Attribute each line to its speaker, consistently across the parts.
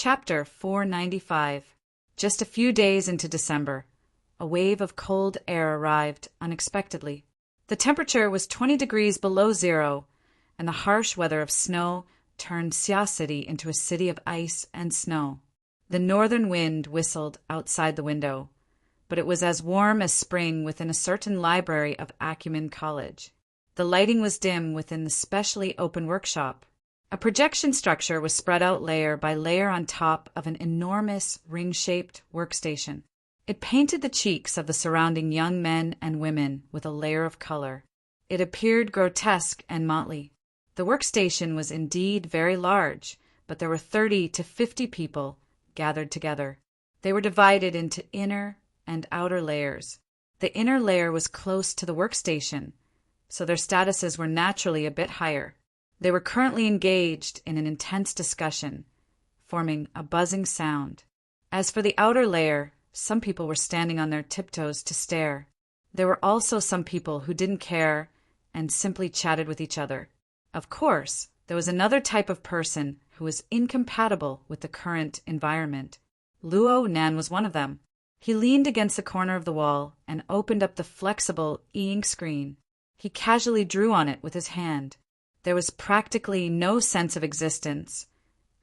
Speaker 1: Chapter 495. Just a few days into December, a wave of cold air arrived unexpectedly. The temperature was 20 degrees below zero, and the harsh weather of snow turned Sia City into a city of ice and snow. The northern wind whistled outside the window, but it was as warm as spring within a certain library of Acumen College. The lighting was dim within the specially open workshop. A projection structure was spread out layer by layer on top of an enormous ring-shaped workstation. It painted the cheeks of the surrounding young men and women with a layer of color. It appeared grotesque and motley. The workstation was indeed very large, but there were 30 to 50 people gathered together. They were divided into inner and outer layers. The inner layer was close to the workstation, so their statuses were naturally a bit higher. They were currently engaged in an intense discussion, forming a buzzing sound. As for the outer layer, some people were standing on their tiptoes to stare. There were also some people who didn't care and simply chatted with each other. Of course, there was another type of person who was incompatible with the current environment. Luo Nan was one of them. He leaned against the corner of the wall and opened up the flexible e-ink screen. He casually drew on it with his hand. There was practically no sense of existence,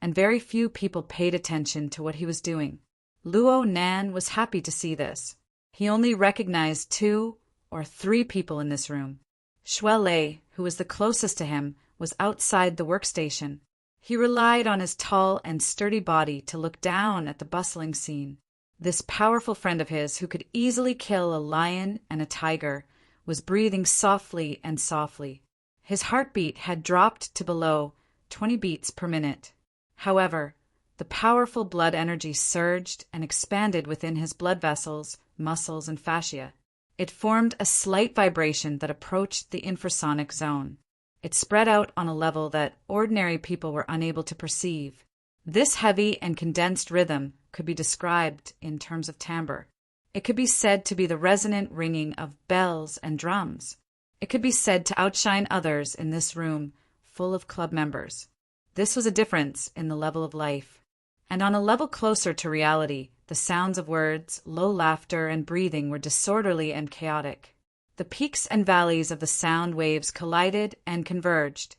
Speaker 1: and very few people paid attention to what he was doing. Luo Nan was happy to see this. He only recognized 2 or 3 people in this room. Shui Lei, who was the closest to him, was outside the workstation. He relied on his tall and sturdy body to look down at the bustling scene. This powerful friend of his, who could easily kill a lion and a tiger, was breathing softly and softly. His heartbeat had dropped to below 20 beats per minute. However, the powerful blood energy surged and expanded within his blood vessels, muscles, and fascia. It formed a slight vibration that approached the infrasonic zone. It spread out on a level that ordinary people were unable to perceive. This heavy and condensed rhythm could be described in terms of timbre. It could be said to be the resonant ringing of bells and drums. It could be said to outshine others in this room full of club members. This was a difference in the level of life. And on a level closer to reality, the sounds of words, low laughter, and breathing were disorderly and chaotic. The peaks and valleys of the sound waves collided and converged,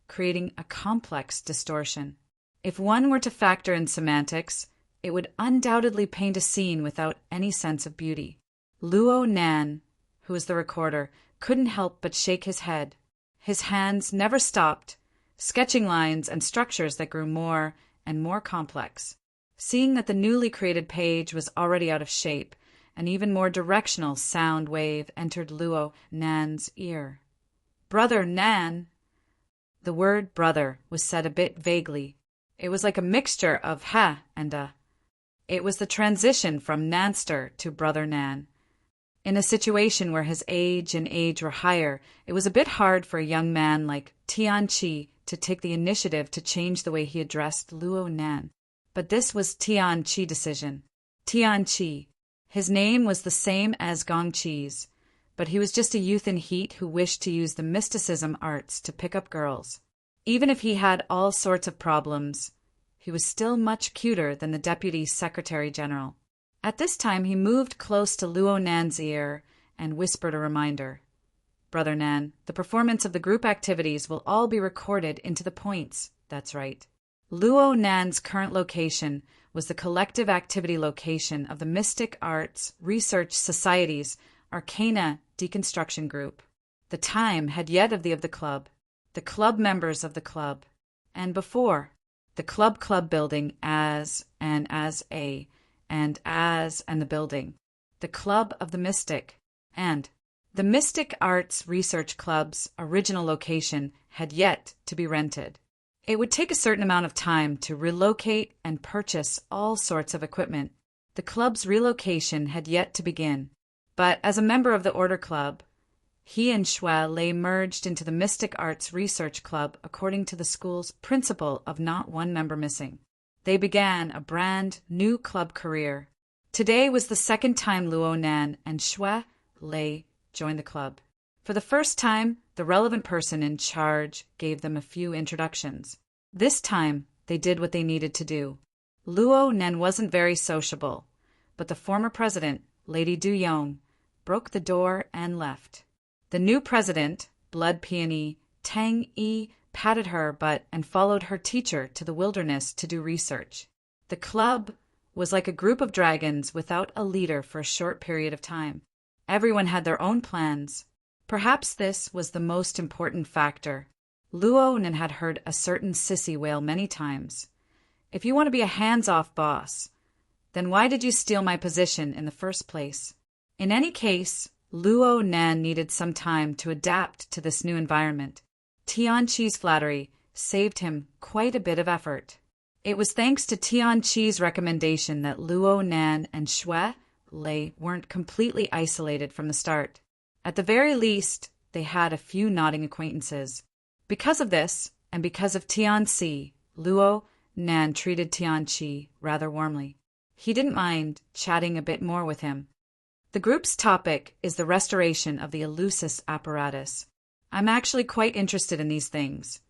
Speaker 1: creating a complex distortion. If one were to factor in semantics, it would undoubtedly paint a scene without any sense of beauty. Luo Nan, who was the recorder, couldn't help but shake his head. His hands never stopped, sketching lines and structures that grew more and more complex. Seeing that the newly created page was already out of shape, an even more directional sound wave entered Luo Nan's ear. "Brother Nan!" The word brother was said a bit vaguely. It was like a mixture of ha and a. It was the transition from Nanster to Brother Nan. In a situation where his age and age were higher, it was a bit hard for a young man like Tian Qi to take the initiative to change the way he addressed Luo Nan. But this was Tian Qi's decision. Tian Qi. His name was the same as Gong Qi's, but he was just a youth in heat who wished to use the mysticism arts to pick up girls. Even if he had all sorts of problems, he was still much cuter than the Deputy Secretary General. At this time he moved close to Luo Nan's ear and whispered a reminder. "Brother Nan, the performance of the group activities will all be recorded into the points." That's right. Luo Nan's current location was the collective activity location of the Mystic Arts Research Society's Arcana Deconstruction Group. The time had yet of the club, the club members of the club, and before, the club building as and the building, the Club of the Mystic, and the Mystic Arts Research Club's original location had yet to be rented. It would take a certain amount of time to relocate and purchase all sorts of equipment. The club's relocation had yet to begin, but as a member of the Order Club, he and Shui Lei merged into the Mystic Arts Research Club according to the school's principle of not one member missing. They began a brand new club career. Today was the second time Luo Nan and Shui Lei joined the club. For the first time, the relevant person in charge gave them a few introductions. This time, they did what they needed to do. Luo Nen wasn't very sociable, but the former president, Lady Du Yong, broke the door and left. The new president, Blood Peony, Tang Yi, patted her butt and followed her teacher to the wilderness to do research. The club was like a group of dragons without a leader for a short period of time. Everyone had their own plans. Perhaps this was the most important factor. Luo Nen had heard a certain sissy wail many times. If you want to be a hands-off boss, then why did you steal my position in the first place? In any case, Luo Nen needed some time to adapt to this new environment. Tianqi's flattery saved him quite a bit of effort. It was thanks to Tianqi's recommendation that Luo Nen and Xue Lei weren't completely isolated from the start. At the very least, they had a few nodding acquaintances. Because of this, and because of Tianqi, Luo Nen treated Tianqi rather warmly. He didn't mind chatting a bit more with him. The group's topic is the restoration of the Eleusis apparatus. I'm actually quite interested in these things,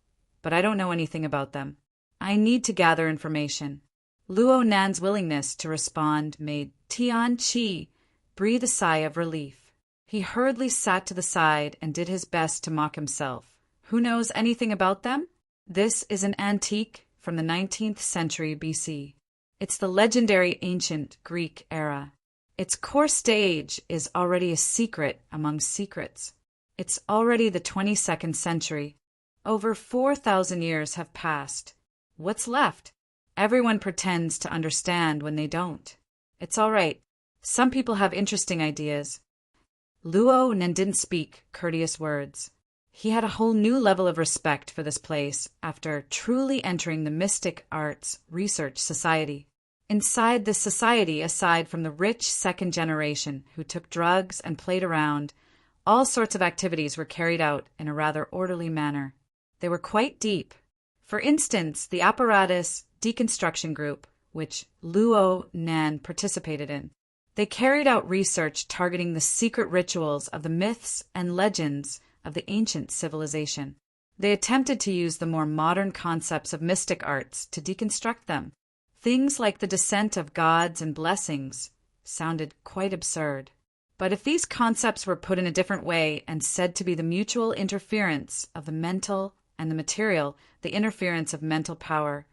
Speaker 1: but I don't know anything about them. I need to gather information. Luo Nan's willingness to respond made Tianqi breathe a sigh of relief. He hurriedly sat to the side and did his best to mock himself. Who knows anything about them? This is an antique from the 19th century BC. It's the legendary ancient Greek era. Its core stage is already a secret among secrets. It's already the 22nd century. Over 4,000 years have passed. What's left? Everyone pretends to understand when they don't. It's all right. Some people have interesting ideas. Luo Nen didn't speak courteous words. He had a whole new level of respect for this place after truly entering the Mystic Arts Research Society. Inside this society, aside from the rich second generation who took drugs and played around, all sorts of activities were carried out in a rather orderly manner. They were quite deep. For instance, the apparatus deconstruction group, which Luo Nen participated in. They carried out research targeting the secret rituals of the myths and legends of the ancient civilization. They attempted to use the more modern concepts of mystic arts to deconstruct them. Things like the descent of gods and blessings sounded quite absurd. But if these concepts were put in a different way and said to be the mutual interference of the mental and the material, the interference of mental power,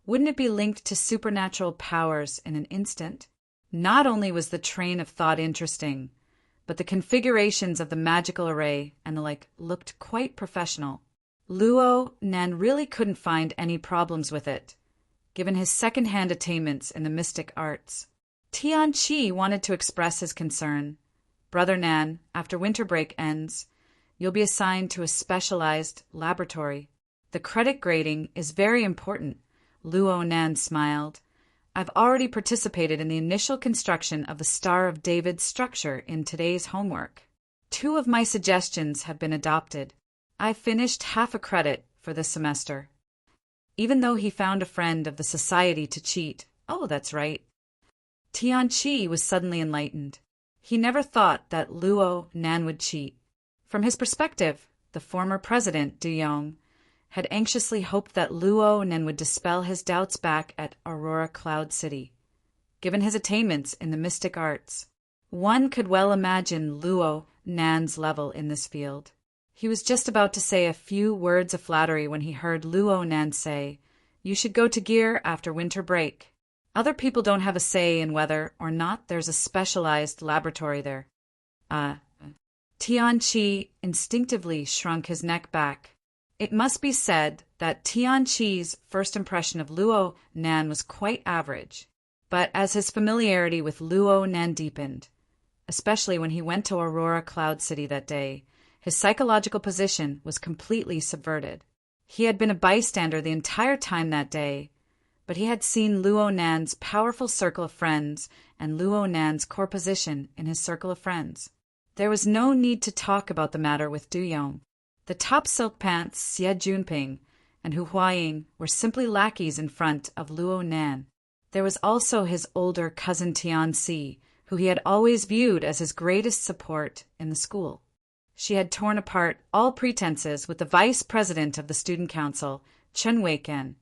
Speaker 1: wouldn't it be linked to supernatural powers in an instant? Not only was the train of thought interesting, but the configurations of the magical array and the like looked quite professional. Luo Nen really couldn't find any problems with it, given his second-hand attainments in the mystic arts. Tianqi wanted to express his concern. Brother Nan, after winter break ends, you'll be assigned to a specialized laboratory. The credit grading is very important. Luo Nan smiled. I've already participated in the initial construction of the Star of David structure in today's homework. 2 of my suggestions have been adopted. I've finished half a credit for this semester. Even though he found a friend of the society to cheat, oh, that's right. Tianqi was suddenly enlightened. He never thought that Luo Nan would cheat. From his perspective, the former president, Du Yong, had anxiously hoped that Luo Nen would dispel his doubts back at Aurora Cloud City. Given his attainments in the mystic arts, one could well imagine Luo Nan's level in this field. He was just about to say a few words of flattery when he heard Luo Nan say, "You should go to Gear after winter break. Other people don't have a say in whether or not there's a specialized laboratory there." Tianqi instinctively shrunk his neck back. It must be said that Tianqi's first impression of Luo Nan was quite average, but as his familiarity with Luo Nan deepened, especially when he went to Aurora Cloud City that day, his psychological position was completely subverted. He had been a bystander the entire time that day, but he had seen Luo Nan's powerful circle of friends and Luo Nan's core position in his circle of friends. There was no need to talk about the matter with Du Yong. The top silk pants Xie Junping and Hu Huaying were simply lackeys in front of Luo Nan. There was also his older cousin Tianqi, who he had always viewed as his greatest support in the school. She had torn apart all pretenses with the vice president of the student council, Chen Weiken,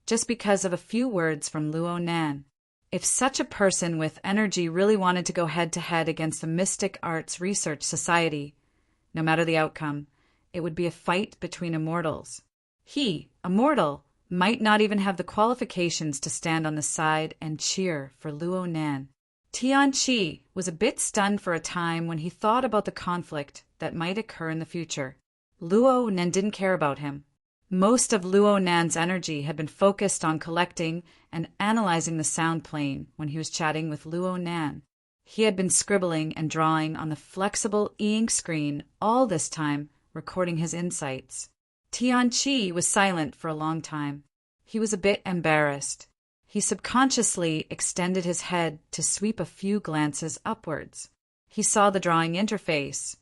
Speaker 1: just because of a few words from Luo Nan. If such a person with energy really wanted to go head-to-head against the Mystic Arts Research Society, no matter the outcome, it would be a fight between immortals. He, a mortal, might not even have the qualifications to stand on the side and cheer for Luo Nan. Tian Qi was a bit stunned for a time when he thought about the conflict that might occur in the future. Luo Nan didn't care about him. Most of Luo Nan's energy had been focused on collecting and analyzing the sound plane when he was chatting with Luo Nan. He had been scribbling and drawing on the flexible e-ink screen all this time, recording his insights. Tian Qi was silent for a long time. He was a bit embarrassed. He subconsciously extended his head to sweep a few glances upwards. He saw the drawing interface,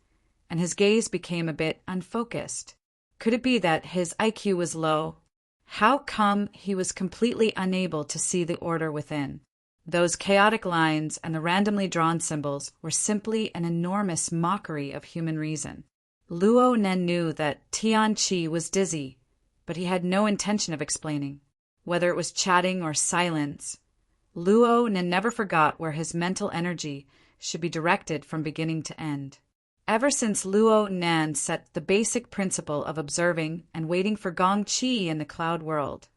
Speaker 1: and his gaze became a bit unfocused. Could it be that his IQ was low? How come he was completely unable to see the order within? Those chaotic lines and the randomly drawn symbols were simply an enormous mockery of human reason. Luo Nan knew that Tian Qi was dizzy, but he had no intention of explaining. Whether it was chatting or silence, Luo Nan never forgot where his mental energy should be directed from beginning to end. Ever since Luo Nan set the basic principle of observing and waiting for Gong Qi in the cloud world,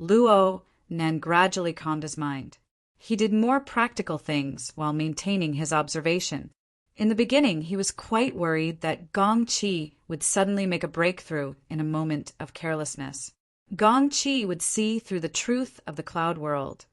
Speaker 1: Luo Nan gradually calmed his mind. He did more practical things while maintaining his observation. In the beginning, he was quite worried that Gong Qi would suddenly make a breakthrough in a moment of carelessness. Gong Qi would see through the truth of the cloud world,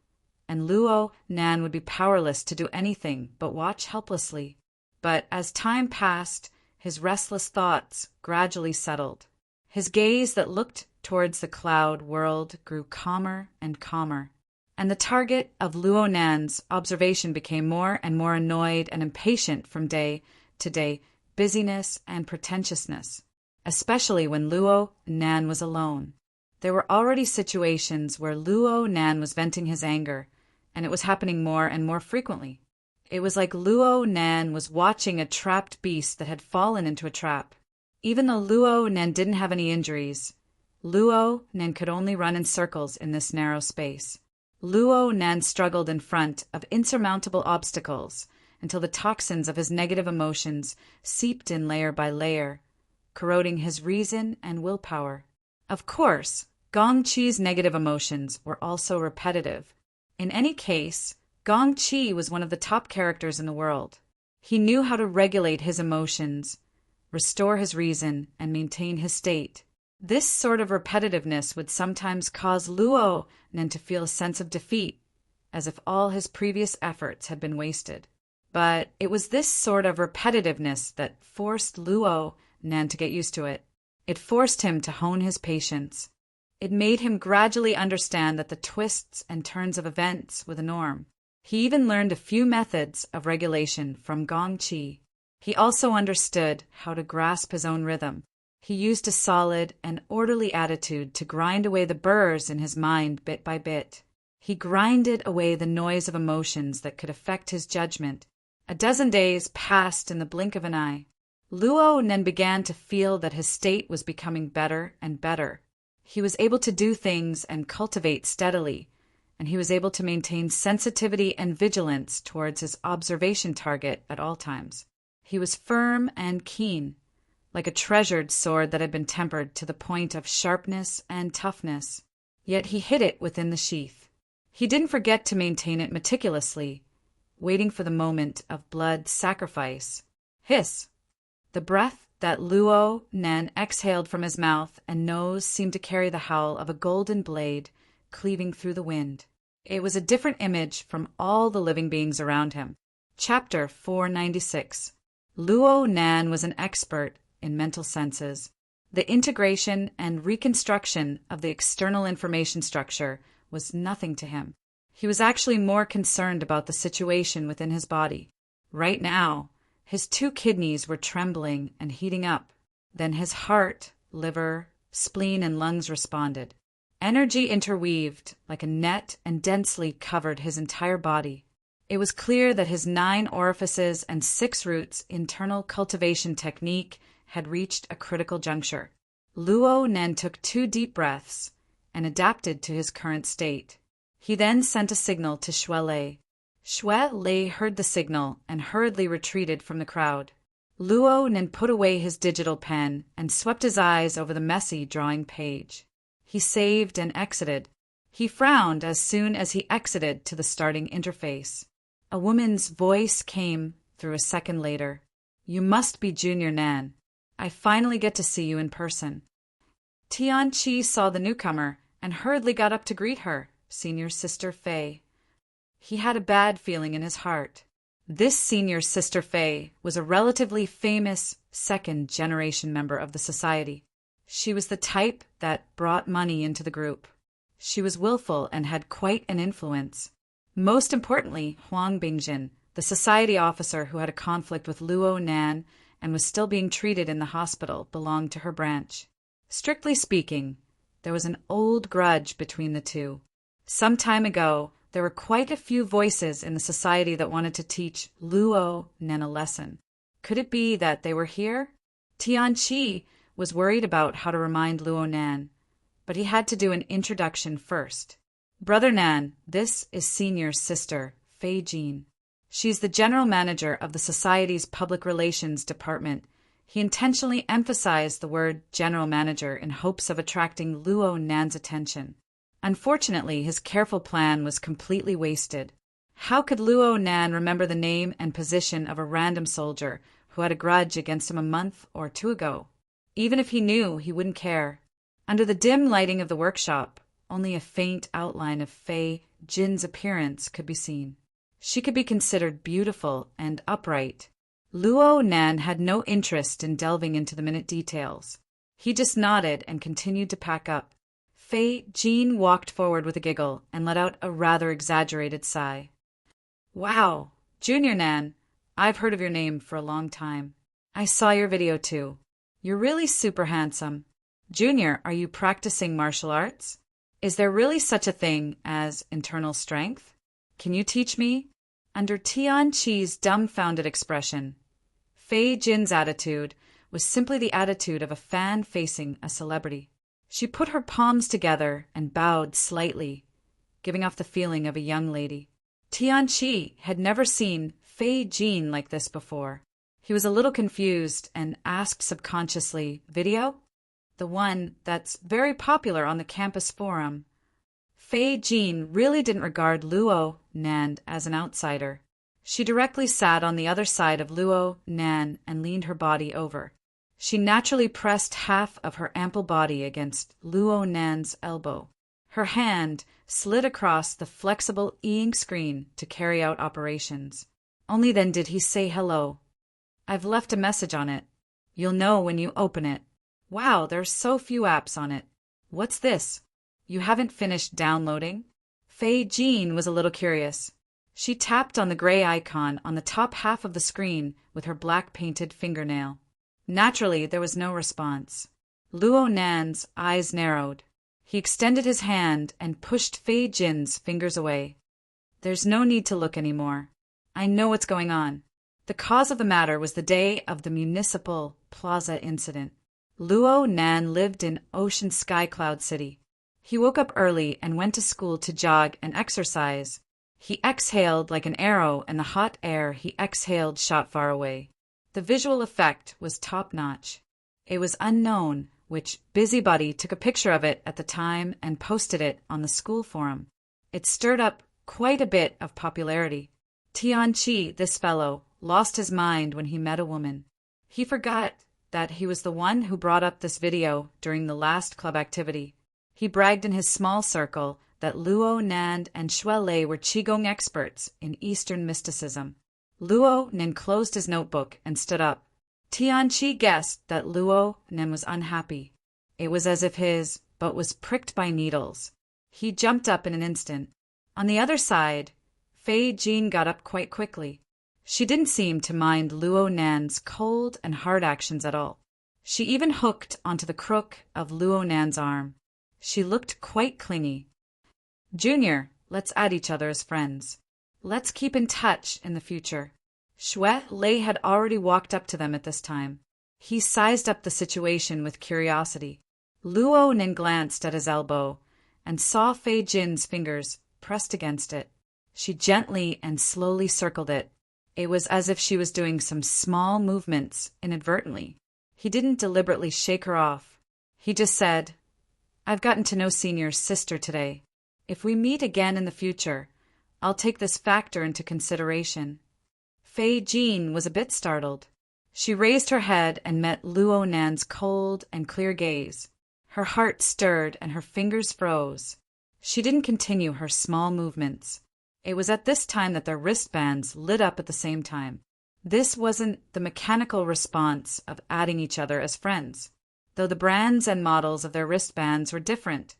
Speaker 1: and Luo Nan would be powerless to do anything but watch helplessly. But as time passed, his restless thoughts gradually settled. His gaze that looked towards the cloud world grew calmer and calmer, and the target of Luo Nan's observation became more and more annoyed and impatient from day to day busyness and pretentiousness, especially when Luo Nan was alone. There were already situations where Luo Nan was venting his anger, and it was happening more and more frequently. It was like Luo Nan was watching a trapped beast that had fallen into a trap. Even though Luo Nan didn't have any injuries, Luo Nan could only run in circles in this narrow space. Luo Nan struggled in front of insurmountable obstacles until the toxins of his negative emotions seeped in layer by layer, corroding his reason and willpower. Of course, Gong Qi's negative emotions were also repetitive. In any case, Gong Qi was one of the top characters in the world. He knew how to regulate his emotions, restore his reason, and maintain his state. This sort of repetitiveness would sometimes cause Luo Nan to feel a sense of defeat, as if all his previous efforts had been wasted. But it was this sort of repetitiveness that forced Luo Nan to get used to it. It forced him to hone his patience. It made him gradually understand that the twists and turns of events were the norm. He even learned a few methods of regulation from Gong Qi. He also understood how to grasp his own rhythm. He used a solid and orderly attitude to grind away the burrs in his mind bit by bit. He grinded away the noise of emotions that could affect his judgment. A dozen days passed in the blink of an eye. Luo Nan began to feel that his state was becoming better and better. He was able to do things and cultivate steadily, and he was able to maintain sensitivity and vigilance towards his observation target at all times. He was firm and keen, like a treasured sword that had been tempered to the point of sharpness and toughness. Yet he hid it within the sheath. He didn't forget to maintain it meticulously, waiting for the moment of blood sacrifice. Hiss! The breath that Luo Nan exhaled from his mouth and nose seemed to carry the howl of a golden blade cleaving through the wind. It was a different image from all the living beings around him. Chapter 496. Luo Nan was an expert in mental senses. The integration and reconstruction of the external information structure was nothing to him. He was actually more concerned about the situation within his body. Right now, his 2 kidneys were trembling and heating up. Then his heart, liver, spleen, and lungs responded. Energy interweaved like a net and densely covered his entire body. It was clear that his 9 orifices and 6 roots internal cultivation technique had reached a critical juncture. Luo Nan took 2 deep breaths, and adapted to his current state. He then sent a signal to Xue Lei. Xue Lei heard the signal and hurriedly retreated from the crowd. Luo Nen put away his digital pen and swept his eyes over the messy drawing page. He saved and exited. He frowned as soon as he exited to the starting interface. A woman's voice came through a second later. "You must be Junior Nan. I finally get to see you in person." Tianqi saw the newcomer and hurriedly got up to greet her, senior sister Fei. He had a bad feeling in his heart. This senior sister Fei was a relatively famous second-generation member of the society. She was the type that brought money into the group. She was willful and had quite an influence. Most importantly, Huang Bingjin, the society officer who had a conflict with Luo Nan and was still being treated in the hospital, belonged to her branch. Strictly speaking, there was an old grudge between the two. Some time ago, there were quite a few voices in the society that wanted to teach Luo Nan a lesson. Could it be that they were here? Tianqi was worried about how to remind Luo Nan, but he had to do an introduction first. "Brother Nan, this is senior sister, Fei Jin. She's the general manager of the society's public relations department." He intentionally emphasized the word general manager in hopes of attracting Luo Nan's attention. Unfortunately, his careful plan was completely wasted. How could Luo Nan remember the name and position of a random soldier who had a grudge against him a month or two ago? Even if he knew, he wouldn't care. Under the dim lighting of the workshop, only a faint outline of Fei Jin's appearance could be seen. She could be considered beautiful and upright. Luo Nan had no interest in delving into the minute details. He just nodded and continued to pack up. Fei Jin walked forward with a giggle and let out a rather exaggerated sigh. "Wow, Junior Nan, I've heard of your name for a long time. I saw your video too. You're really super handsome. Junior, are you practicing martial arts? Is there really such a thing as internal strength? Can you teach me?" Under Tianqi's dumbfounded expression, Fei Jin's attitude was simply the attitude of a fan facing a celebrity. She put her palms together and bowed slightly, giving off the feeling of a young lady. Tianqi had never seen Fei Jin like this before. He was a little confused and asked subconsciously, "Video?" "The one that's very popular on the campus forum." Fei Jin really didn't regard Luo Nan as an outsider. She directly sat on the other side of Luo Nan and leaned her body over. She naturally pressed half of her ample body against Luo Nan's elbow. Her hand slid across the flexible e-ink screen to carry out operations. Only then did he say hello. "I've left a message on it. You'll know when you open it. Wow, there's so few apps on it. What's this? You haven't finished downloading?" Fei Jin was a little curious. She tapped on the gray icon on the top half of the screen with her black painted fingernail. Naturally, there was no response. Luo Nan's eyes narrowed. He extended his hand and pushed Fei Jin's fingers away. "There's no need to look anymore. I know what's going on." The cause of the matter was the day of the municipal plaza incident. Luo Nan lived in Ocean Sky Cloud City. He woke up early and went to school to jog and exercise. He exhaled like an arrow, and the hot air he exhaled shot far away. The visual effect was top-notch. It was unknown which busybody took a picture of it at the time and posted it on the school forum. It stirred up quite a bit of popularity. Tianqi, this fellow, lost his mind when he met a woman. He forgot that he was the one who brought up this video during the last club activity. He bragged in his small circle that Luo Nan and Xue Lei were Qigong experts in Eastern mysticism. Luo Nan closed his notebook and stood up. Tianqi guessed that Luo Nan was unhappy. It was as if his boat was pricked by needles. He jumped up in an instant. On the other side, Fei Jin got up quite quickly. She didn't seem to mind Luo Nan's cold and hard actions at all. She even hooked onto the crook of Luo Nan's arm. She looked quite clingy. "Junior, let's add each other as friends. Let's keep in touch in the future." Xue Lei had already walked up to them at this time. He sized up the situation with curiosity. Luo Nan glanced at his elbow and saw Fei Jin's fingers pressed against it. She gently and slowly circled it. It was as if she was doing some small movements inadvertently. He didn't deliberately shake her off. He just said, "I've gotten to know Senior's sister today. If we meet again in the future, I'll take this factor into consideration." Fei Jin was a bit startled. She raised her head and met Luo Nan's cold and clear gaze. Her heart stirred and her fingers froze. She didn't continue her small movements. It was at this time that their wristbands lit up at the same time. This wasn't the mechanical response of adding each other as friends, though the brands and models of their wristbands were different.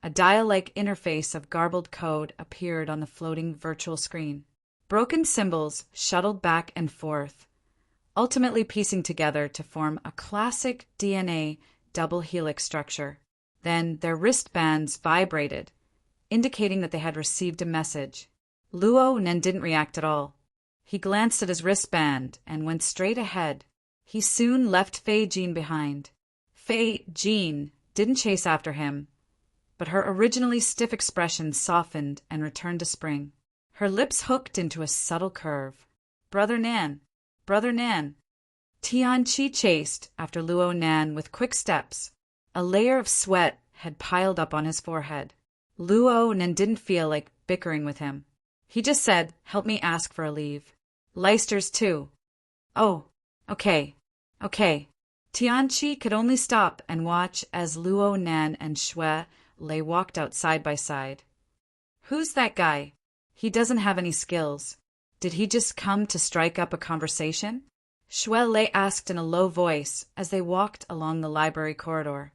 Speaker 1: A dial-like interface of garbled code appeared on the floating virtual screen. Broken symbols shuttled back and forth, ultimately piecing together to form a classic DNA double helix structure. Then their wristbands vibrated, indicating that they had received a message. Luo Nen didn't react at all. He glanced at his wristband and went straight ahead. He soon left Fei Jin behind. Fei Jin didn't chase after him, but her originally stiff expression softened and returned to spring. Her lips hooked into a subtle curve. "Brother Nan! Brother Nan!" Tianqi chased after Luo Nan with quick steps. A layer of sweat had piled up on his forehead. Luo Nan didn't feel like bickering with him. He just said, "Help me ask for a leave." "Leicesters too." "Oh, okay. Tianqi could only stop and watch as Luo Nan and Xue Lei walked out side by side. "Who's that guy? He doesn't have any skills. Did he just come to strike up a conversation?" Xue Lei asked in a low voice as they walked along the library corridor.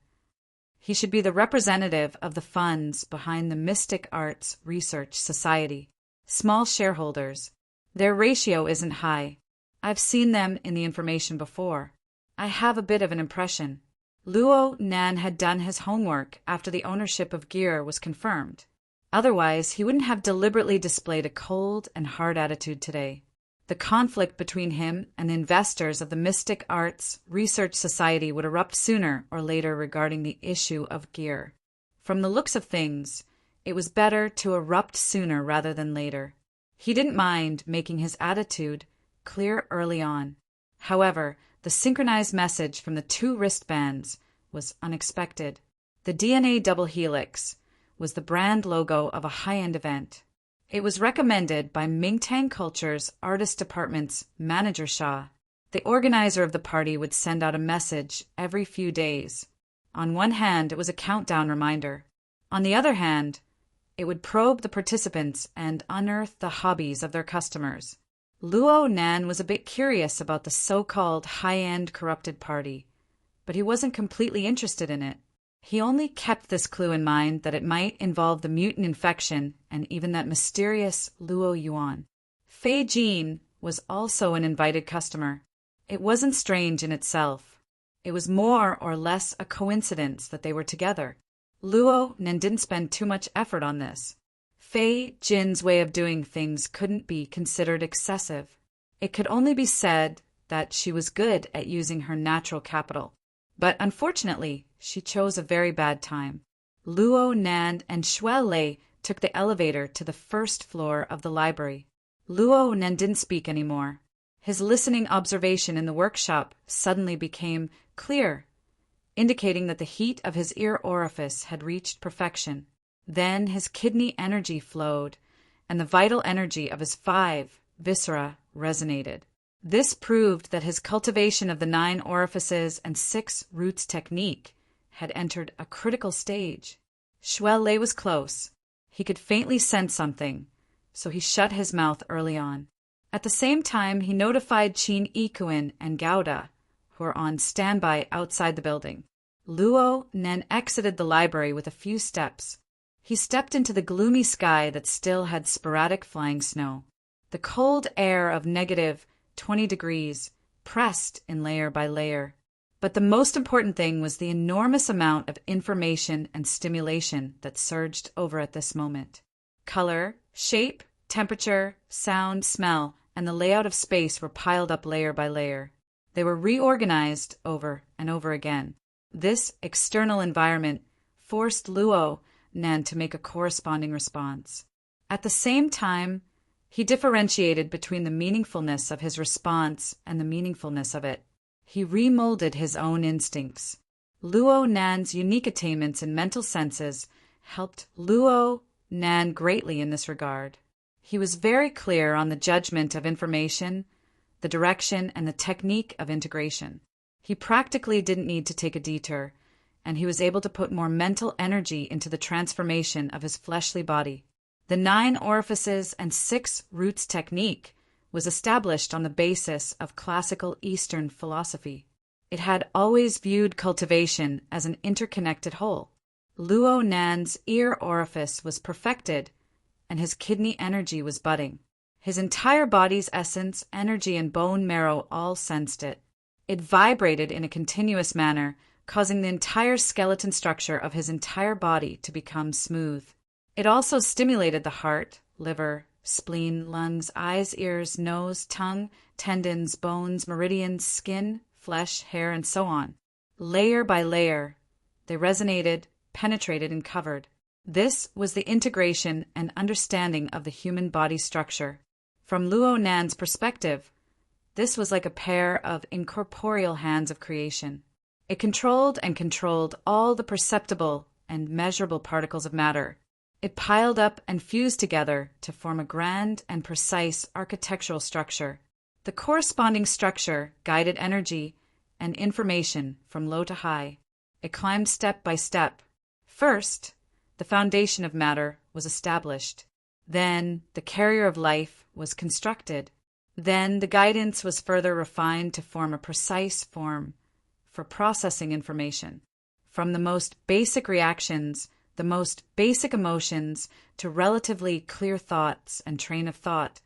Speaker 1: "He should be the representative of the funds behind the Mystic Arts Research Society. Small shareholders. Their ratio isn't high. I've seen them in the information before. I have a bit of an impression." Luo Nan had done his homework after the ownership of Gear was confirmed. Otherwise, he wouldn't have deliberately displayed a cold and hard attitude today. The conflict between him and the investors of the Mystic Arts Research Society would erupt sooner or later regarding the issue of Gear. From the looks of things, it was better to erupt sooner rather than later. He didn't mind making his attitude clear early on. However, the synchronized message from the two wristbands was unexpected. The DNA double helix was the brand logo of a high-end event. It was recommended by Mingtang Culture's Artist Department's manager Shah. The organizer of the party would send out a message every few days. On one hand, it was a countdown reminder. On the other hand, it would probe the participants and unearth the hobbies of their customers. Luo Nan was a bit curious about the so-called high-end corrupted party, but he wasn't completely interested in it. He only kept this clue in mind that it might involve the mutant infection and even that mysterious Luo Yuan. Fei Jin was also an invited customer. It wasn't strange in itself. It was more or less a coincidence that they were together. Luo Nan didn't spend too much effort on this. Fei Jin's way of doing things couldn't be considered excessive. It could only be said that she was good at using her natural capital. But unfortunately, she chose a very bad time. Luo Nan and Xue Lei took the elevator to the first floor of the library. Luo Nan didn't speak anymore. His listening observation in the workshop suddenly became clear, indicating that the heat of his ear orifice had reached perfection. Then his kidney energy flowed, and the vital energy of his 5 viscera resonated. This proved that his cultivation of the 9 orifices and 6 roots technique had entered a critical stage. Xue Lei was close. He could faintly sense something, so he shut his mouth early on. At the same time, he notified Qin Yikuan and Gouda, who were on standby outside the building. Luo Nen exited the library with a few steps. He stepped into the gloomy sky that still had sporadic flying snow. The cold air of -20 degrees pressed in layer by layer. But the most important thing was the enormous amount of information and stimulation that surged over at this moment. Color, shape, temperature, sound, smell, and the layout of space were piled up layer by layer. They were reorganized over and over again. This external environment forced Luo Nan to make a corresponding response. At the same time, he differentiated between the meaningfulness of his response and the meaningfulness of it. He remolded his own instincts. Luo Nan's unique attainments in mental senses helped Luo Nan greatly in this regard. He was very clear on the judgment of information, the direction, and the technique of integration. He practically didn't need to take a detour, and he was able to put more mental energy into the transformation of his fleshly body. The 9 orifices and 6 roots technique was established on the basis of classical Eastern philosophy. It had always viewed cultivation as an interconnected whole. Luo Nan's ear orifice was perfected, and his kidney energy was budding. His entire body's essence, energy, and bone marrow all sensed it. It vibrated in a continuous manner, causing the entire skeleton structure of his entire body to become smooth. It also stimulated the heart, liver, spleen, lungs, eyes, ears, nose, tongue, tendons, bones, meridians, skin, flesh, hair, and so on. Layer by layer, they resonated, penetrated, and covered. This was the integration and understanding of the human body structure. From Luo Nan's perspective, this was like a pair of incorporeal hands of creation. It controlled all the perceptible and measurable particles of matter. It piled up and fused together to form a grand and precise architectural structure. The corresponding structure guided energy and information from low to high. It climbed step by step. First, the foundation of matter was established. Then, the carrier of life was constructed. Then, the guidance was further refined to form a precise form for processing information. From the most basic reactions, the most basic emotions, to relatively clear thoughts and train of thought,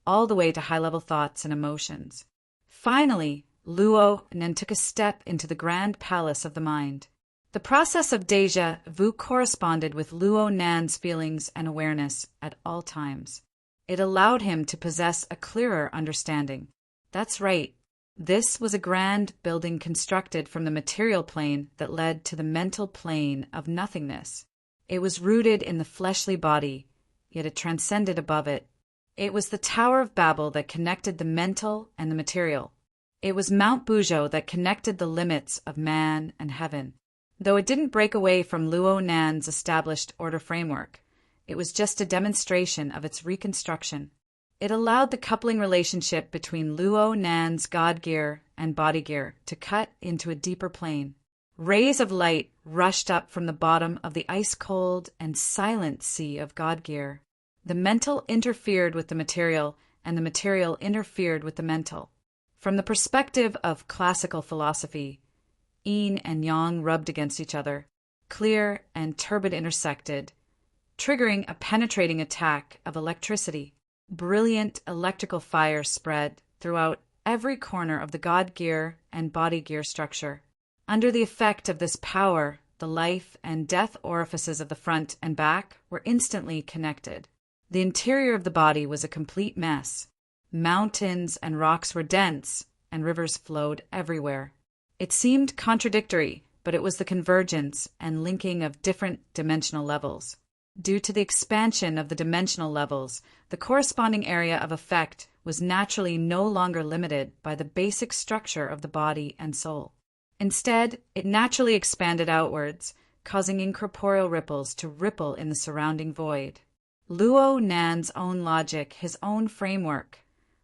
Speaker 1: all the way to high-level thoughts and emotions. Finally, Luo Nan took a step into the grand palace of the mind. The process of déjà vu corresponded with Luo Nan's feelings and awareness at all times. It allowed him to possess a clearer understanding. That's right. This was a grand building constructed from the material plane that led to the mental plane of nothingness. It was rooted in the fleshly body, yet it transcended above it. It was the Tower of Babel that connected the mental and the material. It was Mount Buzhou that connected the limits of man and heaven. Though it didn't break away from Luo Nan's established order framework, it was just a demonstration of its reconstruction. It allowed the coupling relationship between Luo Nan's God gear and body gear to cut into a deeper plane. Rays of light rushed up from the bottom of the ice-cold and silent sea of God gear. The mental interfered with the material, and the material interfered with the mental. From the perspective of classical philosophy, yin and yang rubbed against each other, clear and turbid intersected, triggering a penetrating attack of electricity. Brilliant electrical fire spread throughout every corner of the God gear and body gear structure. Under the effect of this power, the life and death orifices of the front and back were instantly connected. The interior of the body was a complete mess. Mountains and rocks were dense, and rivers flowed everywhere. It seemed contradictory, but it was the convergence and linking of different dimensional levels. Due to the expansion of the dimensional levels, the corresponding area of effect was naturally no longer limited by the basic structure of the body and soul. Instead, it naturally expanded outwards, causing incorporeal ripples to ripple in the surrounding void. Luo Nan's own logic, his own framework,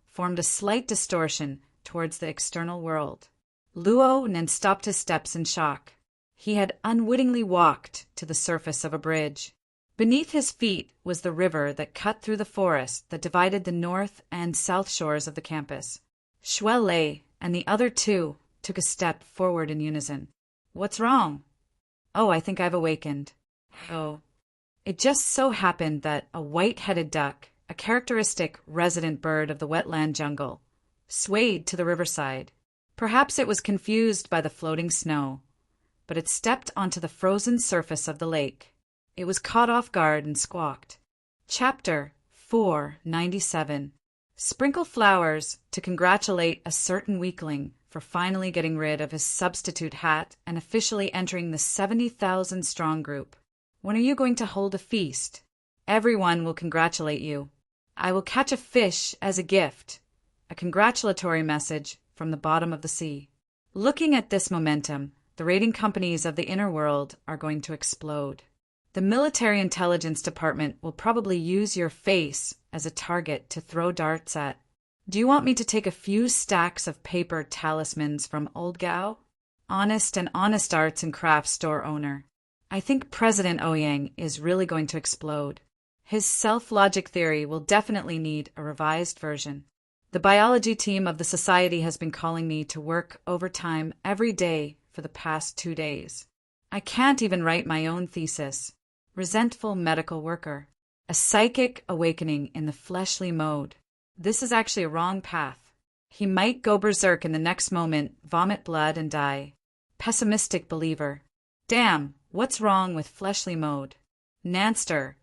Speaker 1: formed a slight distortion towards the external world. Luo Nan stopped his steps in shock. He had unwittingly walked to the surface of a bridge. Beneath his feet was the river that cut through the forest that divided the north and south shores of the campus. Shuai Lei and the other two took a step forward in unison. "What's wrong?" "Oh, I think I've awakened." "Oh." It just so happened that a white-headed duck, a characteristic resident bird of the wetland jungle, swayed to the riverside. Perhaps it was confused by the floating snow, but it stepped onto the frozen surface of the lake. It was caught off guard and squawked. Chapter 497. Sprinkle flowers to congratulate a certain weakling for finally getting rid of his substitute hat and officially entering the 70,000-strong group. When are you going to hold a feast? Everyone will congratulate you. I will catch a fish as a gift. A congratulatory message from the bottom of the sea. Looking at this momentum, the rating companies of the inner world are going to explode. The military intelligence department will probably use your face as a target to throw darts at. Do you want me to take a few stacks of paper talismans from Old Gao? Honest arts and crafts store owner. I think President Ouyang is really going to explode. His self-logic theory will definitely need a revised version. The biology team of the society has been calling me to work overtime every day for the past 2 days. I can't even write my own thesis. Resentful medical worker. A psychic awakening in the fleshly mode. This is actually a wrong path. He might go berserk in the next moment, vomit blood and die. Pessimistic believer. Damn, what's wrong with fleshly mode? Nanster,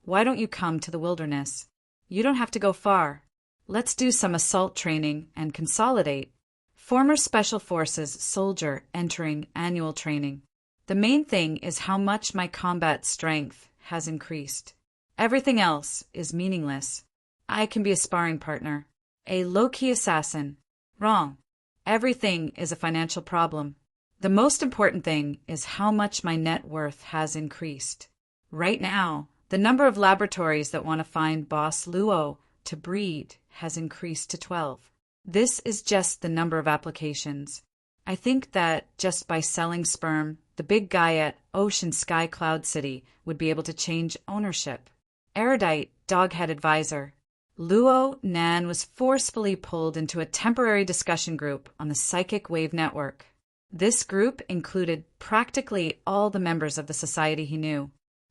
Speaker 1: why don't you come to the wilderness? You don't have to go far. Let's do some assault training and consolidate. Former Special Forces soldier entering annual training. The main thing is how much my combat strength has increased. Everything else is meaningless. I can be a sparring partner. A low-key assassin. Wrong. Everything is a financial problem. The most important thing is how much my net worth has increased. Right now, the number of laboratories that want to find Boss Luo to breed has increased to 12. This is just the number of applications. I think that just by selling sperm, the big guy at Ocean Sky Cloud City would be able to change ownership. Erudite, doghead advisor. Luo Nan was forcefully pulled into a temporary discussion group on the Psychic Wave Network. This group included practically all the members of the society he knew.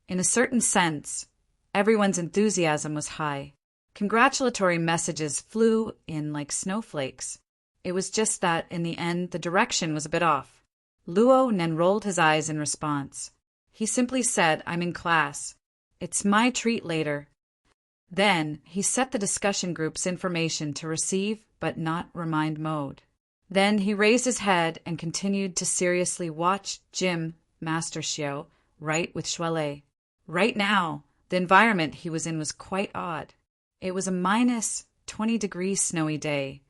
Speaker 1: In a certain sense, everyone's enthusiasm was high. Congratulatory messages flew in like snowflakes. It was just that, in the end, the direction was a bit off. Luo Nen rolled his eyes in response. He simply said, "I'm in class. It's my treat later." Then, he set the discussion group's information to receive but not remind mode. Then he raised his head and continued to seriously watch Jim, Master Xiao, write with Shuele. Right now, the environment he was in was quite odd. It was a -20-degree snowy day,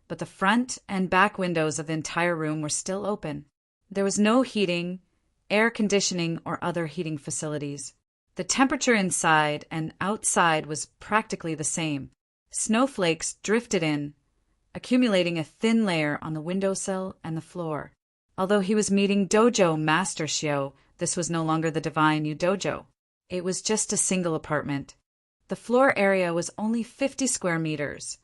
Speaker 1: but the front and back windows of the entire room were still open. There was no heating, air conditioning, or other heating facilities. The temperature inside and outside was practically the same. Snowflakes drifted in, accumulating a thin layer on the windowsill and the floor. Although he was meeting Dojo Master Xiao, this was no longer the Divine Yu Dojo. It was just a single apartment. The floor area was only 50 square meters,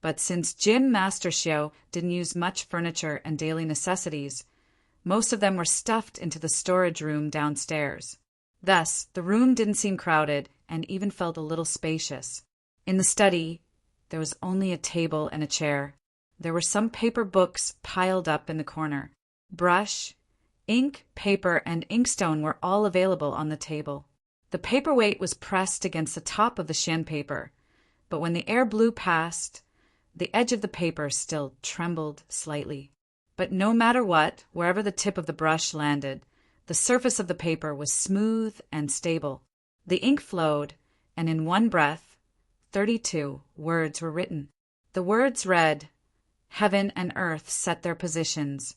Speaker 1: but since Jim Master Xiao didn't use much furniture and daily necessities, most of them were stuffed into the storage room downstairs. Thus, the room didn't seem crowded and even felt a little spacious. In the study, there was only a table and a chair. There were some paper books piled up in the corner. Brush, ink, paper, and inkstone were all available on the table. The paperweight was pressed against the top of the Shen paper, but when the air blew past, the edge of the paper still trembled slightly. But no matter what, wherever the tip of the brush landed, the surface of the paper was smooth and stable. The ink flowed, and in one breath, 32 words were written. The words read, "Heaven and earth set their positions,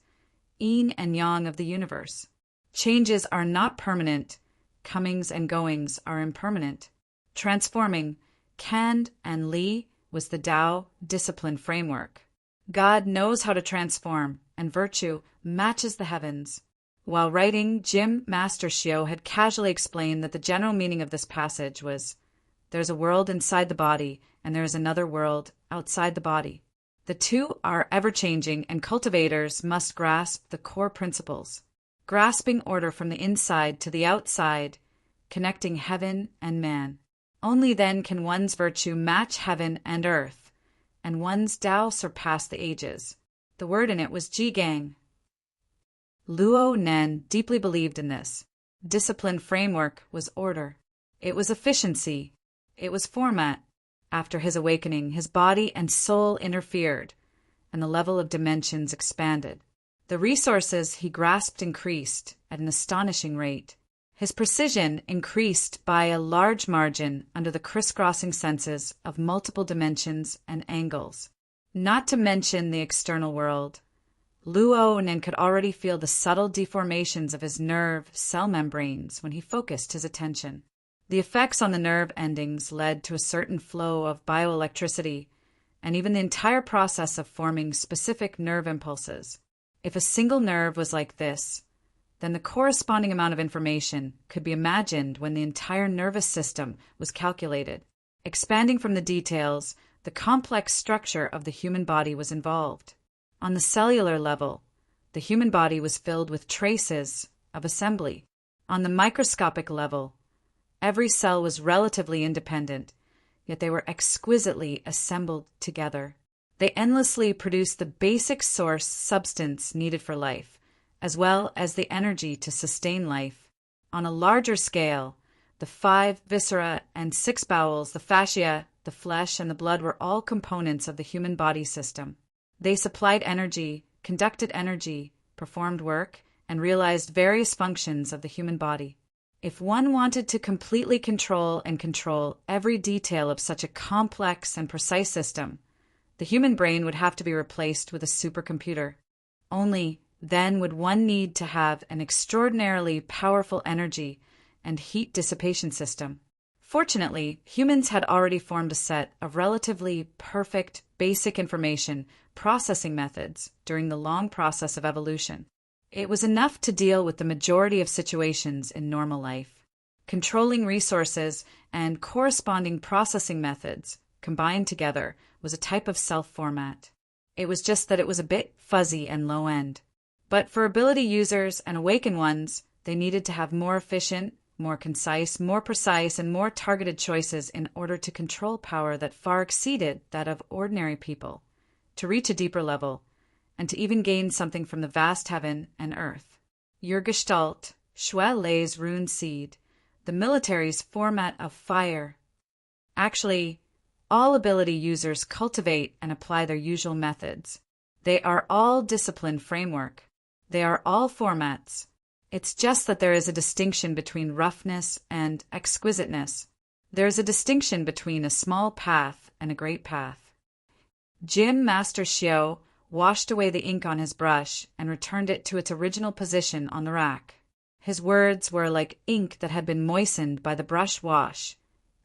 Speaker 1: yin and yang of the universe. Changes are not permanent, comings and goings are impermanent. Transforming, Kan and Li was the Tao discipline framework. God knows how to transform, and virtue matches the heavens." While writing, Jim Master Xiao had casually explained that the general meaning of this passage was, "There's a world inside the body, and there is another world outside the body. The two are ever-changing, and cultivators must grasp the core principles, grasping order from the inside to the outside, connecting heaven and man. Only then can one's virtue match heaven and earth, and one's Tao surpass the ages." The word in it was Jigang. Luo Nen deeply believed in this. Discipline framework was order. It was efficiency. It was format. After his awakening, his body and soul interfered, and the level of dimensions expanded. The resources he grasped increased at an astonishing rate. His precision increased by a large margin under the crisscrossing senses of multiple dimensions and angles. Not to mention the external world. Luo Nen could already feel the subtle deformations of his nerve cell membranes when he focused his attention. The effects on the nerve endings led to a certain flow of bioelectricity, and even the entire process of forming specific nerve impulses. If a single nerve was like this, then the corresponding amount of information could be imagined when the entire nervous system was calculated. Expanding from the details, the complex structure of the human body was involved. On the cellular level, the human body was filled with traces of assembly. On the microscopic level, every cell was relatively independent, yet they were exquisitely assembled together. They endlessly produced the basic source substance needed for life, as well as the energy to sustain life. On a larger scale, the 5 viscera and 6 bowels, the fascia, the flesh, and the blood were all components of the human body system. They supplied energy, conducted energy, performed work, and realized various functions of the human body. If one wanted to completely control every detail of such a complex and precise system, the human brain would have to be replaced with a supercomputer. Only then would one need to have an extraordinarily powerful energy and heat dissipation system. Fortunately, humans had already formed a set of relatively perfect basic information processing methods during the long process of evolution. It was enough to deal with the majority of situations in normal life. Controlling resources and corresponding processing methods combined together was a type of self-format. It was just that it was a bit fuzzy and low-end. But for ability users and awakened ones, they needed to have more efficient, more concise, more precise, and more targeted choices in order to control power that far exceeded that of ordinary people, to reach a deeper level, and to even gain something from the vast heaven and earth. Your Gestalt, Xue Lei's rune seed, the military's format of fire. Actually, all ability users cultivate and apply their usual methods. They are all discipline framework. They are all formats. It's just that there is a distinction between roughness and exquisiteness. There is a distinction between a small path and a great path. Jim Master Xiao washed away the ink on his brush and returned it to its original position on the rack. His words were like ink that had been moistened by the brush wash,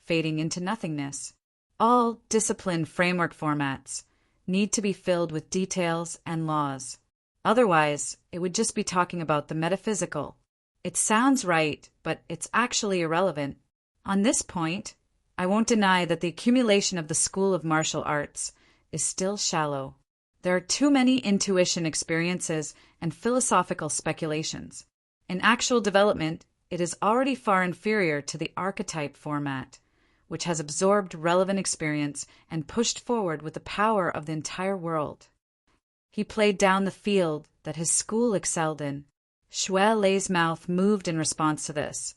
Speaker 1: fading into nothingness. All discipline framework formats need to be filled with details and laws. Otherwise, it would just be talking about the metaphysical. It sounds right, but it's actually irrelevant. On this point, I won't deny that the accumulation of the school of martial arts is still shallow. There are too many intuition experiences and philosophical speculations. In actual development, it is already far inferior to the archetype format, which has absorbed relevant experience and pushed forward with the power of the entire world. He played down the field that his school excelled in. Xue Lei's mouth moved in response to this,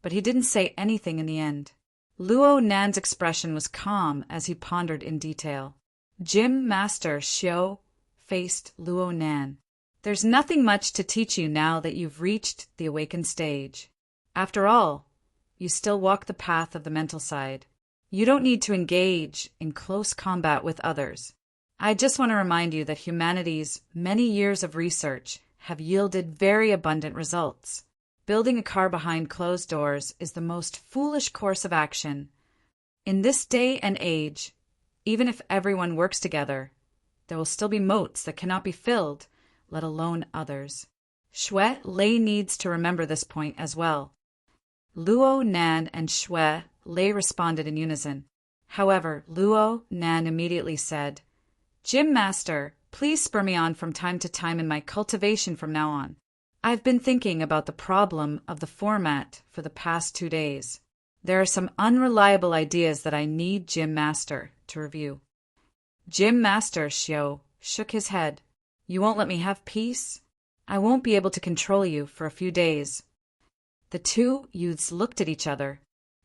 Speaker 1: but he didn't say anything in the end. Luo Nan's expression was calm as he pondered in detail. Jim Master Xiao faced Luo Nan. There's nothing much to teach you now that you've reached the awakened stage. After all, you still walk the path of the mental side. You don't need to engage in close combat with others. I just want to remind you that humanity's many years of research have yielded very abundant results. Building a car behind closed doors is the most foolish course of action. In this day and age, even if everyone works together, there will still be moats that cannot be filled, let alone others. Xue Lei needs to remember this point as well. Luo Nan and Xue Lei responded in unison. However, Luo Nan immediately said, "Jim Master, please spur me on from time to time in my cultivation from now on. I've been thinking about the problem of the format for the past 2 days. There are some unreliable ideas that I need Jim Master to review." Jim Master Xiao shook his head. "You won't let me have peace? I won't be able to control you for a few days." The two youths looked at each other.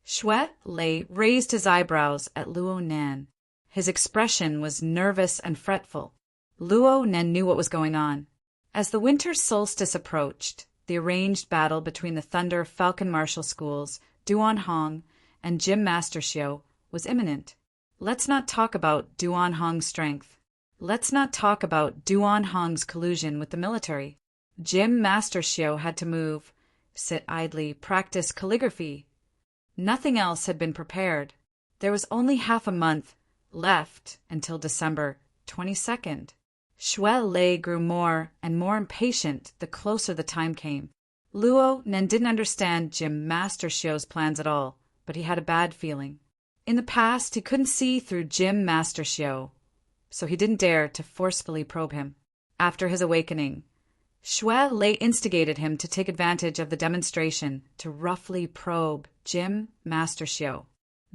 Speaker 1: Xue Lei raised his eyebrows at Luo Nan. His expression was nervous and fretful. Luo Nan knew what was going on. As the winter solstice approached, The arranged battle between the Thunder Falcon Martial Schools, Duan Hong, and Jim Mastershio was imminent. Let's not talk about Duan Hong's strength. Let's not talk about Duan Hong's collusion with the military. Jim Mastershio had to move, sit idly, practice calligraphy. Nothing else had been prepared. There was only half a month left until December 22nd. Shuai Lei grew more and more impatient the closer the time came. Luo Nen didn't understand Jim Mastershio's plans at all, but he had a bad feeling. In the past, he couldn't see through Jim Mastershio, so he didn't dare to forcefully probe him. After his awakening, Shuai Lei instigated him to take advantage of the demonstration to roughly probe Jim Mastershio.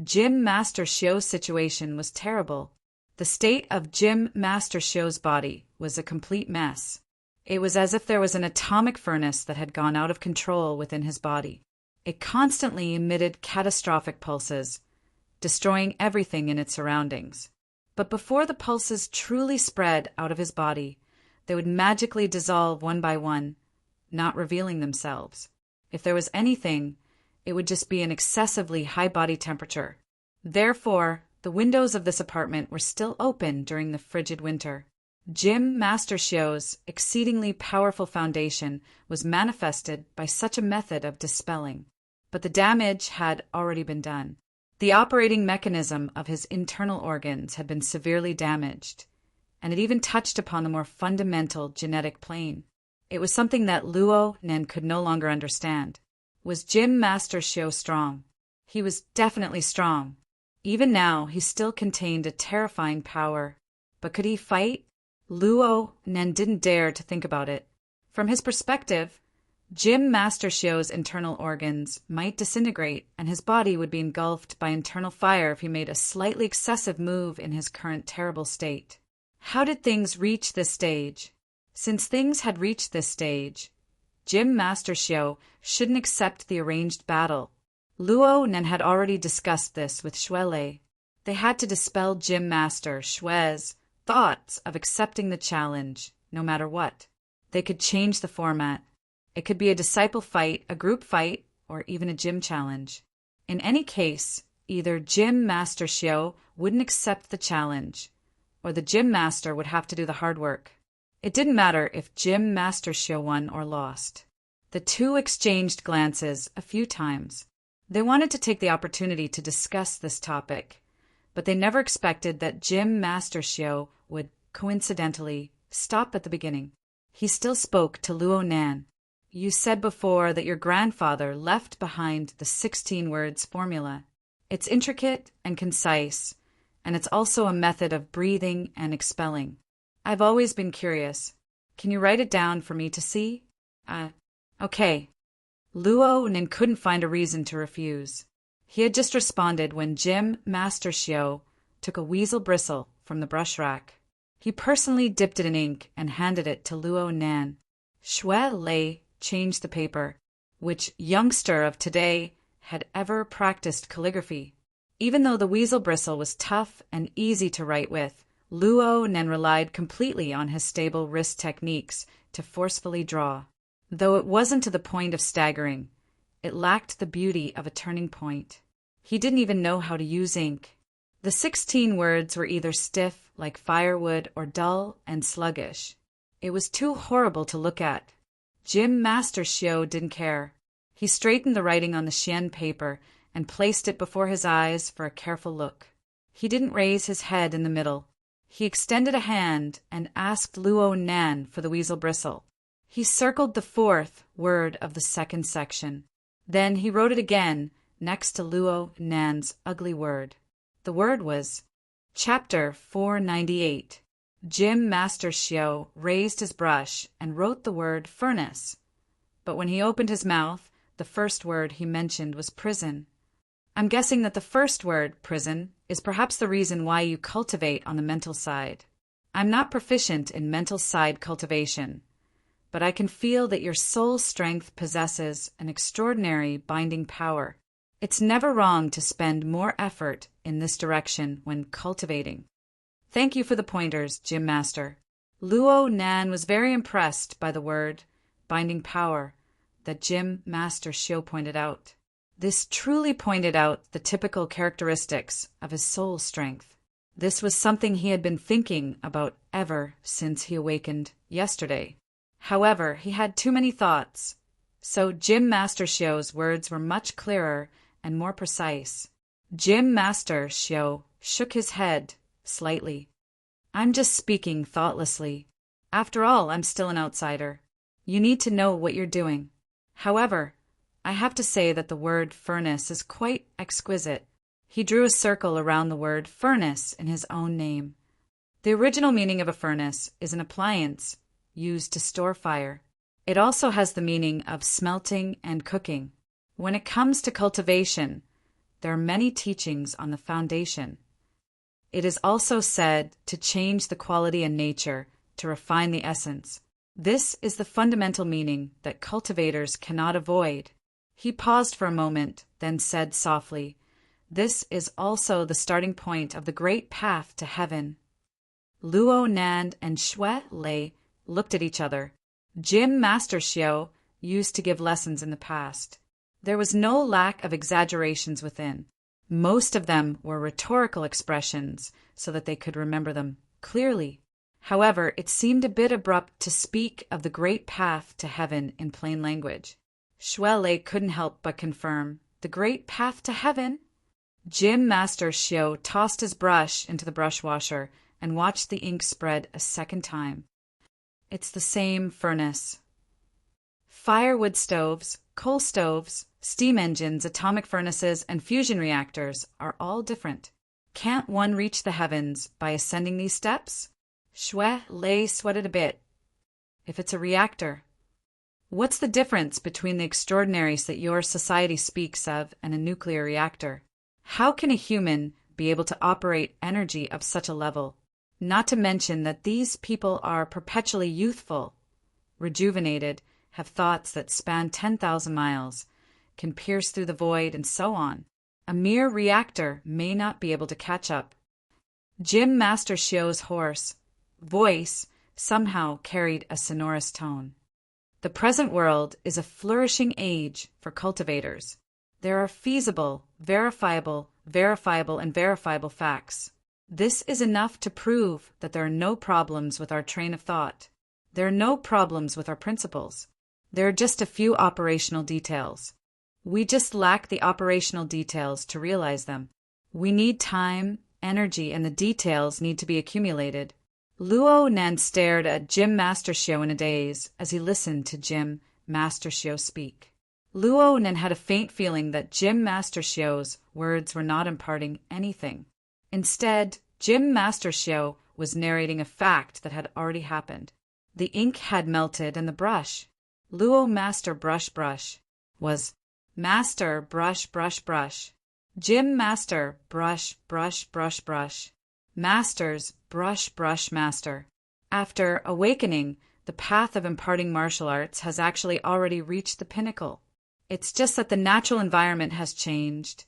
Speaker 1: Jim Mastershio's situation was terrible. The state of Jim Mastershio's body was a complete mess. It was as if there was an atomic furnace that had gone out of control within his body. It constantly emitted catastrophic pulses, destroying everything in its surroundings. But before the pulses truly spread out of his body, they would magically dissolve one by one, not revealing themselves. If there was anything, it would just be an excessively high body temperature. Therefore, the windows of this apartment were still open during the frigid winter. Jim Mastershio's exceedingly powerful foundation was manifested by such a method of dispelling. But the damage had already been done. The operating mechanism of his internal organs had been severely damaged, and it even touched upon the more fundamental genetic plane. It was something that Luo Nen could no longer understand. Was Jim Mastershio strong? He was definitely strong. Even now, he still contained a terrifying power. But could he fight? Luo Nen didn't dare to think about it. From his perspective, Jim Mastershio's internal organs might disintegrate, and his body would be engulfed by internal fire if he made a slightly excessive move in his current terrible state. How did things reach this stage? Since things had reached this stage, Jim Mastershio shouldn't accept the arranged battle. Luo Nen had already discussed this with Shuai Lei. They had to dispel Jim Master Shuai's thoughts of accepting the challenge, no matter what. They could change the format. It could be a disciple fight, a group fight, or even a gym challenge. In any case, either Jim Mastershio wouldn't accept the challenge, or the gym master would have to do the hard work. It didn't matter if Jim Mastershio won or lost. The two exchanged glances a few times. They wanted to take the opportunity to discuss this topic, but they never expected that Jim Mastershio would, coincidentally, stop at the beginning. He still spoke to Luo Nen. You said before that your grandfather left behind the 16 words formula. It's intricate and concise, and it's also a method of breathing and expelling. I've always been curious. Can you write it down for me to see? Okay. Luo Nen couldn't find a reason to refuse. He had just responded when Jim Mastershio took a weasel bristle from the brush rack. He personally dipped it in ink and handed it to Luo Nen. Shuai Lei changed the paper. Which youngster of today had ever practiced calligraphy? Even though the weasel bristle was tough and easy to write with, Luo Nen relied completely on his stable wrist techniques to forcefully draw. Though it wasn't to the point of staggering, it lacked the beauty of a turning point. He didn't even know how to use ink. The 16 words were either stiff like firewood or dull and sluggish. It was too horrible to look at. Jim Mastershio didn't care. He straightened the writing on the Xian paper and placed it before his eyes for a careful look. He didn't raise his head in the middle. He extended a hand and asked Luo Nen for the weasel bristle. He circled the 4th word of the 2nd section. Then he wrote it again next to Luo Nen's ugly word. The word was Chapter 498. Jim Mastershio raised his brush and wrote the word furnace. But when he opened his mouth, the first word he mentioned was prison. I'm guessing that the first word, prison, is perhaps the reason why you cultivate on the mental side. I'm not proficient in mental side cultivation, but I can feel that your soul strength possesses an extraordinary binding power. It's never wrong to spend more effort in this direction when cultivating. Thank you for the pointers, Jim Master. Luo Nen was very impressed by the word binding power, that Jim Master Shio pointed out. This truly pointed out the typical characteristics of his soul strength. This was something he had been thinking about ever since he awakened yesterday. However, he had too many thoughts, so Jim Master Shio's words were much clearer and more precise. Jim Master Shio shook his head slightly. I'm just speaking thoughtlessly. After all, I'm still an outsider. You need to know what you're doing. However, I have to say that the word furnace is quite exquisite. He drew a circle around the word furnace in his own name. The original meaning of a furnace is an appliance used to store fire. It also has the meaning of smelting and cooking. When it comes to cultivation, there are many teachings on the foundation. It is also said to change the quality and nature, to refine the essence. This is the fundamental meaning that cultivators cannot avoid. He paused for a moment, then said softly, "This is also the starting point of the great path to heaven." Luo Nan and Xue Lei looked at each other. Jim Master Shio used to give lessons in the past. There was no lack of exaggerations within. Most of them were rhetorical expressions so that they could remember them clearly. However, it seemed a bit abrupt to speak of the great path to heaven in plain language. Xue Lei couldn't help but confirm, "The great path to heaven?" Jim Master Shio tossed his brush into the brush washer and watched the ink spread a second time. It's the same furnace. Firewood stoves, coal stoves, steam engines, atomic furnaces, and fusion reactors are all different. Can't one reach the heavens by ascending these steps? Xue Lei sweated a bit. If it's a reactor, what's the difference between the extraordinaries that your society speaks of and a nuclear reactor? How can a human be able to operate energy of such a level? Not to mention that these people are perpetually youthful, rejuvenated, have thoughts that span 10,000 miles, can pierce through the void, and so on. A mere reactor may not be able to catch up. Jim Master Shio's hoarse voice somehow carried a sonorous tone. The present world is a flourishing age for cultivators. There are feasible, verifiable, and verifiable facts. This is enough to prove that there are no problems with our train of thought. There are no problems with our principles. There are just a few operational details. We just lack the operational details to realize them. We need time, energy, and the details need to be accumulated. Luo Nan stared at Jim Master Shio in a daze as he listened to Jim Master Shio speak. Luo Nan had a faint feeling that Jim Master Shio's words were not imparting anything. Instead, Jim Master Shio was narrating a fact that had already happened. The ink had melted and the brush, Luo Master Brush, was Master Brush. Jim Master Brush. Master's Brush Master. After awakening, the path of imparting martial arts has actually already reached the pinnacle. It's just that the natural environment has changed,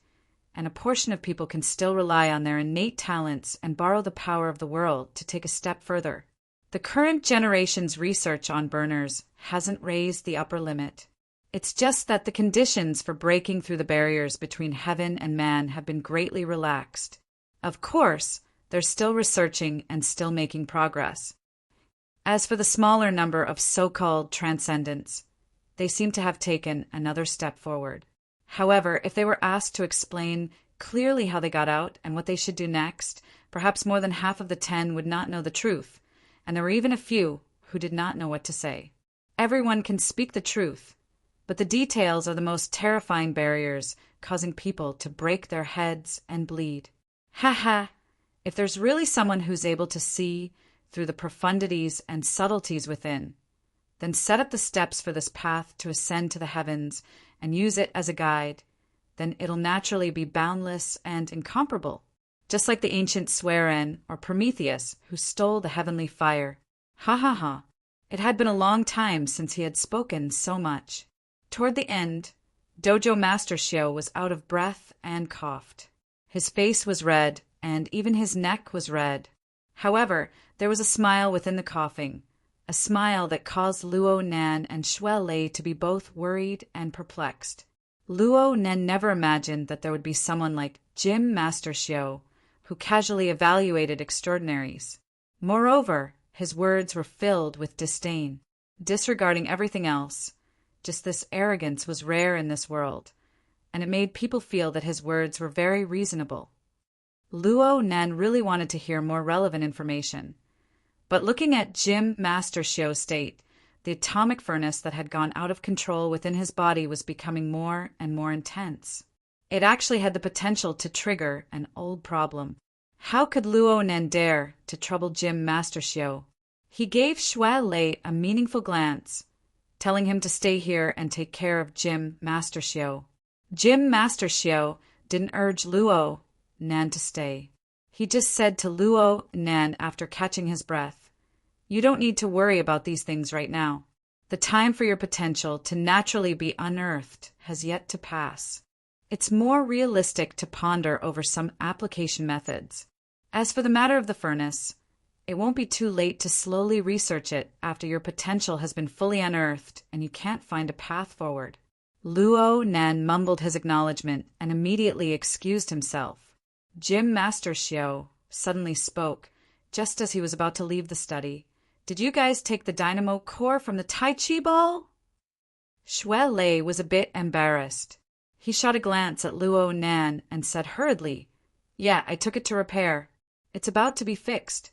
Speaker 1: and a portion of people can still rely on their innate talents and borrow the power of the world to take a step further. The current generation's research on burners hasn't raised the upper limit. It's just that the conditions for breaking through the barriers between heaven and man have been greatly relaxed. Of course, they're still researching and still making progress. As for the smaller number of so-called transcendents, they seem to have taken another step forward. However, if they were asked to explain clearly how they got out and what they should do next, perhaps more than half of the 10 would not know the truth, and there were even a few who did not know what to say. Everyone can speak the truth, but the details are the most terrifying barriers, causing people to break their heads and bleed. Ha ha! If there's really someone who's able to see through the profundities and subtleties within, then set up the steps for this path to ascend to the heavens and use it as a guide, then it'll naturally be boundless and incomparable, just like the ancient Swearen or Prometheus who stole the heavenly fire. Ha ha ha! It had been a long time since he had spoken so much. Toward the end, Dojo Master Shio was out of breath and coughed. His face was red, and even his neck was red. However, there was a smile within the coughing, a smile that caused Luo Nan and Shui Lei to be both worried and perplexed. Luo Nan never imagined that there would be someone like Jim Master Xiu, who casually evaluated extraordinaries. Moreover, his words were filled with disdain, disregarding everything else. Just this arrogance was rare in this world, and it made people feel that his words were very reasonable. Luo Nan really wanted to hear more relevant information. But looking at Jim Master Xiu's state, the atomic furnace that had gone out of control within his body was becoming more and more intense. It actually had the potential to trigger an old problem. How could Luo Nan dare to trouble Jim Master Xiu? He gave Shui Lei a meaningful glance, telling him to stay here and take care of Jim Master Xiu. Jim Master Xiu didn't urge Luo Nan to stay. He just said to Luo Nan after catching his breath, "You don't need to worry about these things right now. The time for your potential to naturally be unearthed has yet to pass. It's more realistic to ponder over some application methods. As for the matter of the furnace, it won't be too late to slowly research it after your potential has been fully unearthed and you can't find a path forward." Luo Nan mumbled his acknowledgement and immediately excused himself. Jim Master Xiu suddenly spoke, just as he was about to leave the study. "Did you guys take the dynamo core from the Tai Chi ball?" Shui Lei was a bit embarrassed. He shot a glance at Luo Nan and said hurriedly, "Yeah, I took it to repair. It's about to be fixed."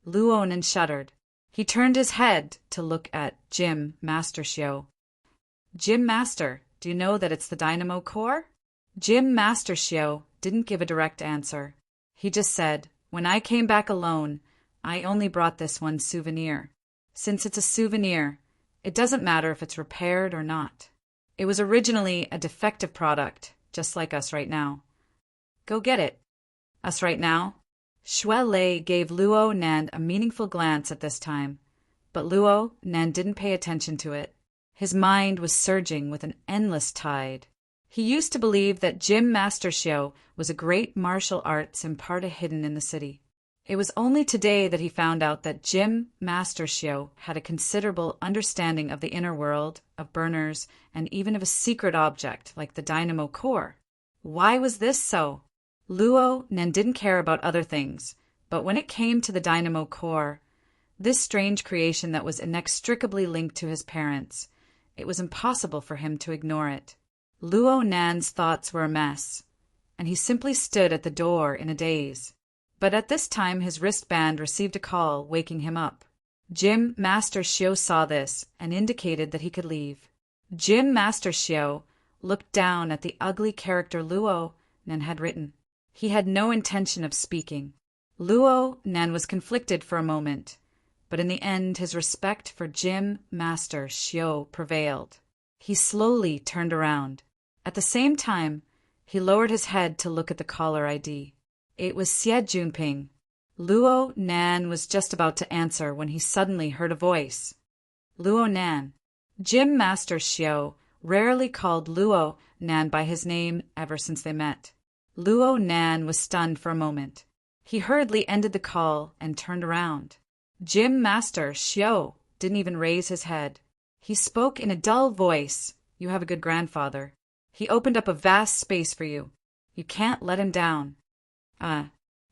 Speaker 1: Luo Nan shuddered. He turned his head to look at Jim Master Xiu. "Jim Master, do you know that it's the dynamo core?" Jim Master Xiu didn't give a direct answer. He just said, "When I came back alone, I only brought this one souvenir. Since it's a souvenir, it doesn't matter if it's repaired or not. It was originally a defective product, just like us right now. Go get it." "Us right now?" Shui Lei gave Luo Nan a meaningful glance at this time, but Luo Nan didn't pay attention to it. His mind was surging with an endless tide. He used to believe that Jim Master Xiu was a great martial arts imparted hidden in the city. It was only today that he found out that Jim Master Xiu had a considerable understanding of the inner world, of burners, and even of a secret object like the dynamo core. Why was this so? Luo Nan didn't care about other things, but when it came to the dynamo core, this strange creation that was inextricably linked to his parents, it was impossible for him to ignore it. Luo Nan's thoughts were a mess, and he simply stood at the door in a daze. But at this time his wristband received a call, waking him up. Jim Master Xiu saw this and indicated that he could leave. Jim Master Xiu looked down at the ugly character Luo Nan had written. He had no intention of speaking. Luo Nan was conflicted for a moment, but in the end his respect for Jim Master Xiu prevailed. He slowly turned around. At the same time, he lowered his head to look at the caller ID. It was Xie Junping. Luo Nan was just about to answer when he suddenly heard a voice. "Luo Nan." Jim Master Xiu rarely called Luo Nan by his name ever since they met. Luo Nan was stunned for a moment. He hurriedly ended the call and turned around. Jim Master Xiu didn't even raise his head. He spoke in a dull voice. "You have a good grandfather. He opened up a vast space for you. You can't let him down."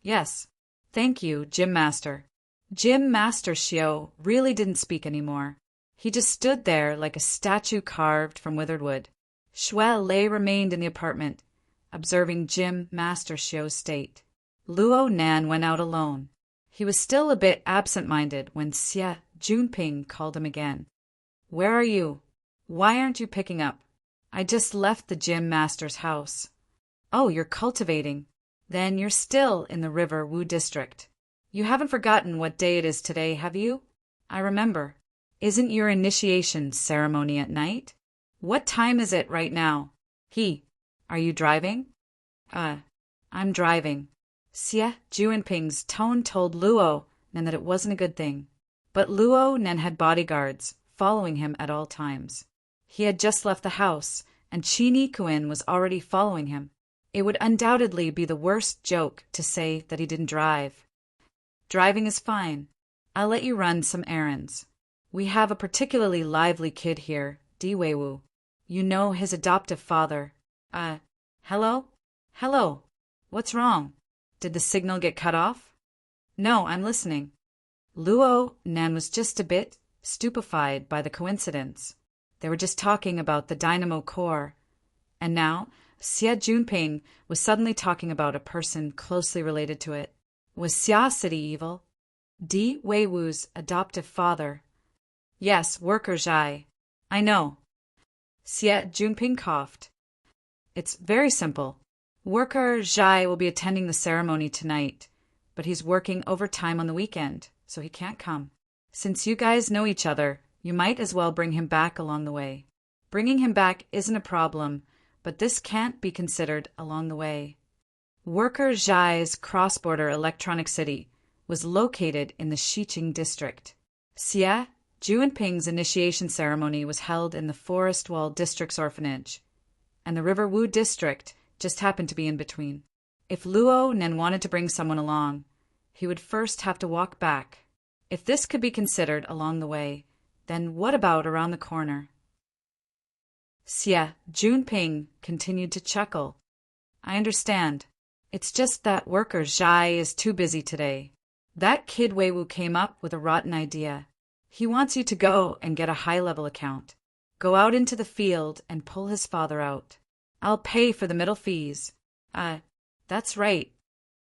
Speaker 1: Yes. Thank you, Jim Master." Jim Master Xiu really didn't speak anymore. He just stood there like a statue carved from withered wood. Shui Lei remained in the apartment, observing Jim Master Xiu's state. Luo Nan went out alone. He was still a bit absent-minded when Xie Junping called him again. "Where are you? Why aren't you picking up?" "I just left the Gym Master's house." "Oh, you're cultivating. Then you're still in the River Wu district. You haven't forgotten what day it is today, have you?" "I remember. Isn't your initiation ceremony at night?" "What time is it right now?" Are you driving?" I'm driving." Xie Junping's tone told Luo Nan that it wasn't a good thing. But Luo Nan had bodyguards following him at all times. He had just left the house, and Qi Nikuin was already following him. It would undoubtedly be the worst joke to say that he didn't drive. "Driving is fine. I'll let you run some errands." We have a particularly lively kid here, Diwewu. You know, his adoptive father. Hello? Hello. What's wrong? Did the signal get cut off? No, I'm listening. Luo Nan was just a bit stupefied by the coincidence. They were just talking about the dynamo core, and now Xie Junping was suddenly talking about a person closely related to it. Was Xia City evil? Di Weiwu's adoptive father. Yes, worker Zhai. I know. Xie Junping coughed. It's very simple. Worker Zhai will be attending the ceremony tonight, but he's working overtime on the weekend, so he can't come. Since you guys know each other, you might as well bring him back along the way. Bringing him back isn't a problem, but this can't be considered along the way. Worker Zhai's cross-border electronic city was located in the Xiqing district. Xie Junping's initiation ceremony was held in the Forest Wall District's orphanage, and the River Wu district just happened to be in between. If Luo Nen wanted to bring someone along, he would first have to walk back. If this could be considered along the way, then what about around the corner? Xie Junping continued to chuckle. I understand. It's just that worker Zhai is too busy today. That kid Weiwu came up with a rotten idea. He wants you to go and get a high-level account. Go out into the field and pull his father out. I'll pay for the middle fees. That's right.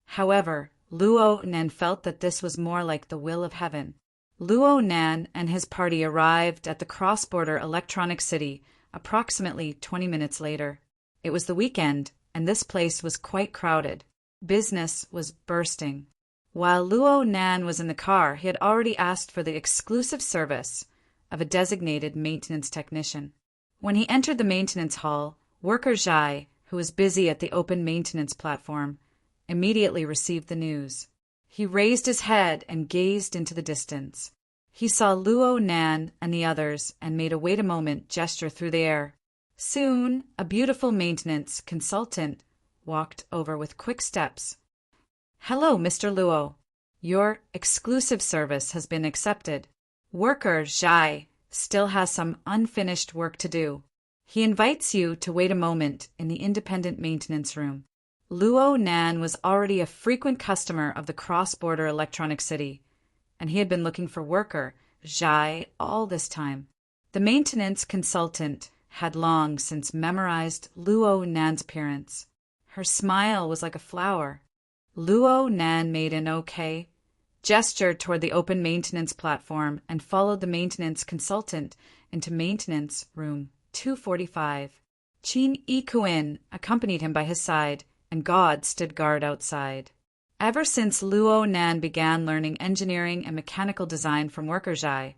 Speaker 1: However, Luo Nan felt that this was more like the will of heaven. Luo Nan and his party arrived at the cross-border electronic city approximately 20 minutes later. It was the weekend, and this place was quite crowded. Business was bursting. While Luo Nan was in the car, he had already asked for the exclusive service of a designated maintenance technician. When he entered the maintenance hall, worker Zhai, who was busy at the open maintenance platform, immediately received the news. He raised his head and gazed into the distance. He saw Luo Nan and the others and made a wait a moment gesture through the air. Soon, a beautiful maintenance consultant walked over with quick steps. Hello, Mr. Luo. Your exclusive service has been accepted. Worker Zhai still has some unfinished work to do. He invites you to wait a moment in the independent maintenance room. Luo Nan was already a frequent customer of the cross-border electronic city, and he had been looking for worker Zhai all this time. The maintenance consultant had long since memorized Luo Nan's appearance. Her smile was like a flower. Luo Nan made an okay gesture toward the open maintenance platform and followed the maintenance consultant into maintenance room 245. Qin Yikuin accompanied him by his side, and God stood guard outside. Ever since Luo Nan began learning engineering and mechanical design from worker Zhai,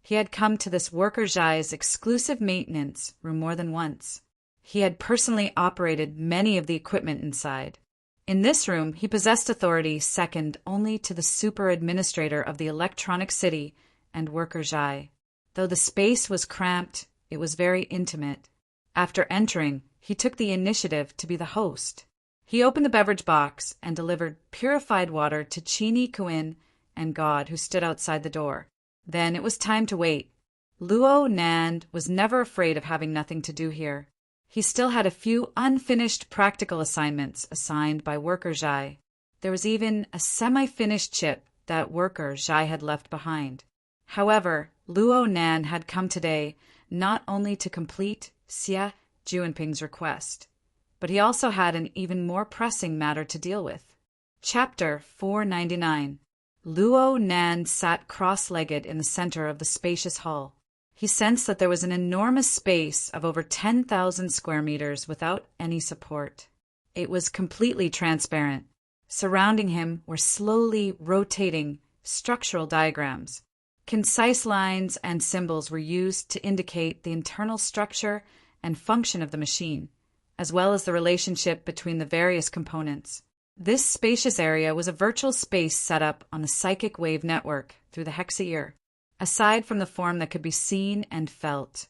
Speaker 1: he had come to this worker Zhai's exclusive maintenance room more than once. He had personally operated many of the equipment inside. In this room, he possessed authority second only to the super administrator of the electronic city and worker Zhai. Though the space was cramped, it was very intimate. After entering, he took the initiative to be the host. He opened the beverage box and delivered purified water to Qin Yikuin and God, who stood outside the door. Then it was time to wait. Luo Nan was never afraid of having nothing to do here. He still had a few unfinished practical assignments assigned by worker Zhai. There was even a semi-finished chip that worker Zhai had left behind. However, Luo Nan had come today not only to complete Xie Junping's request, but he also had an even more pressing matter to deal with. Chapter 499. Luo Nan sat cross-legged in the center of the spacious hall. He sensed that there was an enormous space of over 10,000 square meters without any support. It was completely transparent. Surrounding him were slowly rotating structural diagrams. Concise lines and symbols were used to indicate the internal structure and function of the machine, as well as the relationship between the various components. This spacious area was a virtual space set up on the psychic wave network through the hexa-ear. Aside from the form that could be seen and felt,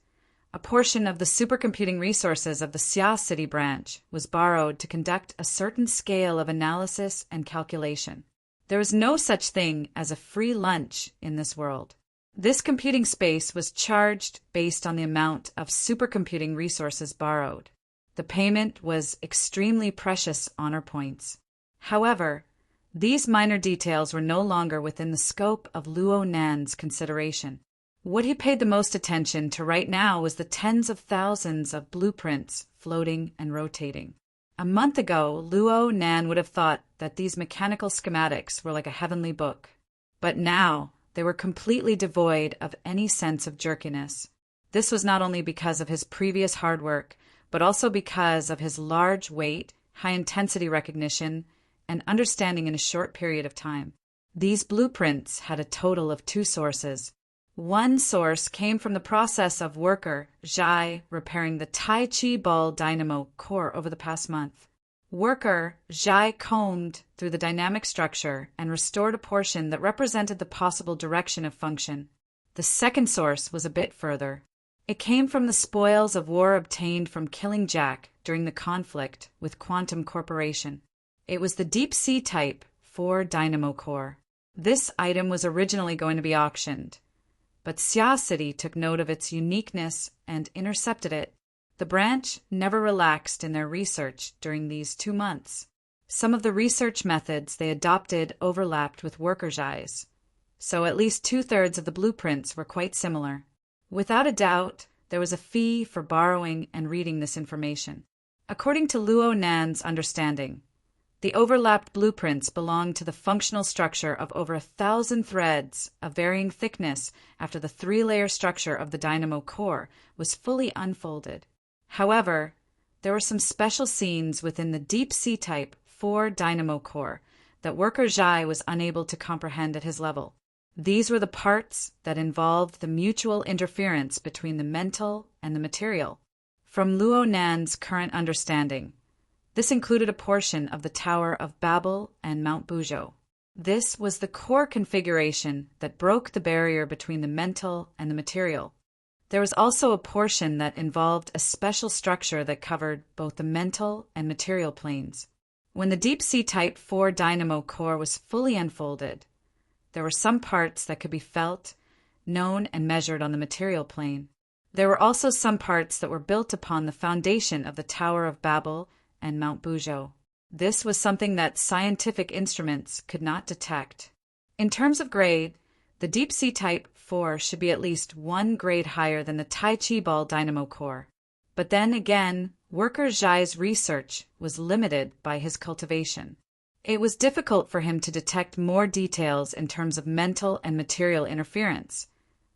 Speaker 1: a portion of the supercomputing resources of the Xia City branch was borrowed to conduct a certain scale of analysis and calculation. There was no such thing as a free lunch in this world. This computing space was charged based on the amount of supercomputing resources borrowed. The payment was extremely precious honor points. However, these minor details were no longer within the scope of Luo Nan's consideration. What he paid the most attention to right now was the tens of thousands of blueprints floating and rotating. A month ago, Luo Nan would have thought that these mechanical schematics were like a heavenly book. But now, they were completely devoid of any sense of jerkiness. This was not only because of his previous hard work, but also because of his large weight, high-intensity recognition, and understanding in a short period of time. These blueprints had a total of 2 sources. One source came from the process of worker Zhai repairing the Tai Chi ball dynamo core over the past month. Worker Zhai combed through the dynamic structure and restored a portion that represented the possible direction of function. The second source was a bit further. It came from the spoils of war obtained from killing Jack during the conflict with Quantum Corporation. It was the Deep Sea Type 4 dynamo core. This item was originally going to be auctioned, but Xia City took note of its uniqueness and intercepted it. The branch never relaxed in their research during these 2 months. Some of the research methods they adopted overlapped with worker Zhai's, so at least 2/3 of the blueprints were quite similar. Without a doubt, there was a fee for borrowing and reading this information. According to Luo Nan's understanding, the overlapped blueprints belonged to the functional structure of over 1,000 threads of varying thickness after the 3-layer structure of the dynamo core was fully unfolded. However, there were some special scenes within the Deep Sea Type 4 dynamo core that worker Zhai was unable to comprehend at his level. These were the parts that involved the mutual interference between the mental and the material. From Luo Nan's current understanding, this included a portion of the Tower of Babel and Mount Buzhou. This was the core configuration that broke the barrier between the mental and the material. There was also a portion that involved a special structure that covered both the mental and material planes. When the Deep Sea Type 4 dynamo core was fully unfolded, there were some parts that could be felt, known, and measured on the material plane. There were also some parts that were built upon the foundation of the Tower of Babel and Mount Buzhou. This was something that scientific instruments could not detect. In terms of grade, the Deep Sea Type 4 should be at least 1 grade higher than the Tai Chi ball dynamo core. But then again, worker Zhai's research was limited by his cultivation. It was difficult for him to detect more details in terms of mental and material interference,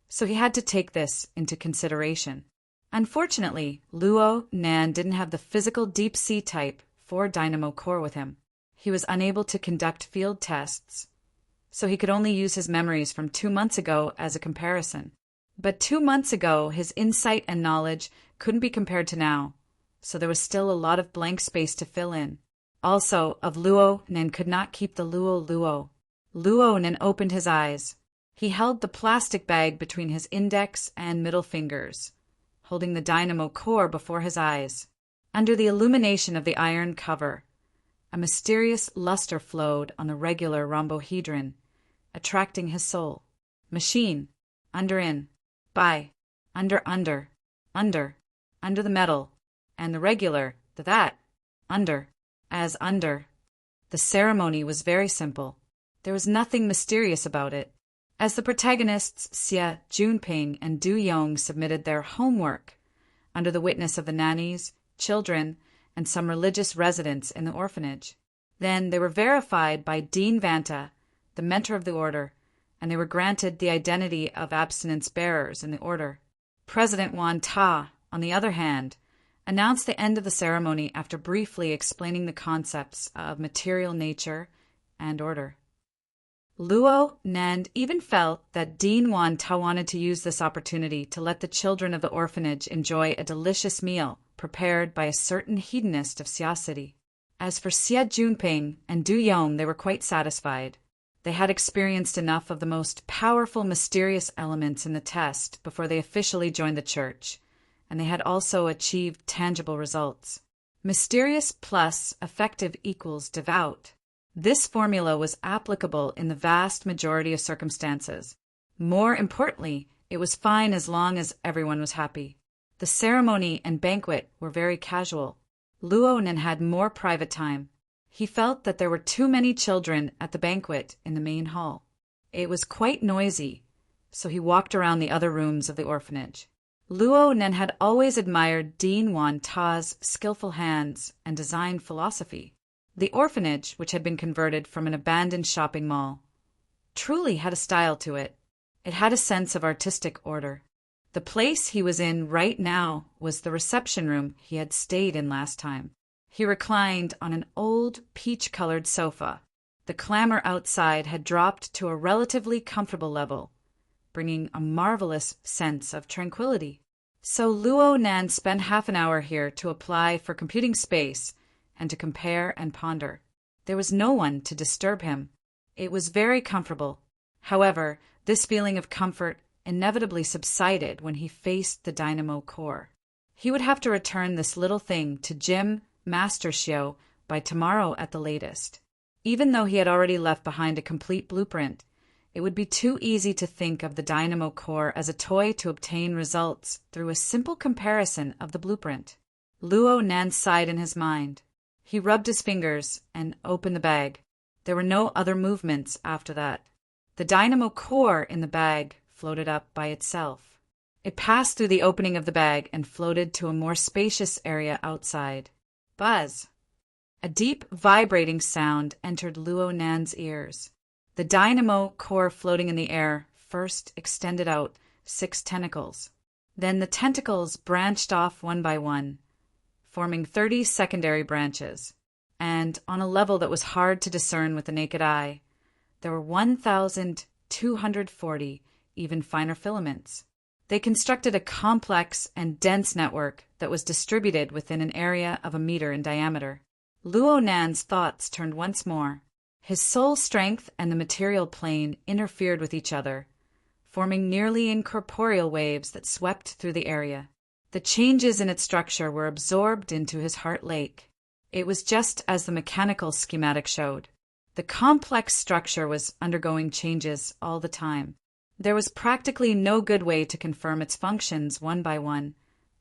Speaker 1: so he had to take this into consideration. Unfortunately, Luo Nan didn't have the physical Deep Sea Type 4 dynamo core with him. He was unable to conduct field tests, so he could only use his memories from 2 months ago as a comparison. But 2 months ago, his insight and knowledge couldn't be compared to now, so there was still a lot of blank space to fill in. Also, of Luo Nan could not keep the Luo. Luo Nan opened his eyes. He held the plastic bag between his index and middle fingers, holding the dynamo core before his eyes. Under the illumination of the iron cover, a mysterious luster flowed on the regular rhombohedron, attracting his soul. Machine, under in, by, under the metal, and the regular, that, under, as under. The ceremony was very simple. There was nothing mysterious about it. As the protagonists Xie Junping and Du Yong submitted their homework, under the witness of the nannies, children, and some religious residents in the orphanage. Then they were verified by Dean Vanta, the mentor of the order, and they were granted the identity of abstinence bearers in the order. President Wan Ta, on the other hand, announced the end of the ceremony after briefly explaining the concepts of material nature and order. Luo Nan even felt that Dean Wan Ta wanted to use this opportunity to let the children of the orphanage enjoy a delicious meal prepared by a certain hedonist of Xia City. As for Xie Junping and Du Yong, they were quite satisfied. They had experienced enough of the most powerful, mysterious elements in the test before they officially joined the church, and they had also achieved tangible results. Mysterious plus effective equals devout. This formula was applicable in the vast majority of circumstances. More importantly, it was fine as long as everyone was happy. The ceremony and banquet were very casual. Luonan had more private time. He felt that there were too many children at the banquet in the main hall. It was quite noisy, so he walked around the other rooms of the orphanage. Luonan had always admired Dean Wan Ta's skillful hands and design philosophy. The orphanage, which had been converted from an abandoned shopping mall, truly had a style to it. It had a sense of artistic order. The place he was in right now was the reception room he had stayed in last time. He reclined on an old peach-colored sofa. The clamor outside had dropped to a relatively comfortable level, bringing a marvelous sense of tranquility. So Luonan spent half an hour here to apply for computing space and to compare and ponder. There was no one to disturb him. It was very comfortable. However, this feeling of comfort inevitably subsided when he faced the dynamo core. He would have to return this little thing to Jim Mastershio by tomorrow at the latest. Even though he had already left behind a complete blueprint, it would be too easy to think of the dynamo core as a toy to obtain results through a simple comparison of the blueprint. Luonan sighed in his mind. He rubbed his fingers and opened the bag. There were no other movements after that. The dynamo core in the bag floated up by itself. It passed through the opening of the bag and floated to a more spacious area outside. Buzz! A deep, vibrating sound entered Luonan's ears. The dynamo core floating in the air first extended out 6 tentacles. Then the tentacles branched off one by one, forming 30 secondary branches. And on a level that was hard to discern with the naked eye, there were 1,240 even finer filaments. They constructed a complex and dense network that was distributed within an area of a meter in diameter. Luonan's thoughts turned once more. His soul strength and the material plane interfered with each other, forming nearly incorporeal waves that swept through the area. The changes in its structure were absorbed into his heart lake. It was just as the mechanical schematic showed. The complex structure was undergoing changes all the time. There was practically no good way to confirm its functions one by one,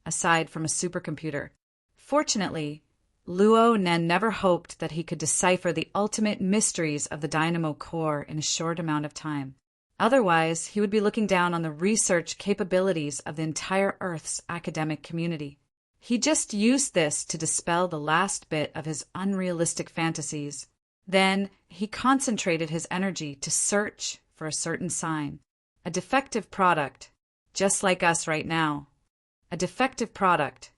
Speaker 1: aside from a supercomputer. Fortunately, Luonan never hoped that he could decipher the ultimate mysteries of the dynamo core in a short amount of time. Otherwise, he would be looking down on the research capabilities of the entire Earth's academic community. He just used this to dispel the last bit of his unrealistic fantasies. Then he concentrated his energy to search for a certain sign. A defective product, just like us right now. A defective product.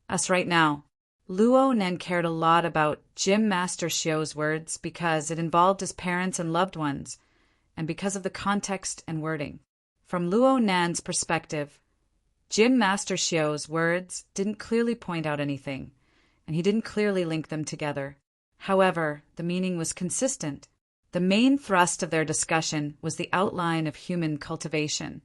Speaker 1: Us right now. Luonan cared a lot about Jim Mastershio's words because it involved his parents and loved ones, and because of the context and wording. From Luonan's perspective, Jim Mastershio's words didn't clearly point out anything, and he didn't clearly link them together. However, the meaning was consistent. The main thrust of their discussion was the outline of human cultivation,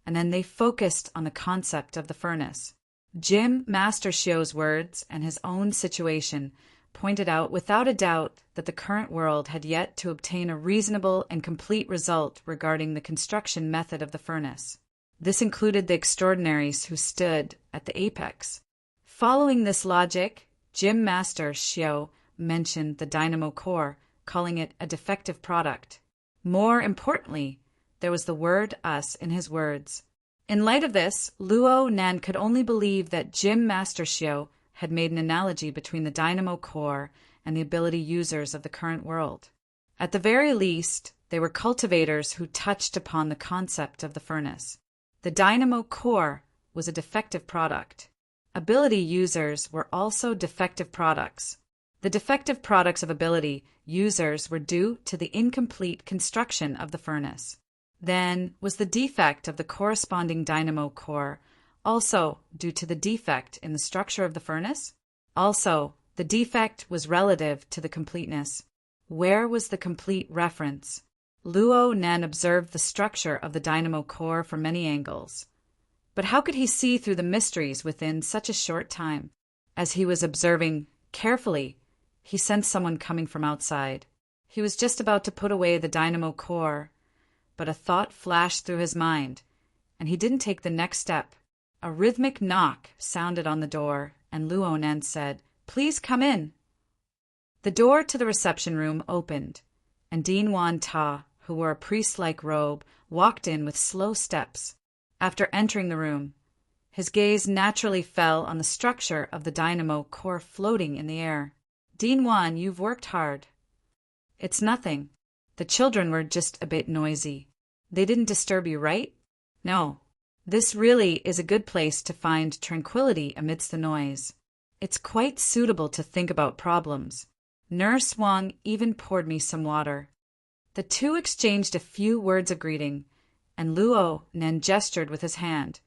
Speaker 1: and then they focused on the concept of the furnace. Jim Mastershio's words and his own situation pointed out without a doubt that the current world had yet to obtain a reasonable and complete result regarding the construction method of the furnace. This included the extraordinaries who stood at the apex. Following this logic, Jim Mastershio mentioned the dynamo core, calling it a defective product. More importantly, there was the word us in his words. In light of this, Luonan could only believe that Jim Mastershio had made an analogy between the dynamo core and the ability users of the current world. At the very least, they were cultivators who touched upon the concept of the furnace. The dynamo core was a defective product. Ability users were also defective products. The defective products of ability users were due to the incomplete construction of the furnace. Then was the defect of the corresponding dynamo core also due to the defect in the structure of the furnace? Also, the defect was relative to the completeness. Where was the complete reference? Luonan observed the structure of the dynamo core from many angles. But how could he see through the mysteries within such a short time? As he was observing carefully, he sensed someone coming from outside. He was just about to put away the dynamo core, but a thought flashed through his mind, and he didn't take the next step. A rhythmic knock sounded on the door, and Luo Nan said, "Please come in." The door to the reception room opened, and Dean Wan Ta, who wore a priest-like robe, walked in with slow steps. After entering the room, his gaze naturally fell on the structure of the dynamo core floating in the air. "Dean Wan, you've worked hard." "It's nothing. The children were just a bit noisy. They didn't disturb you, right?" "No. This really is a good place to find tranquility amidst the noise. It's quite suitable to think about problems. Nurse Wang even poured me some water." The two exchanged a few words of greeting, and Luo Nan gestured with his hand,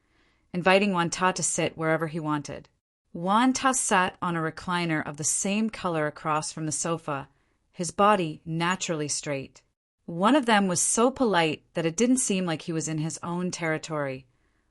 Speaker 1: inviting Wan Ta to sit wherever he wanted. Wan Ta sat on a recliner of the same color across from the sofa, his body naturally straight. One of them was so polite that it didn't seem like he was in his own territory,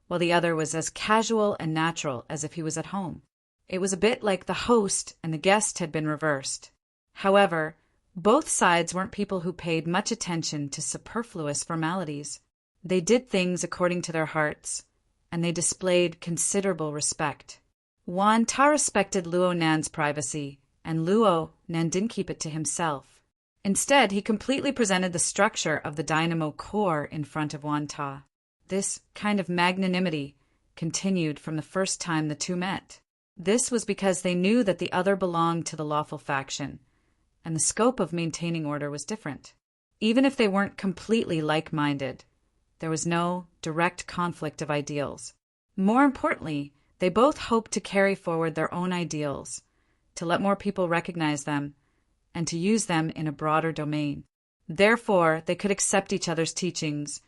Speaker 1: while the other was as casual and natural as if he was at home. It was a bit like the host and the guest had been reversed. However, both sides weren't people who paid much attention to superfluous formalities. They did things according to their hearts, and they displayed considerable respect. Wan Ta respected Luo Nan's privacy, and Luo Nan didn't keep it to himself. Instead, he completely presented the structure of the dynamo core in front of Wan Ta. This kind of magnanimity continued from the first time the two met. This was because they knew that the other belonged to the lawful faction, and the scope of maintaining order was different. Even if they weren't completely like-minded, there was no direct conflict of ideals. More importantly, they both hoped to carry forward their own ideals, to let more people recognize them, and to use them in a broader domain. Therefore, they could accept each other's teachings,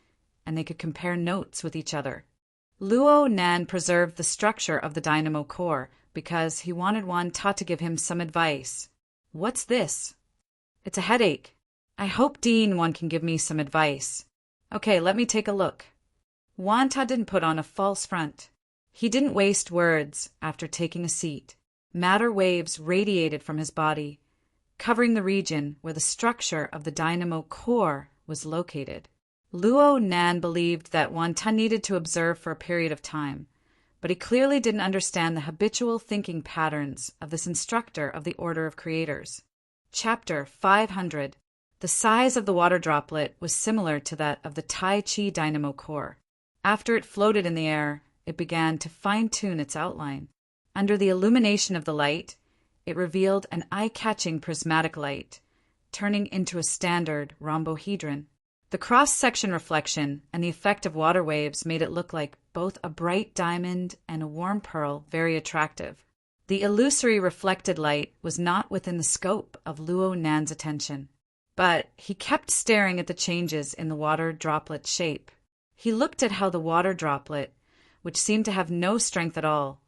Speaker 1: and they could compare notes with each other. Luo Nan preserved the structure of the dynamo core because he wanted Wan Ta to give him some advice. "What's this?" "It's a headache. I hope Dean Wan can give me some advice." "Okay, let me take a look." Wan Ta didn't put on a false front. He didn't waste words after taking a seat. Matter waves radiated from his body, covering the region where the structure of the dynamo core was located. Luo Nan believed that Wan Ta needed to observe for a period of time, but he clearly didn't understand the habitual thinking patterns of this instructor of the Order of Creators. Chapter 500. The size of the water droplet was similar to that of the Tai Chi dynamo core. After it floated in the air, it began to fine-tune its outline. Under the illumination of the light, it revealed an eye-catching prismatic light, turning into a standard rhombohedron. The cross-section reflection and the effect of water waves made it look like both a bright diamond and a warm pearl, very attractive. The illusory reflected light was not within the scope of Luo Nan's attention, but he kept staring at the changes in the water droplet shape. He looked at how the water droplet, which seemed to have no strength at all,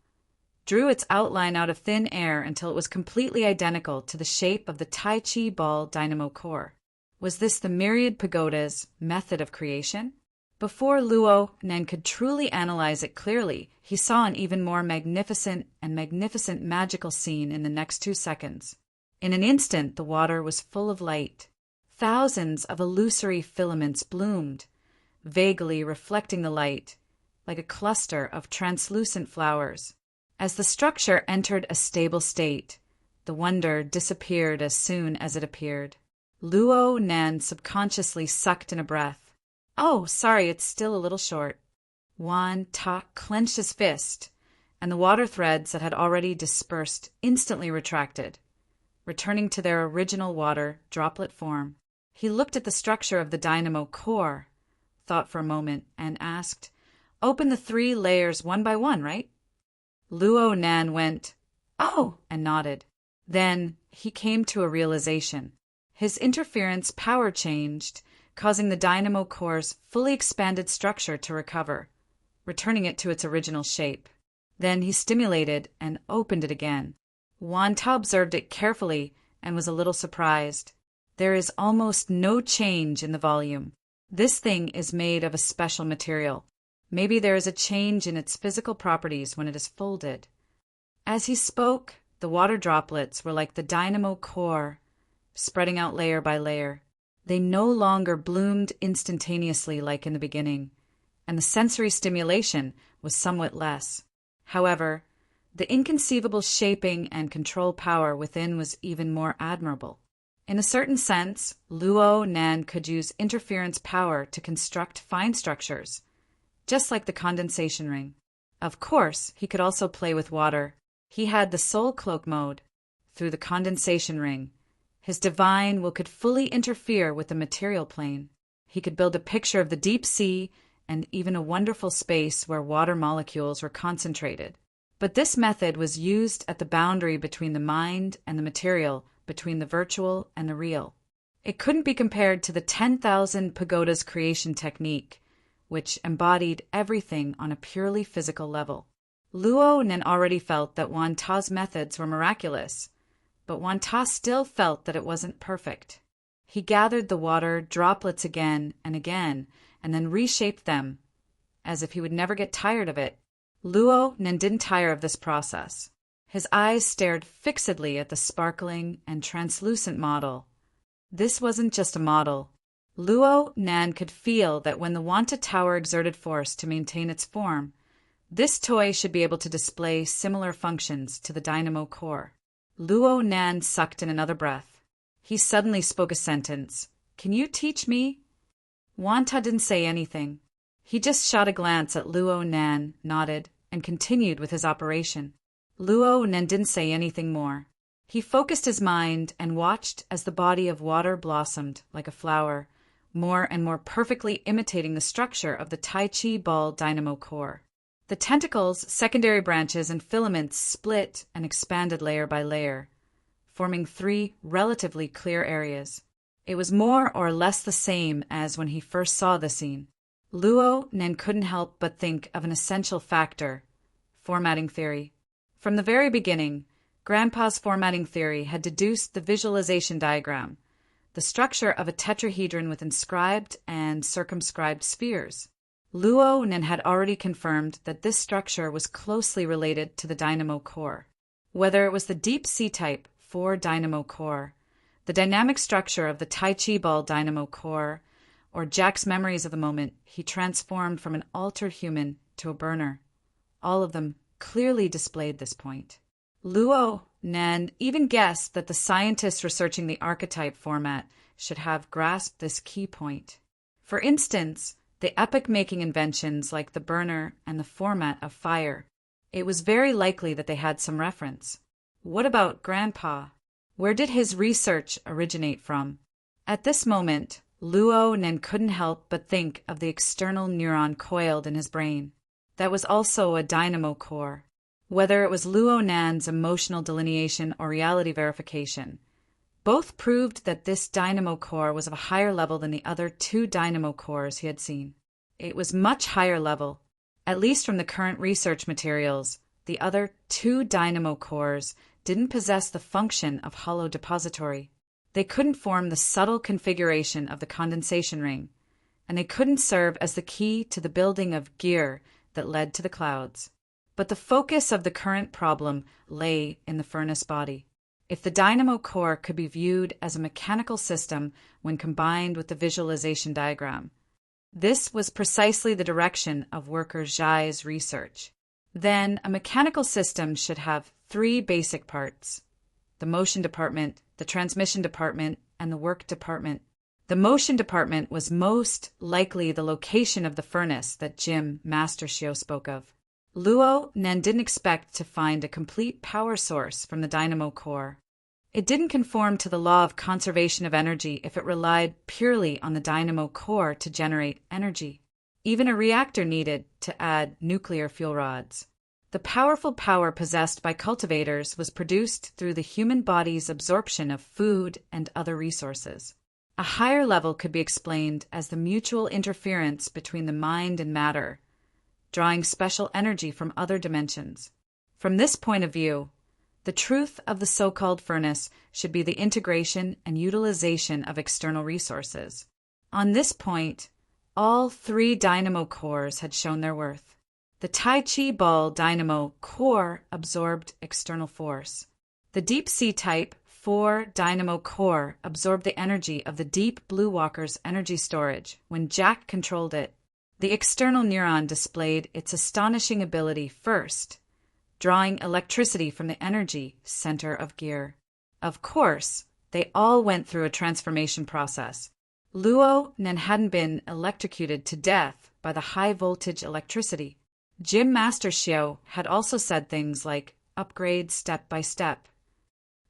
Speaker 1: drew its outline out of thin air until it was completely identical to the shape of the Tai Chi ball dynamo core. Was this the myriad pagoda's method of creation? Before Luo Nan could truly analyze it clearly, he saw an even more magnificent magical scene in the next 2 seconds. In an instant, the water was full of light. Thousands of illusory filaments bloomed, vaguely reflecting the light, like a cluster of translucent flowers. As the structure entered a stable state, the wonder disappeared as soon as it appeared. Luo Nan subconsciously sucked in a breath. "Oh, sorry, it's still a little short." Wan Ta clenched his fist, and the water threads that had already dispersed instantly retracted, returning to their original water droplet form. He looked at the structure of the dynamo core, thought for a moment, and asked, "Open the 3 layers one by one, right?" Luo Nan went, "Oh," and nodded. Then he came to a realization. His interference power changed, causing the dynamo core's fully expanded structure to recover, returning it to its original shape. Then he stimulated and opened it again. Wan Ta observed it carefully and was a little surprised. There is almost no change in the volume. This thing is made of a special material. Maybe there is a change in its physical properties when it is folded. As he spoke, the water droplets were like the dynamo core, spreading out layer by layer. They no longer bloomed instantaneously like in the beginning, and the sensory stimulation was somewhat less. However, the inconceivable shaping and control power within was even more admirable. In a certain sense, Luo Nan could use interference power to construct fine structures, just like the condensation ring. Of course, he could also play with water. He had the soul cloak mode. Through the condensation ring, his divine will could fully interfere with the material plane. He could build a picture of the deep sea and even a wonderful space where water molecules were concentrated. But this method was used at the boundary between the mind and the material, between the virtual and the real. It couldn't be compared to the 10,000 pagodas creation technique, which embodied everything on a purely physical level. Luo Nan already felt that Wan Ta's methods were miraculous, but Wan Ta still felt that it wasn't perfect. He gathered the water droplets again, and then reshaped them, as if he would never get tired of it. Luo Nan didn't tire of this process. His eyes stared fixedly at the sparkling and translucent model. This wasn't just a model. Luo Nan could feel that when the Wanta Tower exerted force to maintain its form, this toy should be able to display similar functions to the dynamo core. Luo Nan sucked in another breath. He suddenly spoke a sentence. "Can you teach me?" Wanta didn't say anything. He just shot a glance at Luo Nan, nodded, and continued with his operation. Luo Nan didn't say anything more. He focused his mind and watched as the body of water blossomed like a flower, more and more perfectly imitating the structure of the Tai Chi ball dynamo core. The tentacles, secondary branches, and filaments split and expanded layer by layer, forming 3 relatively clear areas. It was more or less the same as when he first saw the scene. Luo Nan couldn't help but think of an essential factor: formatting theory. From the very beginning, Grandpa's formatting theory had deduced the visualization diagram, the structure of a tetrahedron with inscribed and circumscribed spheres. Luo Nan had already confirmed that this structure was closely related to the dynamo core. Whether it was the deep sea type 4 dynamo core, the dynamic structure of the Tai Chi ball dynamo core, or Jack's memories of the moment he transformed from an altered human to a burner, all of them clearly displayed this point. Luo Nan even guessed that the scientists researching the archetype format should have grasped this key point. For instance, the epoch-making inventions like the burner and the format of fire. It was very likely that they had some reference. What about Grandpa? Where did his research originate from? At this moment, Luo Nan couldn't help but think of the external neuron coiled in his brain. That was also a dynamo core. Whether it was Luo Nan's emotional delineation or reality verification, both proved that this dynamo core was of a higher level than the other 2 dynamo cores he had seen. It was much higher level. At least from the current research materials, the other 2 dynamo cores didn't possess the function of hollow depository. They couldn't form the subtle configuration of the condensation ring, and they couldn't serve as the key to the building of gear that led to the clouds. But the focus of the current problem lay in the furnace body. If the dynamo core could be viewed as a mechanical system when combined with the visualization diagram, this was precisely the direction of worker Zhai's research. Then a mechanical system should have 3 basic parts: the motion department, the transmission department, and the work department. The motion department was most likely the location of the furnace that Jim Master Shio spoke of. Luo Nan didn't expect to find a complete power source from the dynamo core. It didn't conform to the law of conservation of energy if it relied purely on the dynamo core to generate energy. Even a reactor needed to add nuclear fuel rods. The powerful power possessed by cultivators was produced through the human body's absorption of food and other resources. A higher level could be explained as the mutual interference between the mind and matter, drawing special energy from other dimensions. From this point of view, the truth of the so-called furnace should be the integration and utilization of external resources. On this point, all 3 dynamo cores had shown their worth. The Tai Chi ball dynamo core absorbed external force. The deep sea type 4 dynamo core absorbed the energy of the Deep Blue Walker's energy storage when Jack controlled it. The external neuron displayed its astonishing ability first, drawing electricity from the energy center of gear. Of course, they all went through a transformation process. Luo Nen hadn't been electrocuted to death by the high-voltage electricity. Gym Master Xiao had also said things like, upgrade step by step.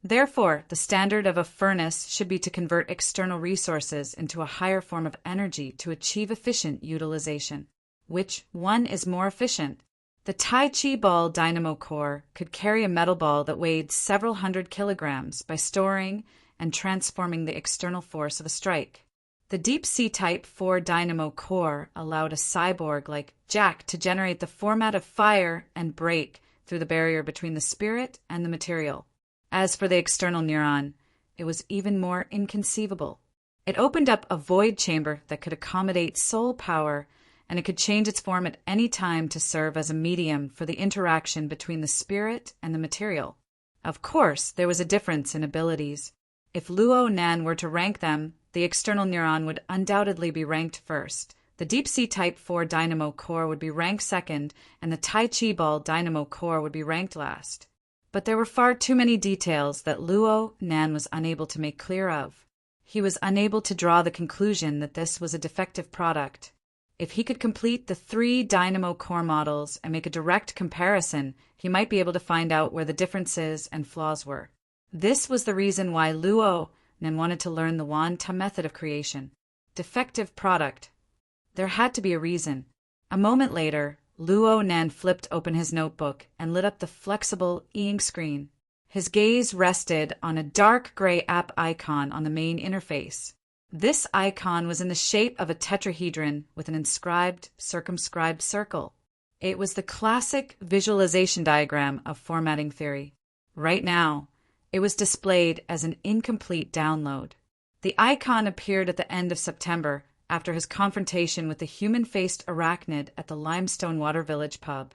Speaker 1: Therefore, the standard of a furnace should be to convert external resources into a higher form of energy to achieve efficient utilization. Which one is more efficient? The Tai Chi ball dynamo core could carry a metal ball that weighed several hundred kilograms by storing and transforming the external force of a strike. The Deep Sea Type 4 dynamo core allowed a cyborg like Jack to generate the format of fire and break through the barrier between the spirit and the material. As for the external neuron, it was even more inconceivable. It opened up a void chamber that could accommodate soul power, and it could change its form at any time to serve as a medium for the interaction between the spirit and the material. Of course, there was a difference in abilities. If Luo Nan were to rank them, the external neuron would undoubtedly be ranked first. The Deep Sea Type 4 dynamo core would be ranked second, and the Tai Chi ball dynamo core would be ranked last. But there were far too many details that Luo Nan was unable to make clear of. He was unable to draw the conclusion that this was a defective product. If he could complete the 3 dynamo core models and make a direct comparison, he might be able to find out where the differences and flaws were. This was the reason why Luo Nan wanted to learn the Wan Ta method of creation. Defective product. There had to be a reason. A moment later, Luo Nan flipped open his notebook and lit up the flexible e-ink screen. His gaze rested on a dark gray app icon on the main interface. This icon was in the shape of a tetrahedron with an inscribed, circumscribed circle. It was the classic visualization diagram of formatting theory. Right now, it was displayed as an incomplete download. The icon appeared at the end of September, after his confrontation with the human-faced arachnid at the Limestone Water Village pub.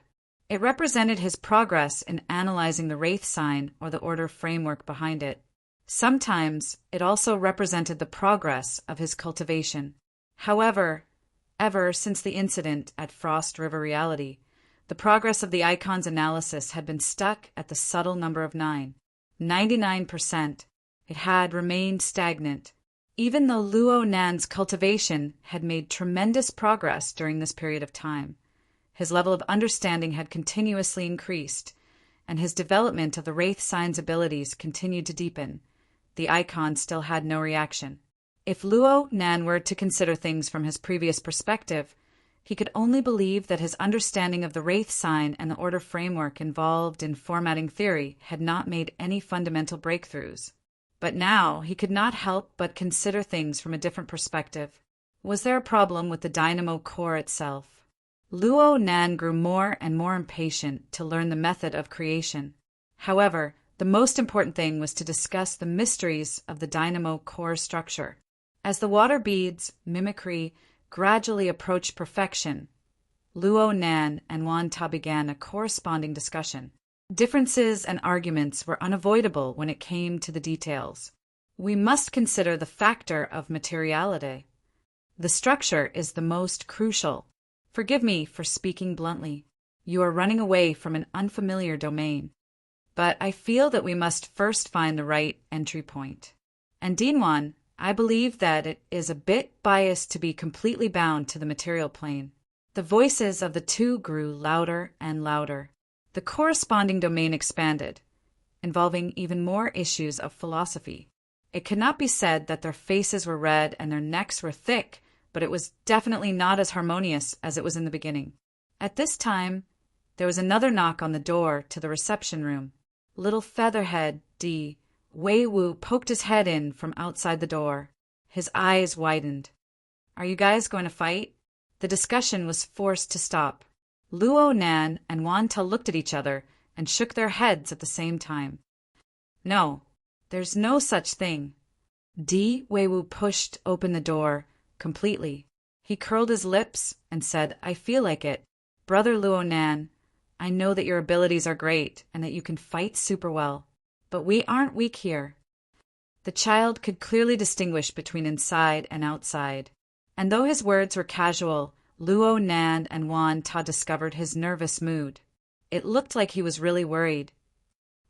Speaker 1: It represented his progress in analyzing the wraith sign or the order framework behind it. Sometimes it also represented the progress of his cultivation. However, ever since the incident at Frost River Reality, the progress of the icon's analysis had been stuck at the subtle number of 9. 99%. It had remained stagnant. Even though Luo Nan's cultivation had made tremendous progress during this period of time, his level of understanding had continuously increased, and his development of the Wraith Sign's abilities continued to deepen. The icon still had no reaction. If Luo Nan were to consider things from his previous perspective, he could only believe that his understanding of the Wraith Sign and the order framework involved in formatting theory had not made any fundamental breakthroughs. But now he could not help but consider things from a different perspective. Was there a problem with the dynamo core itself? Luo Nan grew more and more impatient to learn the method of creation. However, the most important thing was to discuss the mysteries of the dynamo core structure. As the water beads, mimicry, gradually approached perfection, Luo Nan and Wan Ta began a corresponding discussion. Differences and arguments were unavoidable when it came to the details. We must consider the factor of materiality. The structure is the most crucial. Forgive me for speaking bluntly. You are running away from an unfamiliar domain. But I feel that we must first find the right entry point. And Dinwan, I believe that it is a bit biased to be completely bound to the material plane. The voices of the two grew louder and louder. The corresponding domain expanded, involving even more issues of philosophy. It could not be said that their faces were red and their necks were thick, but it was definitely not as harmonious as it was in the beginning. At this time, there was another knock on the door to the reception room. Little featherhead D. Wei Wu poked his head in from outside the door. His eyes widened. "Are you guys going to fight?" The discussion was forced to stop. Luo Nan and Wan Ta looked at each other and shook their heads at the same time. "No, there's no such thing." D. Wei Wu pushed open the door completely. He curled his lips and said, "I feel like it. Brother Luo Nan, I know that your abilities are great and that you can fight super well. But we aren't weak here. The child could clearly distinguish between inside and outside. And though his words were casual, Luo Nan and Wan Ta discovered his nervous mood. It looked like he was really worried.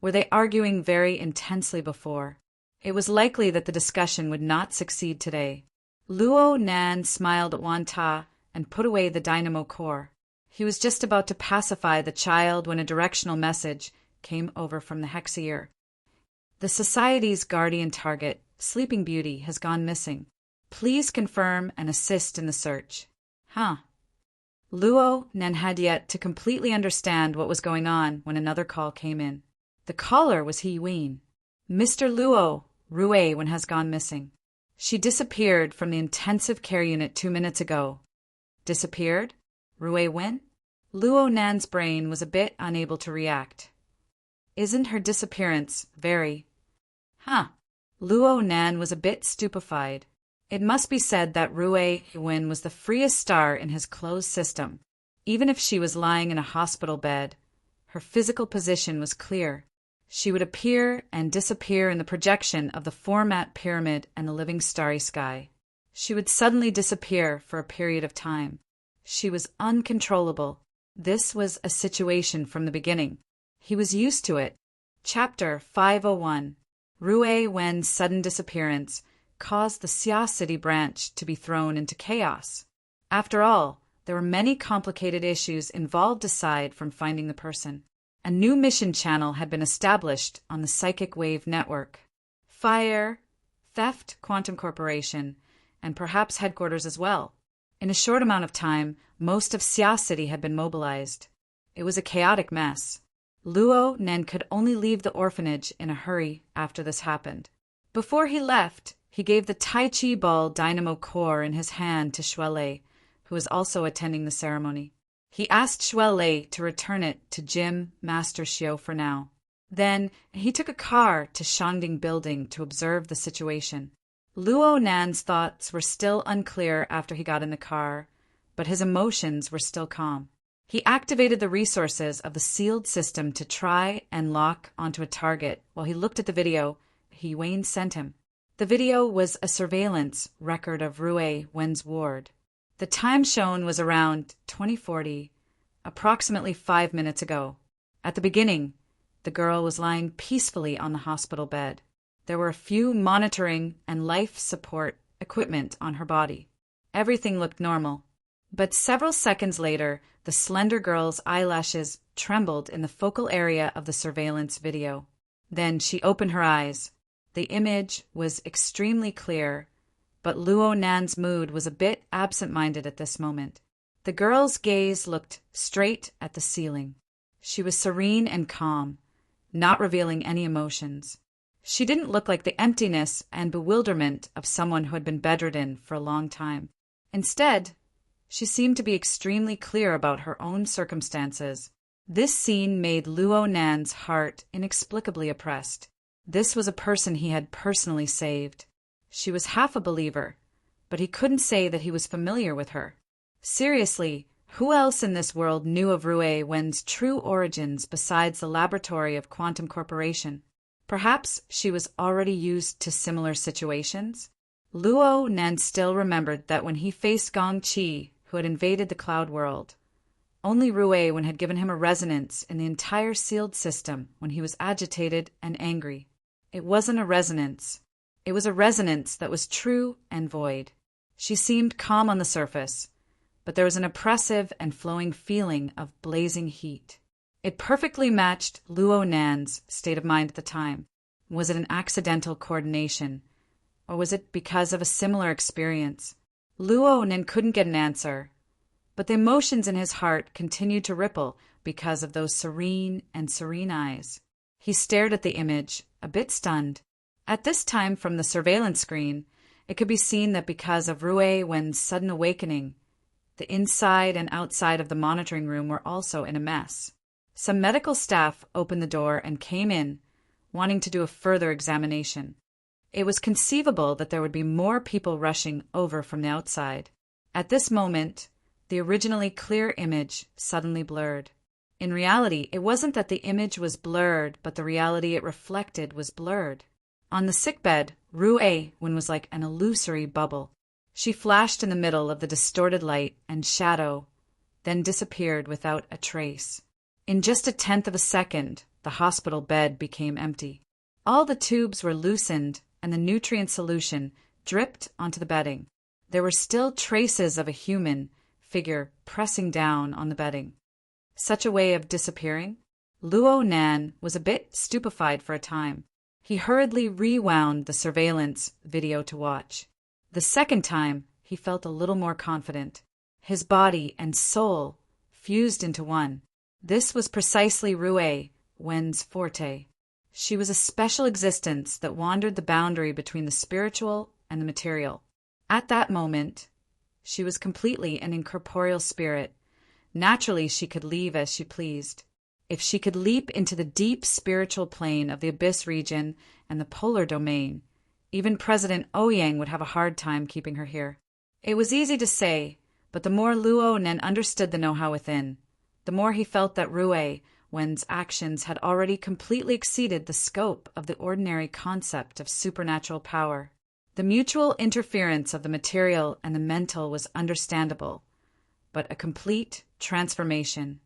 Speaker 1: Were they arguing very intensely before? It was likely that the discussion would not succeed today. Luo Nan smiled at Wan Ta and put away the dynamo core. He was just about to pacify the child when a directional message came over from the Hexier. The Society's guardian target, Sleeping Beauty, has gone missing. Please confirm and assist in the search. Luo Nan had yet to completely understand what was going on when another call came in. The caller was He Ween. Mr. Luo, Rue Wen has gone missing. She disappeared from the intensive care unit 2 minutes ago. Disappeared? Rue Wen? Luo Nan's brain was a bit unable to react. Isn't her disappearance very... Luo Nan was a bit stupefied. It must be said that Rue Wen was the freest star in his closed system. Even if she was lying in a hospital bed, her physical position was clear. She would appear and disappear in the projection of the format pyramid and the living starry sky. She would suddenly disappear for a period of time. She was uncontrollable. This was a situation from the beginning. He was used to it. Chapter 501. Rue Wen's sudden disappearance caused the Xia City branch to be thrown into chaos. After all, there were many complicated issues involved aside from finding the person. A new mission channel had been established on the Psychic Wave Network. Fire, Theft, Quantum Corporation, and perhaps headquarters as well. In a short amount of time, most of Xia City had been mobilized. It was a chaotic mess. Luo Nan could only leave the orphanage in a hurry after this happened. Before he left, he gave the Tai Chi ball dynamo core in his hand to Shuelei, who was also attending the ceremony. He asked Shuelei to return it to Jim Master Xiao for now. Then he took a car to Shangding Building to observe the situation. Luo Nan's thoughts were still unclear after he got in the car, but his emotions were still calm. He activated the resources of the sealed system to try and lock onto a target while he looked at the video He Wayne sent him. The video was a surveillance record of Rue Wen's ward. The time shown was around 2040, approximately 5 minutes ago. At the beginning, the girl was lying peacefully on the hospital bed. There were a few monitoring and life support equipment on her body. Everything looked normal. But several seconds later, the slender girl's eyelashes trembled in the focal area of the surveillance video. Then she opened her eyes. The image was extremely clear, but Luo Nan's mood was a bit absent-minded at this moment. The girl's gaze looked straight at the ceiling. She was serene and calm, not revealing any emotions. She didn't look like the emptiness and bewilderment of someone who had been bedridden for a long time. Instead, she seemed to be extremely clear about her own circumstances. This scene made Luo Nan's heart inexplicably oppressed. This was a person he had personally saved. She was half a believer, but he couldn't say that he was familiar with her. Seriously, who else in this world knew of Rue Wen's true origins besides the laboratory of Quantum Corporation? Perhaps she was already used to similar situations? Luo Nan still remembered that when he faced Gong Qi, who had invaded the cloud world, only Rue Wen had given him a resonance in the entire sealed system when he was agitated and angry. It wasn't a resonance. It was a resonance that was true and void. She seemed calm on the surface, but there was an oppressive and flowing feeling of blazing heat. It perfectly matched Luo Nan's state of mind at the time. Was it an accidental coordination, or was it because of a similar experience? Luo Nan couldn't get an answer, but the emotions in his heart continued to ripple because of those serene eyes. He stared at the image, a bit stunned. At this time, from the surveillance screen, it could be seen that because of Rue Wen's sudden awakening, the inside and outside of the monitoring room were also in a mess. Some medical staff opened the door and came in, wanting to do a further examination. It was conceivable that there would be more people rushing over from the outside. At this moment, the originally clear image suddenly blurred. In reality, it wasn't that the image was blurred, but the reality it reflected was blurred. On the sickbed, Rue was like an illusory bubble. She flashed in the middle of the distorted light and shadow, then disappeared without a trace. In just a tenth of a second, the hospital bed became empty. All the tubes were loosened, and the nutrient solution dripped onto the bedding. There were still traces of a human figure pressing down on the bedding. Such a way of disappearing? Luo Nan was a bit stupefied for a time. He hurriedly rewound the surveillance video to watch. The second time, he felt a little more confident. His body and soul fused into one. This was precisely Rue Wen's forte. She was a special existence that wandered the boundary between the spiritual and the material. At that moment, she was completely an incorporeal spirit. Naturally, she could leave as she pleased. If she could leap into the deep spiritual plane of the Abyss region and the polar domain, even President Ouyang would have a hard time keeping her here. It was easy to say, but the more Luo Nen understood the know-how within, the more he felt that Rue Wen's actions had already completely exceeded the scope of the ordinary concept of supernatural power. The mutual interference of the material and the mental was understandable, but a complete transformation.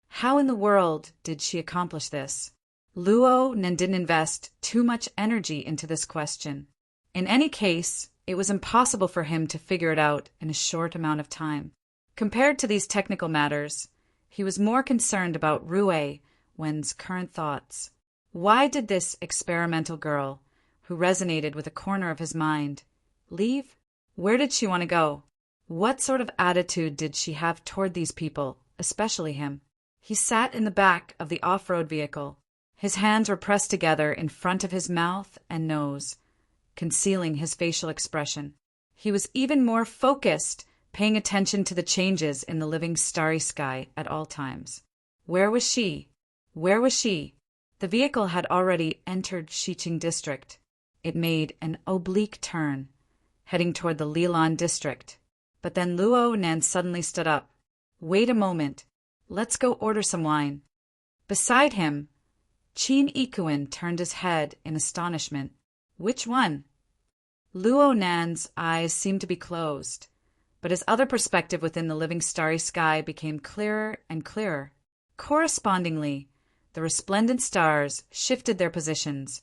Speaker 1: How in the world did she accomplish this? Luo Nen didn't invest too much energy into this question. In any case, it was impossible for him to figure it out in a short amount of time. Compared to these technical matters, he was more concerned about Rue Wen's current thoughts. Why did this experimental girl, who resonated with a corner of his mind, leave? Where did she want to go? What sort of attitude did she have toward these people, especially him? He sat in the back of the off-road vehicle. His hands were pressed together in front of his mouth and nose, concealing his facial expression. He was even more focused, paying attention to the changes in the living starry sky at all times. Where was she? Where was she? The vehicle had already entered Xiqing district. It made an oblique turn, heading toward the Lilan district. But then Luo Nan suddenly stood up. Wait a moment. Let's go order some wine. Beside him, Qin Ikuan turned his head in astonishment. Which one? Luo Nan's eyes seemed to be closed, but his other perspective within the living starry sky became clearer and clearer. Correspondingly, the resplendent stars shifted their positions,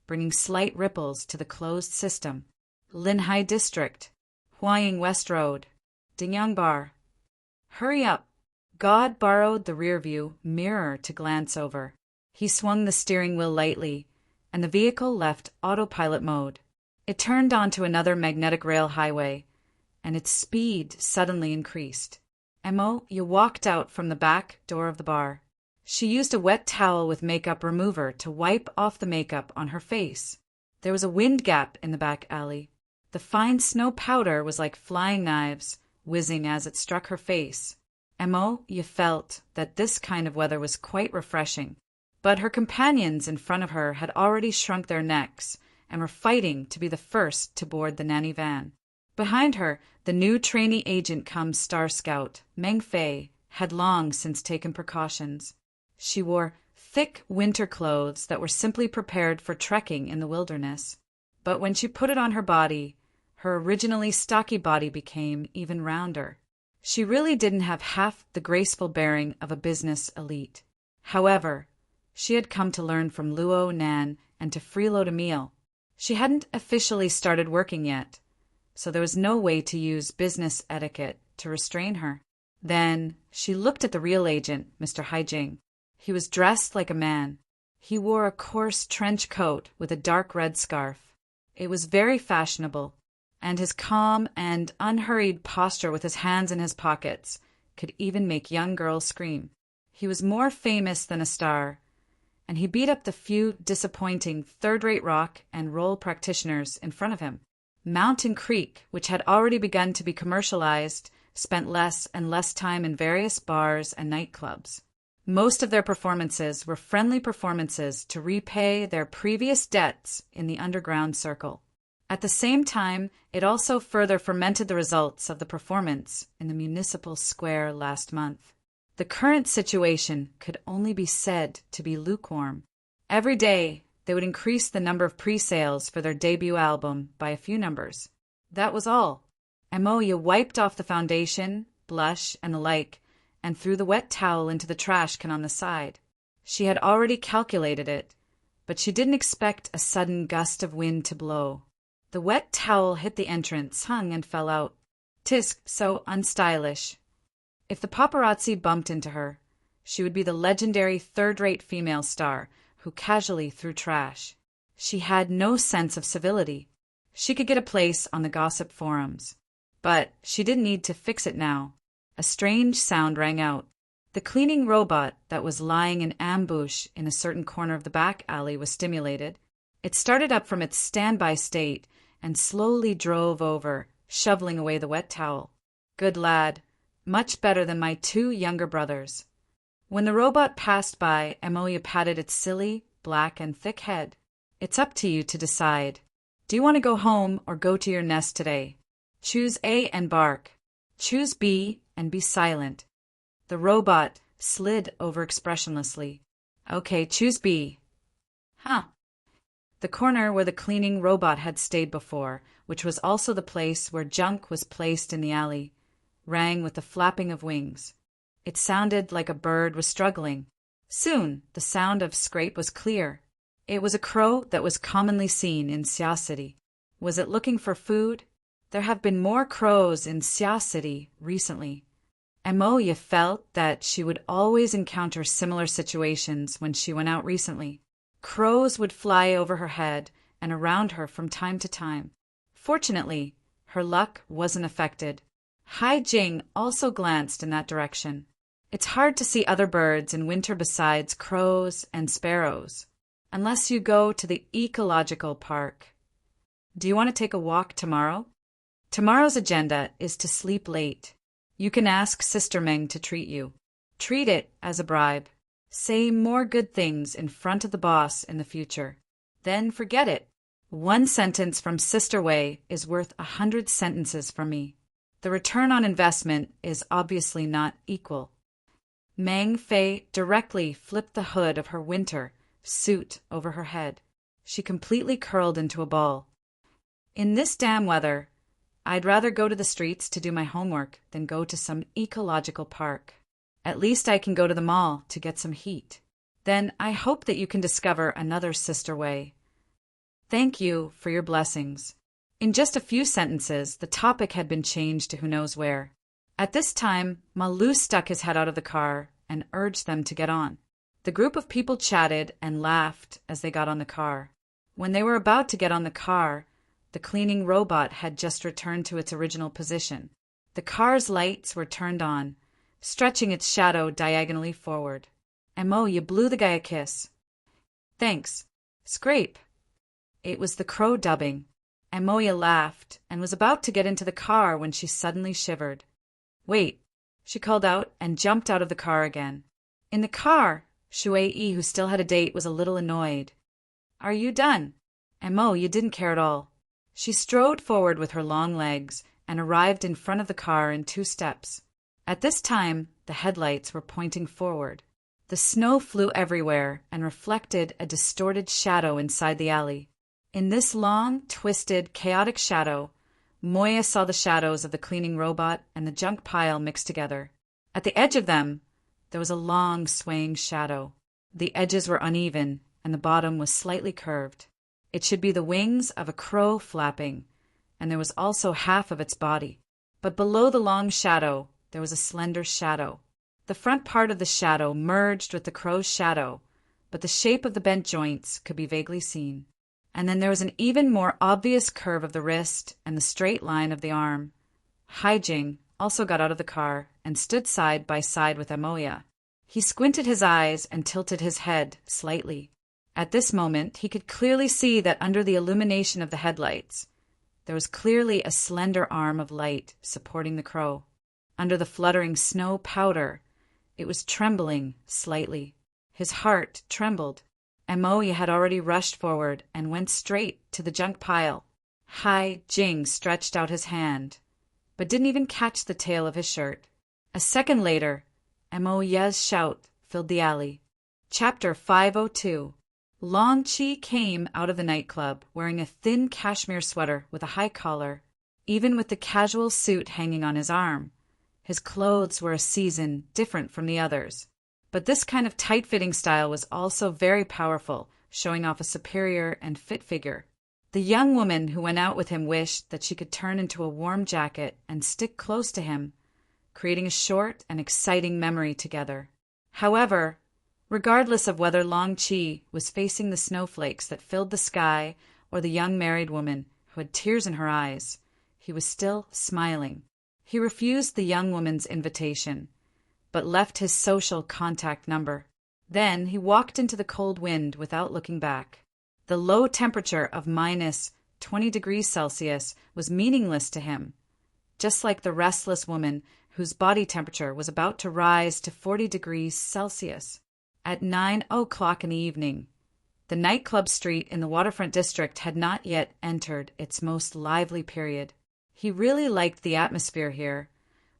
Speaker 1: bringing slight ripples to the closed system. Linhai District, Huaying West Road, Dingyang Bar. Hurry up. God borrowed the rearview mirror to glance over. He swung the steering wheel lightly, and the vehicle left autopilot mode. It turned onto another magnetic rail highway, and its speed suddenly increased. You walked out from the back door of the bar. She used a wet towel with makeup remover to wipe off the makeup on her face. There was a wind gap in the back alley. The fine snow powder was like flying knives, whizzing as it struck her face. You felt that this kind of weather was quite refreshing. But her companions in front of her had already shrunk their necks and were fighting to be the first to board the nanny van. Behind her, the new trainee agent cum star scout, Meng Fei, had long since taken precautions. She wore thick winter clothes that were simply prepared for trekking in the wilderness. But when she put it on her body, her originally stocky body became even rounder. She really didn't have half the graceful bearing of a business elite. However, she had come to learn from Luo Nan and to freeload a meal. She hadn't officially started working yet, so there was no way to use business etiquette to restrain her. Then she looked at the real agent, Mr. Haijing. He was dressed like a man. He wore a coarse trench coat with a dark red scarf. It was very fashionable, and his calm and unhurried posture with his hands in his pockets could even make young girls scream. He was more famous than a star, and he beat up the few disappointing third-rate rock and roll practitioners in front of him. Mountain Creek, which had already begun to be commercialized, spent less and less time in various bars and nightclubs. Most of their performances were friendly performances to repay their previous debts in the underground circle. At the same time, it also further fermented the results of the performance in the municipal square last month. The current situation could only be said to be lukewarm. Every day, They would increase the number of pre-sales for their debut album by a few numbers. That was all. Amoya wiped off the foundation, blush, and the like, and threw the wet towel into the trash can on the side. She had already calculated it, but she didn't expect a sudden gust of wind to blow. The wet towel hit the entrance, hung, and fell out. "'Tis so unstylish." If the paparazzi bumped into her, she would be the legendary third-rate female star who casually threw trash. She had no sense of civility. She could get a place on the gossip forums. But she didn't need to fix it now. A strange sound rang out. The cleaning robot that was lying in ambush in a certain corner of the back alley was stimulated. It started up from its standby state and slowly drove over, shoveling away the wet towel. Good lad. Much better than my 2 younger brothers. When the robot passed by, Amoya patted its silly, black, and thick head. "It's up to you to decide. Do you want to go home or go to your nest today? Choose A and bark. Choose B and be silent." The robot slid over expressionlessly. "Okay, choose B." "Huh." The corner where the cleaning robot had stayed before, which was also the place where junk was placed in the alley, rang with the flapping of wings. It sounded like a bird was struggling. Soon the sound of scrape was clear. It was a crow that was commonly seen in Sia City. Was it looking for food? There have been more crows in Sia City recently. Amoya felt that she would always encounter similar situations when she went out recently. Crows would fly over her head and around her from time to time. Fortunately, her luck wasn't affected. Hai Jing also glanced in that direction. It's hard to see other birds in winter besides crows and sparrows, unless you go to the ecological park. Do you want to take a walk tomorrow? Tomorrow's agenda is to sleep late. You can ask Sister Meng to treat you. Treat it as a bribe. Say more good things in front of the boss in the future. Then forget it. 1 sentence from Sister Wei is worth 100 sentences from me. The return on investment is obviously not equal. Meng Fei directly flipped the hood of her winter suit over her head. She completely curled into a ball. "In this damn weather, I'd rather go to the streets to do my homework than go to some ecological park. At least I can go to the mall to get some heat. Then I hope that you can discover another Sister Wei. Thank you for your blessings." In just a few sentences, the topic had been changed to who knows where. At this time, Malu stuck his head out of the car and urged them to get on. The group of people chatted and laughed as they got on the car. When they were about to get on the car, the cleaning robot had just returned to its original position. The car's lights were turned on, stretching its shadow diagonally forward. Amoya blew the guy a kiss. "Thanks. Scrape." It was the crow dubbing. Amoya laughed and was about to get into the car when she suddenly shivered. "Wait," she called out and jumped out of the car again. In the car, Shui-Yi, who still had a date, was a little annoyed. "Are you done?" Amoya didn't care at all. She strode forward with her long legs and arrived in front of the car in 2 steps. At this time, the headlights were pointing forward. The snow flew everywhere and reflected a distorted shadow inside the alley. In this long, twisted, chaotic shadow, Moya saw the shadows of the cleaning robot and the junk pile mixed together. At the edge of them, there was a long, swaying shadow. The edges were uneven, and the bottom was slightly curved. It should be the wings of a crow flapping, and there was also half of its body. But below the long shadow, there was a slender shadow. The front part of the shadow merged with the crow's shadow, but the shape of the bent joints could be vaguely seen. And then there was an even more obvious curve of the wrist and the straight line of the arm. Hai Jing also got out of the car and stood side by side with Amoya. He squinted his eyes and tilted his head slightly. At this moment, he could clearly see that under the illumination of the headlights, there was clearly a slender arm of light supporting the crow. Under the fluttering snow powder, it was trembling slightly. His heart trembled. Amoya had already rushed forward and went straight to the junk pile. Hai Jing stretched out his hand, but didn't even catch the tail of his shirt. A second later, Amoya's shout filled the alley. Chapter 502. Long Chi came out of the nightclub wearing a thin cashmere sweater with a high collar, even with the casual suit hanging on his arm. His clothes were a season different from the others. But this kind of tight-fitting style was also very powerful, showing off a superior and fit figure. The young woman who went out with him wished that she could turn into a warm jacket and stick close to him, creating a short and exciting memory together. However, regardless of whether Long Chi was facing the snowflakes that filled the sky or the young married woman who had tears in her eyes, he was still smiling. He refused the young woman's invitation, but left his social contact number. Then he walked into the cold wind without looking back. The low temperature of minus 20 degrees Celsius was meaningless to him, just like the restless woman whose body temperature was about to rise to 40 degrees Celsius. At 9 o'clock in the evening, the nightclub street in the waterfront district had not yet entered its most lively period. He really liked the atmosphere here,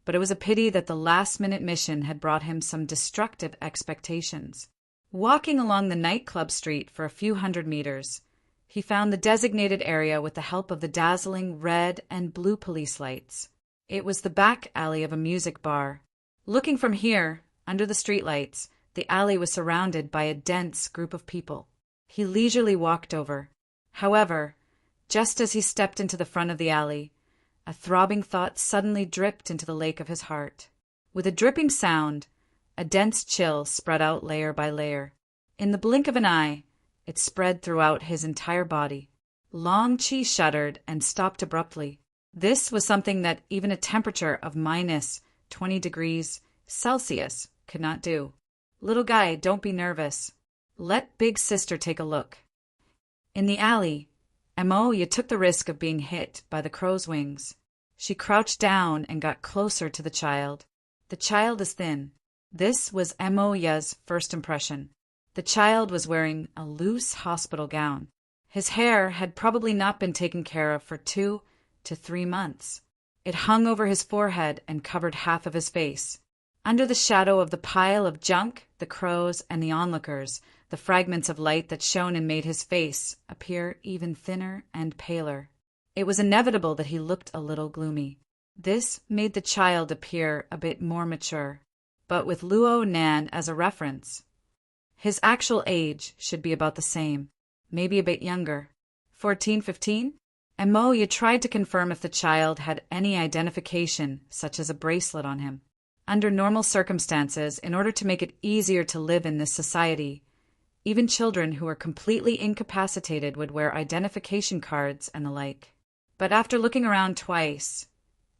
Speaker 1: but it was a pity that the last-minute mission had brought him some destructive expectations. Walking along the nightclub street for a few hundred meters, he found the designated area with the help of the dazzling red and blue police lights. It was the back alley of a music bar. Looking from here, under the streetlights, the alley was surrounded by a dense group of people. He leisurely walked over. However, just as he stepped into the front of the alley, a throbbing thought suddenly dripped into the lake of his heart. With a dripping sound, a dense chill spread out layer by layer. In the blink of an eye, it spread throughout his entire body. Long Chi shuddered and stopped abruptly. This was something that even a temperature of minus 20 degrees Celsius could not do. "Little guy, don't be nervous. Let big sister take a look." In the alley, Amoya took the risk of being hit by the crow's wings. She crouched down and got closer to the child. The child is thin. This was Amoya's first impression. The child was wearing a loose hospital gown. His hair had probably not been taken care of for 2 to 3 months. It hung over his forehead and covered half of his face. Under the shadow of the pile of junk, the crows, and the onlookers, the fragments of light that shone and made his face appear even thinner and paler. It was inevitable that he looked a little gloomy. This made the child appear a bit more mature, but with Luo Nan as a reference, his actual age should be about the same, maybe a bit younger. 14, 15? Amoya tried to confirm if the child had any identification, such as a bracelet on him. Under normal circumstances, in order to make it easier to live in this society, even children who were completely incapacitated would wear identification cards and the like. But after looking around twice,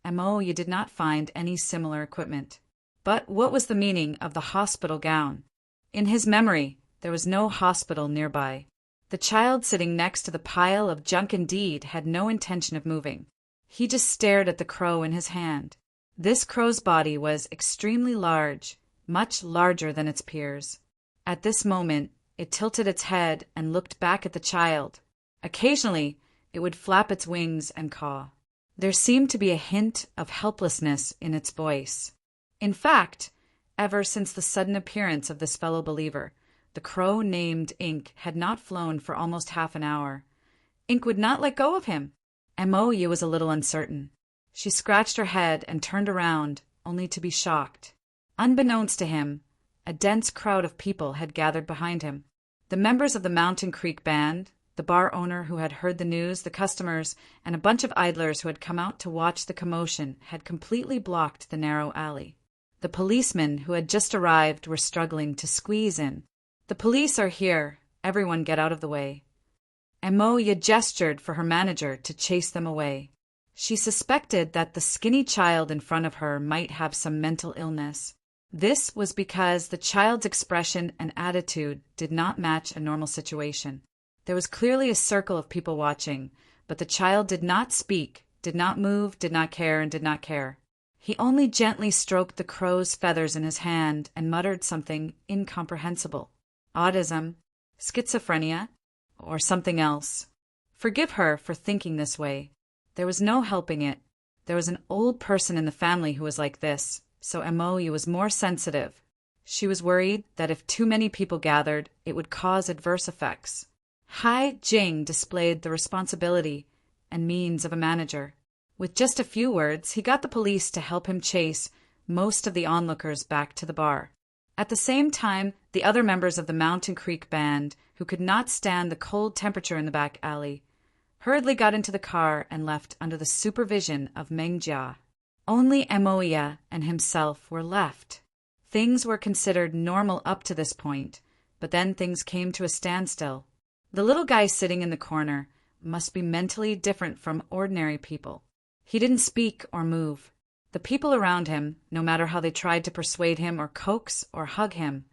Speaker 1: Amoya did not find any similar equipment. But what was the meaning of the hospital gown? In his memory, there was no hospital nearby. The child sitting next to the pile of junk indeed had no intention of moving. He just stared at the crow in his hand. This crow's body was extremely large, much larger than its peers. At this moment, it tilted its head and looked back at the child. Occasionally, it would flap its wings and caw. There seemed to be a hint of helplessness in its voice. In fact, ever since the sudden appearance of this fellow believer, the crow named Ink had not flown for almost half an hour. Ink would not let go of him. Amoya was a little uncertain. She scratched her head and turned around, only to be shocked. Unbeknownst to him, a dense crowd of people had gathered behind him. The members of the Mountain Creek Band, the bar owner who had heard the news, the customers, and a bunch of idlers who had come out to watch the commotion had completely blocked the narrow alley. The policemen who had just arrived were struggling to squeeze in. "The police are here. Everyone get out of the way." Amoya gestured for her manager to chase them away. She suspected that the skinny child in front of her might have some mental illness. This was because the child's expression and attitude did not match a normal situation. There was clearly a circle of people watching, but the child did not speak, did not move, did not care, and did not care. He only gently stroked the crow's feathers in his hand and muttered something incomprehensible. Autism, schizophrenia, or something else. Forgive her for thinking this way. There was no helping it. There was an old person in the family who was like this, so Amoya was more sensitive. She was worried that if too many people gathered, it would cause adverse effects. Hai Jing displayed the responsibility and means of a manager. With just a few words, he got the police to help him chase most of the onlookers back to the bar. At the same time, the other members of the Mountain Creek Band, who could not stand the cold temperature in the back alley, hurriedly got into the car and left under the supervision of Meng Jia. Only Moya and himself were left. Things were considered normal up to this point, but then things came to a standstill. The little guy sitting in the corner must be mentally different from ordinary people. He didn't speak or move. The people around him, no matter how they tried to persuade him or coax or hug him,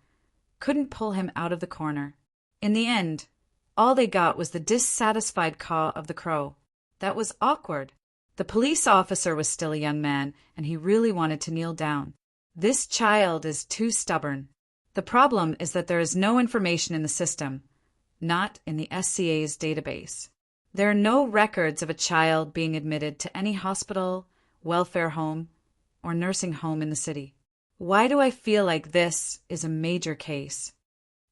Speaker 1: couldn't pull him out of the corner. In the end, all they got was the dissatisfied caw of the crow. That was awkward. The police officer was still a young man, and he really wanted to kneel down. This child is too stubborn. The problem is that there is no information in the system, not in the SCA's database. There are no records of a child being admitted to any hospital, welfare home, or nursing home in the city. Why do I feel like this is a major case?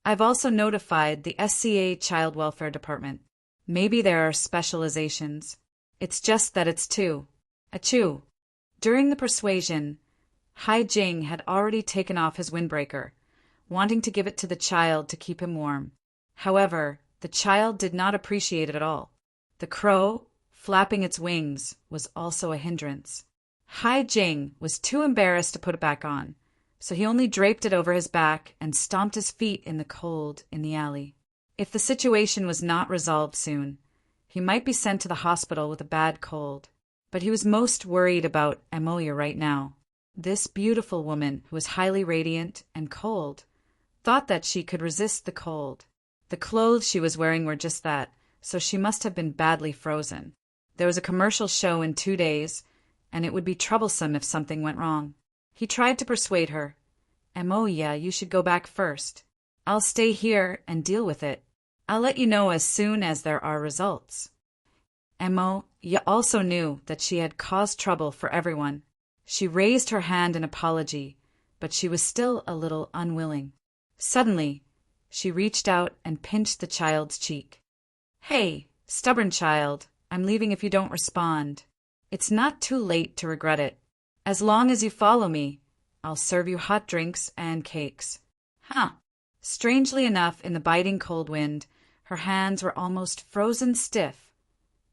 Speaker 1: I've also notified the SCA Child Welfare Department. Maybe there are specializations. It's just that it's too. Achoo. During the persuasion, Hai Jing had already taken off his windbreaker, wanting to give it to the child to keep him warm. However, the child did not appreciate it at all. The crow, flapping its wings, was also a hindrance. Hai Jing was too embarrassed to put it back on, so he only draped it over his back and stomped his feet in the cold in the alley. If the situation was not resolved soon, he might be sent to the hospital with a bad cold. But he was most worried about Moya right now. This beautiful woman, who was highly radiant and cold, thought that she could resist the cold. The clothes she was wearing were just that, so she must have been badly frozen. There was a commercial show in 2 days, and it would be troublesome if something went wrong. He tried to persuade her. Moya, you should go back first. I'll stay here and deal with it. I'll let you know as soon as there are results. Moya also knew that she had caused trouble for everyone. She raised her hand in apology, but she was still a little unwilling. Suddenly, she reached out and pinched the child's cheek. Hey, stubborn child, I'm leaving if you don't respond. It's not too late to regret it. As long as you follow me, I'll serve you hot drinks and cakes. Huh. Strangely enough, in the biting cold wind, her hands were almost frozen stiff,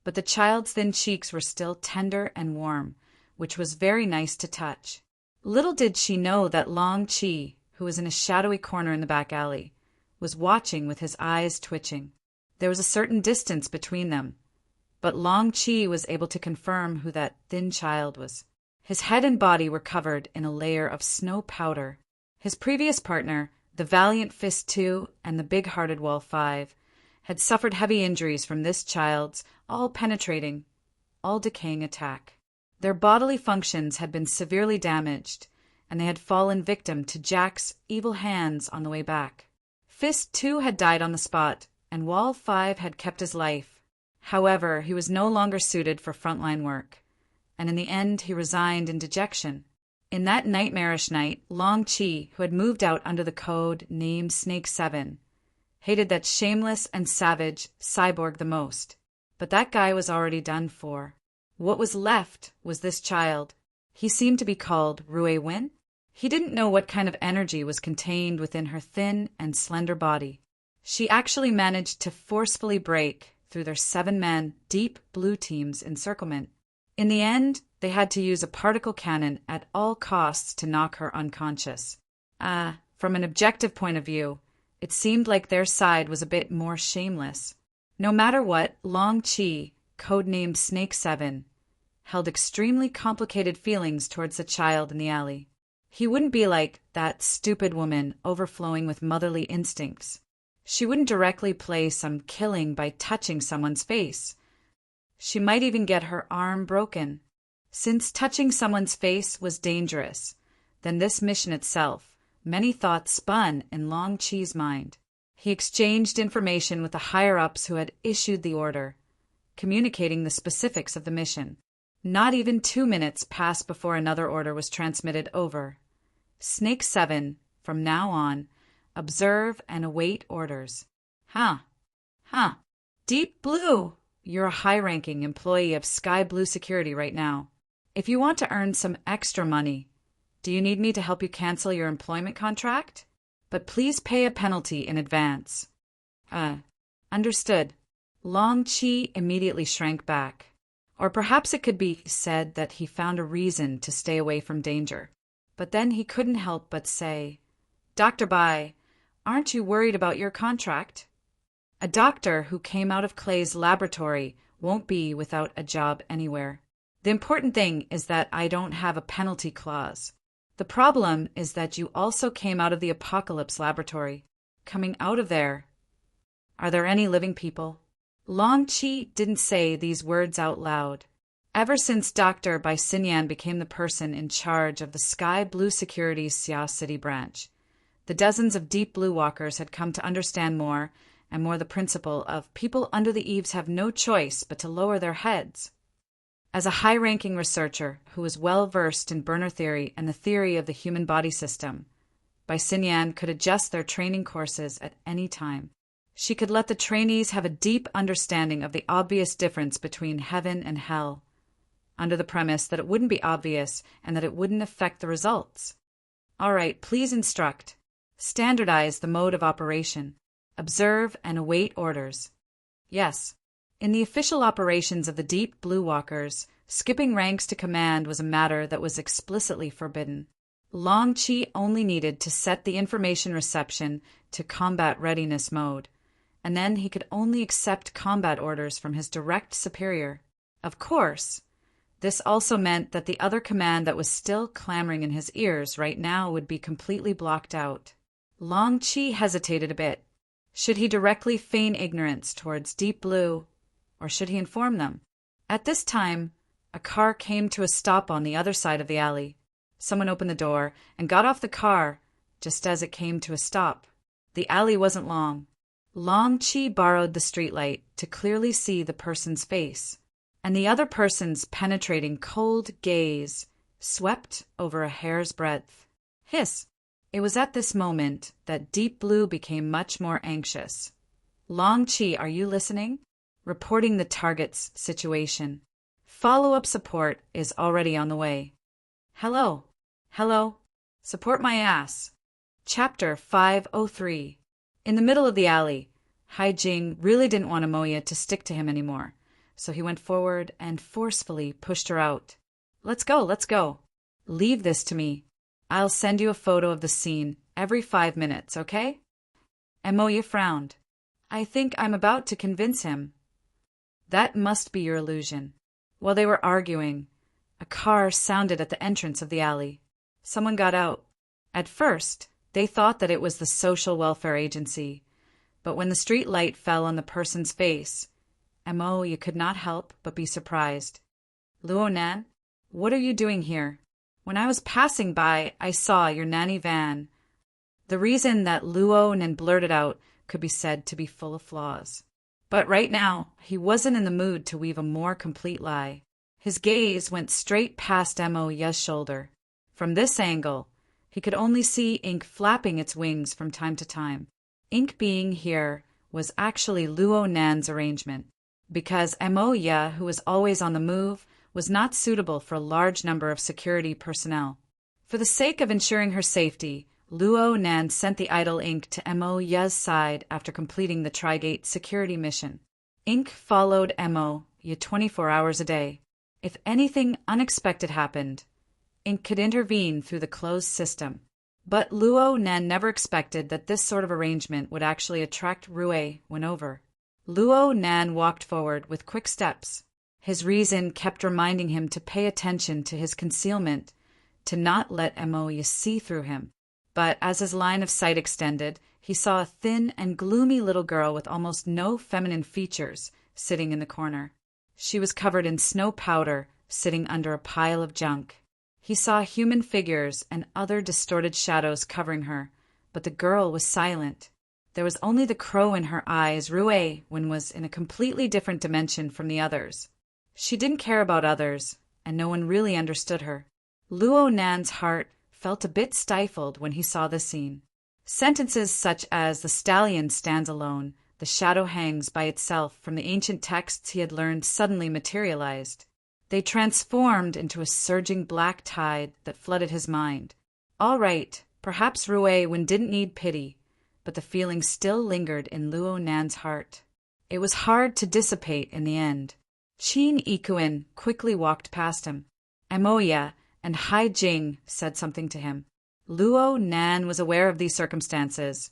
Speaker 1: but the child's thin cheeks were still tender and warm, which was very nice to touch. Little did she know that Long Chi, who was in a shadowy corner in the back alley, was watching with his eyes twitching. There was a certain distance between them, but Long Chi was able to confirm who that thin child was. His head and body were covered in a layer of snow powder. His previous partner, the valiant Fist 2 and the big-hearted Wall 5, had suffered heavy injuries from this child's all-penetrating, all-decaying attack. Their bodily functions had been severely damaged, and they had fallen victim to Jack's evil hands on the way back. Fist 2 had died on the spot, and Wall 5 had kept his life. However, he was no longer suited for frontline work, and in the end he resigned in dejection. In that nightmarish night, Long Chi, who had moved out under the code named Snake 7, hated that shameless and savage cyborg the most. But that guy was already done for. What was left was this child. He seemed to be called Rui Wen. He didn't know what kind of energy was contained within her thin and slender body. She actually managed to forcefully break through their 7-man deep blue team's encirclement. In the end, they had to use a particle cannon at all costs to knock her unconscious. From an objective point of view, it seemed like their side was a bit more shameless. No matter what, Long Chi, codenamed Snake 7, held extremely complicated feelings towards the child in the alley. He wouldn't be like that stupid woman overflowing with motherly instincts. She wouldn't directly play some killing by touching someone's face. She might even get her arm broken. Since touching someone's face was dangerous, then this mission itself, many thoughts spun in Long Chi's mind. He exchanged information with the higher-ups who had issued the order, communicating the specifics of the mission. Not even 2 minutes passed before another order was transmitted over. Snake 7, From now on, observe and await orders. Huh. Huh. Deep Blue! You're a high-ranking employee of Sky Blue Security right now. If you want to earn some extra money, do you need me to help you cancel your employment contract? But please pay a penalty in advance. Understood. Long Chi immediately shrank back. Or perhaps it could be said that he found a reason to stay away from danger. But then he couldn't help but say, Dr. Bai, aren't you worried about your contract? A doctor who came out of Clay's laboratory won't be without a job anywhere. The important thing is that I don't have a penalty clause. The problem is that you also came out of the Apocalypse laboratory. Coming out of there. Are there any living people? Long Chi didn't say these words out loud. Ever since Dr. Bai Xinyan became the person in charge of the Sky Blue Security's Xia City branch, the dozens of Deep Blue Walkers had come to understand more and more the principle of people under the eaves have no choice but to lower their heads. As a high-ranking researcher who was well-versed in burner theory and the theory of the human body system, Bai Xinyan could adjust their training courses at any time. She could let the trainees have a deep understanding of the obvious difference between heaven and hell, under the premise that it wouldn't be obvious and that it wouldn't affect the results. All right, please instruct. Standardize the mode of operation. Observe and await orders. Yes. In the official operations of the Deep Blue Walkers, skipping ranks to command was a matter that was explicitly forbidden. Long Chi only needed to set the information reception to combat readiness mode, and then he could only accept combat orders from his direct superior. Of course, this also meant that the other command that was still clamoring in his ears right now would be completely blocked out. Long Chi hesitated a bit. Should he directly feign ignorance towards Deep Blue, or should he inform them? At this time, a car came to a stop on the other side of the alley. Someone opened the door and got off the car just as it came to a stop. The alley wasn't long. Long Chi borrowed the streetlight to clearly see the person's face, and the other person's penetrating cold gaze swept over a hair's breadth. Hiss! It was at this moment that Deep Blue became much more anxious. Long Chi, are you listening? Reporting the target's situation. Follow-up support is already on the way. Hello. Hello. Support my ass. Chapter 503. In the middle of the alley, Hai Jing really didn't want Amoya to stick to him anymore, so he went forward and forcefully pushed her out. Let's go, let's go. Leave this to me. I'll send you a photo of the scene every 5 minutes, okay? Amoya frowned. I think I'm about to convince him. That must be your illusion. While they were arguing, a car sounded at the entrance of the alley. Someone got out. At first, they thought that it was the social welfare agency, but when the street light fell on the person's face, Amoya could not help but be surprised. Luo Nan, what are you doing here? When I was passing by, I saw your nanny van. The reason that Luo Nan blurted out could be said to be full of flaws. But right now, he wasn't in the mood to weave a more complete lie. His gaze went straight past Amoya's shoulder. From this angle, he could only see ink flapping its wings from time to time. Ink being here was actually Luo Nan's arrangement, because Amoya, who was always on the move, was not suitable for a large number of security personnel. For the sake of ensuring her safety, Luo Nan sent the idle Ink to Amoya's side after completing the Trigate security mission. Ink followed Amoya 24 hours a day. If anything unexpected happened, Ink could intervene through the closed system. But Luo Nan never expected that this sort of arrangement would actually attract Rui when over. Luo Nan walked forward with quick steps. His reason kept reminding him to pay attention to his concealment, to not let Amoya see through him. But as his line of sight extended, he saw a thin and gloomy little girl with almost no feminine features sitting in the corner. She was covered in snow powder, sitting under a pile of junk. He saw human figures and other distorted shadows covering her, but the girl was silent. There was only the crow in her eyes. Rui was in a completely different dimension from the others. She didn't care about others, and no one really understood her. Luo Nan's heart felt a bit stifled when he saw the scene. Sentences such as "the stallion stands alone," "the shadow hangs by itself" from the ancient texts he had learned suddenly materialized. They transformed into a surging black tide that flooded his mind. All right, perhaps Ruewen didn't need pity, but the feeling still lingered in Luo Nan's heart. It was hard to dissipate in the end. Qin Ikuin quickly walked past him. Amoya and Hai Jing said something to him. Luo Nan was aware of these circumstances,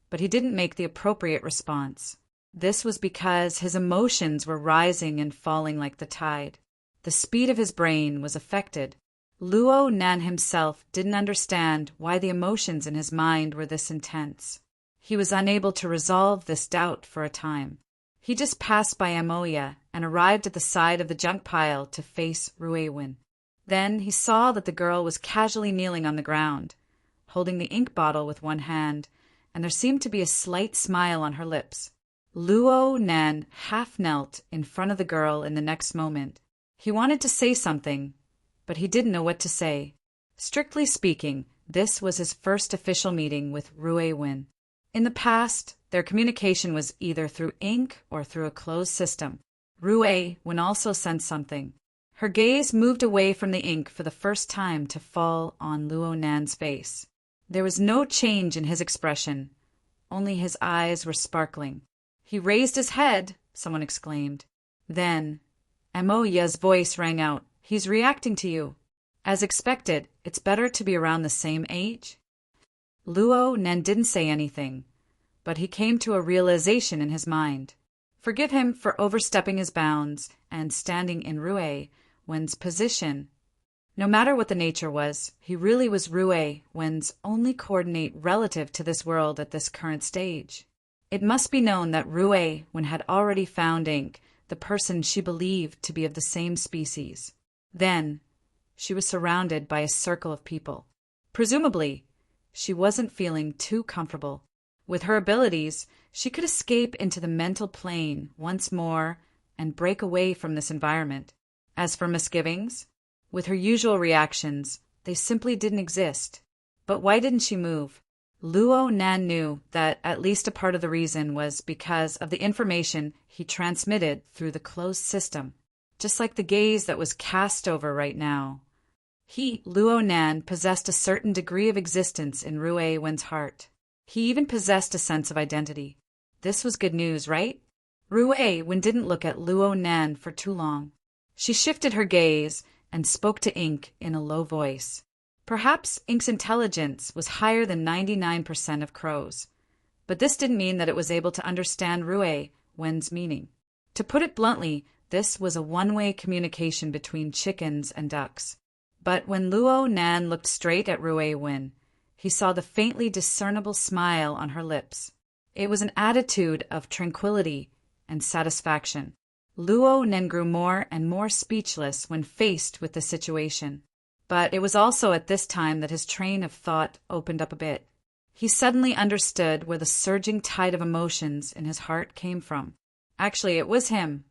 Speaker 1: but he didn't make the appropriate response. This was because his emotions were rising and falling like the tide. The speed of his brain was affected. Luo Nan himself didn't understand why the emotions in his mind were this intense. He was unable to resolve this doubt for a time. He just passed by Amoya and arrived at the side of the junk pile to face Ruewen. Then he saw that the girl was casually kneeling on the ground, holding the ink bottle with one hand, and there seemed to be a slight smile on her lips. Luo Nan half knelt in front of the girl in the next moment. He wanted to say something, but he didn't know what to say. Strictly speaking, this was his first official meeting with Ruewen. In the past, their communication was either through ink or through a closed system. Ruewen also sensed something. Her gaze moved away from the ink for the first time to fall on Luo Nan's face. There was no change in his expression, only his eyes were sparkling. "He raised his head," someone exclaimed. Then Amoya's voice rang out. "He's reacting to you." As expected, it's better to be around the same age. Luo Nan didn't say anything, but he came to a realization in his mind. Forgive him for overstepping his bounds and standing in Ruewen's position. No matter what the nature was, he really was Ruewen's only coordinate relative to this world at this current stage. It must be known that Ruewen had already found ink, the person she believed to be of the same species. Then, she was surrounded by a circle of people. Presumably, she wasn't feeling too comfortable. With her abilities, she could escape into the mental plane once more and break away from this environment. As for misgivings, with her usual reactions, they simply didn't exist. But why didn't she move? Luo Nan knew that at least a part of the reason was because of the information he transmitted through the closed system, just like the gaze that was cast over right now. He, Luo Nan, possessed a certain degree of existence in Ruewen's heart. He even possessed a sense of identity. This was good news, right? Ruewen didn't look at Luo Nan for too long. She shifted her gaze and spoke to Ink in a low voice. Perhaps Ink's intelligence was higher than 99% of crows, but this didn't mean that it was able to understand Ruewen's meaning. To put it bluntly, this was a one-way communication between chickens and ducks. But when Luo Nan looked straight at Ruewen, he saw the faintly discernible smile on her lips. It was an attitude of tranquility and satisfaction. Luo Nan grew more and more speechless when faced with the situation. But it was also at this time that his train of thought opened up a bit. He suddenly understood where the surging tide of emotions in his heart came from. Actually, it was him.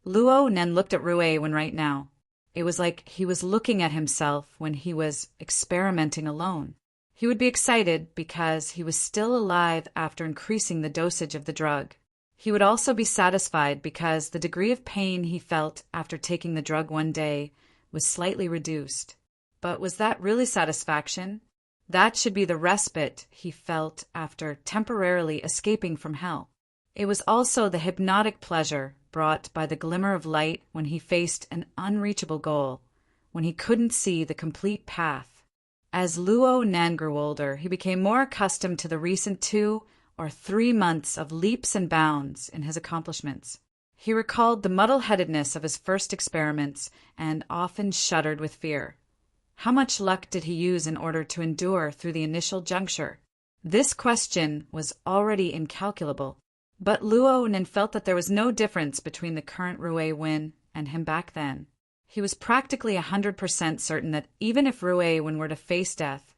Speaker 1: Luo Nan looked at Ruewen right now. It was like he was looking at himself when he was experimenting alone. He would be excited because he was still alive after increasing the dosage of the drug. He would also be satisfied because the degree of pain he felt after taking the drug one day was slightly reduced. But was that really satisfaction? That should be the respite he felt after temporarily escaping from hell. It was also the hypnotic pleasure brought by the glimmer of light when he faced an unreachable goal, when he couldn't see the complete path. As Luo Nan grew older, he became more accustomed to the recent 2 or 3 months of leaps and bounds in his accomplishments. He recalled the muddle-headedness of his first experiments and often shuddered with fear. How much luck did he use in order to endure through the initial juncture? This question was already incalculable, but Luo Nan felt that there was no difference between the current Ruewen and him back then. He was practically 100% certain that even if Ruewen were to face death,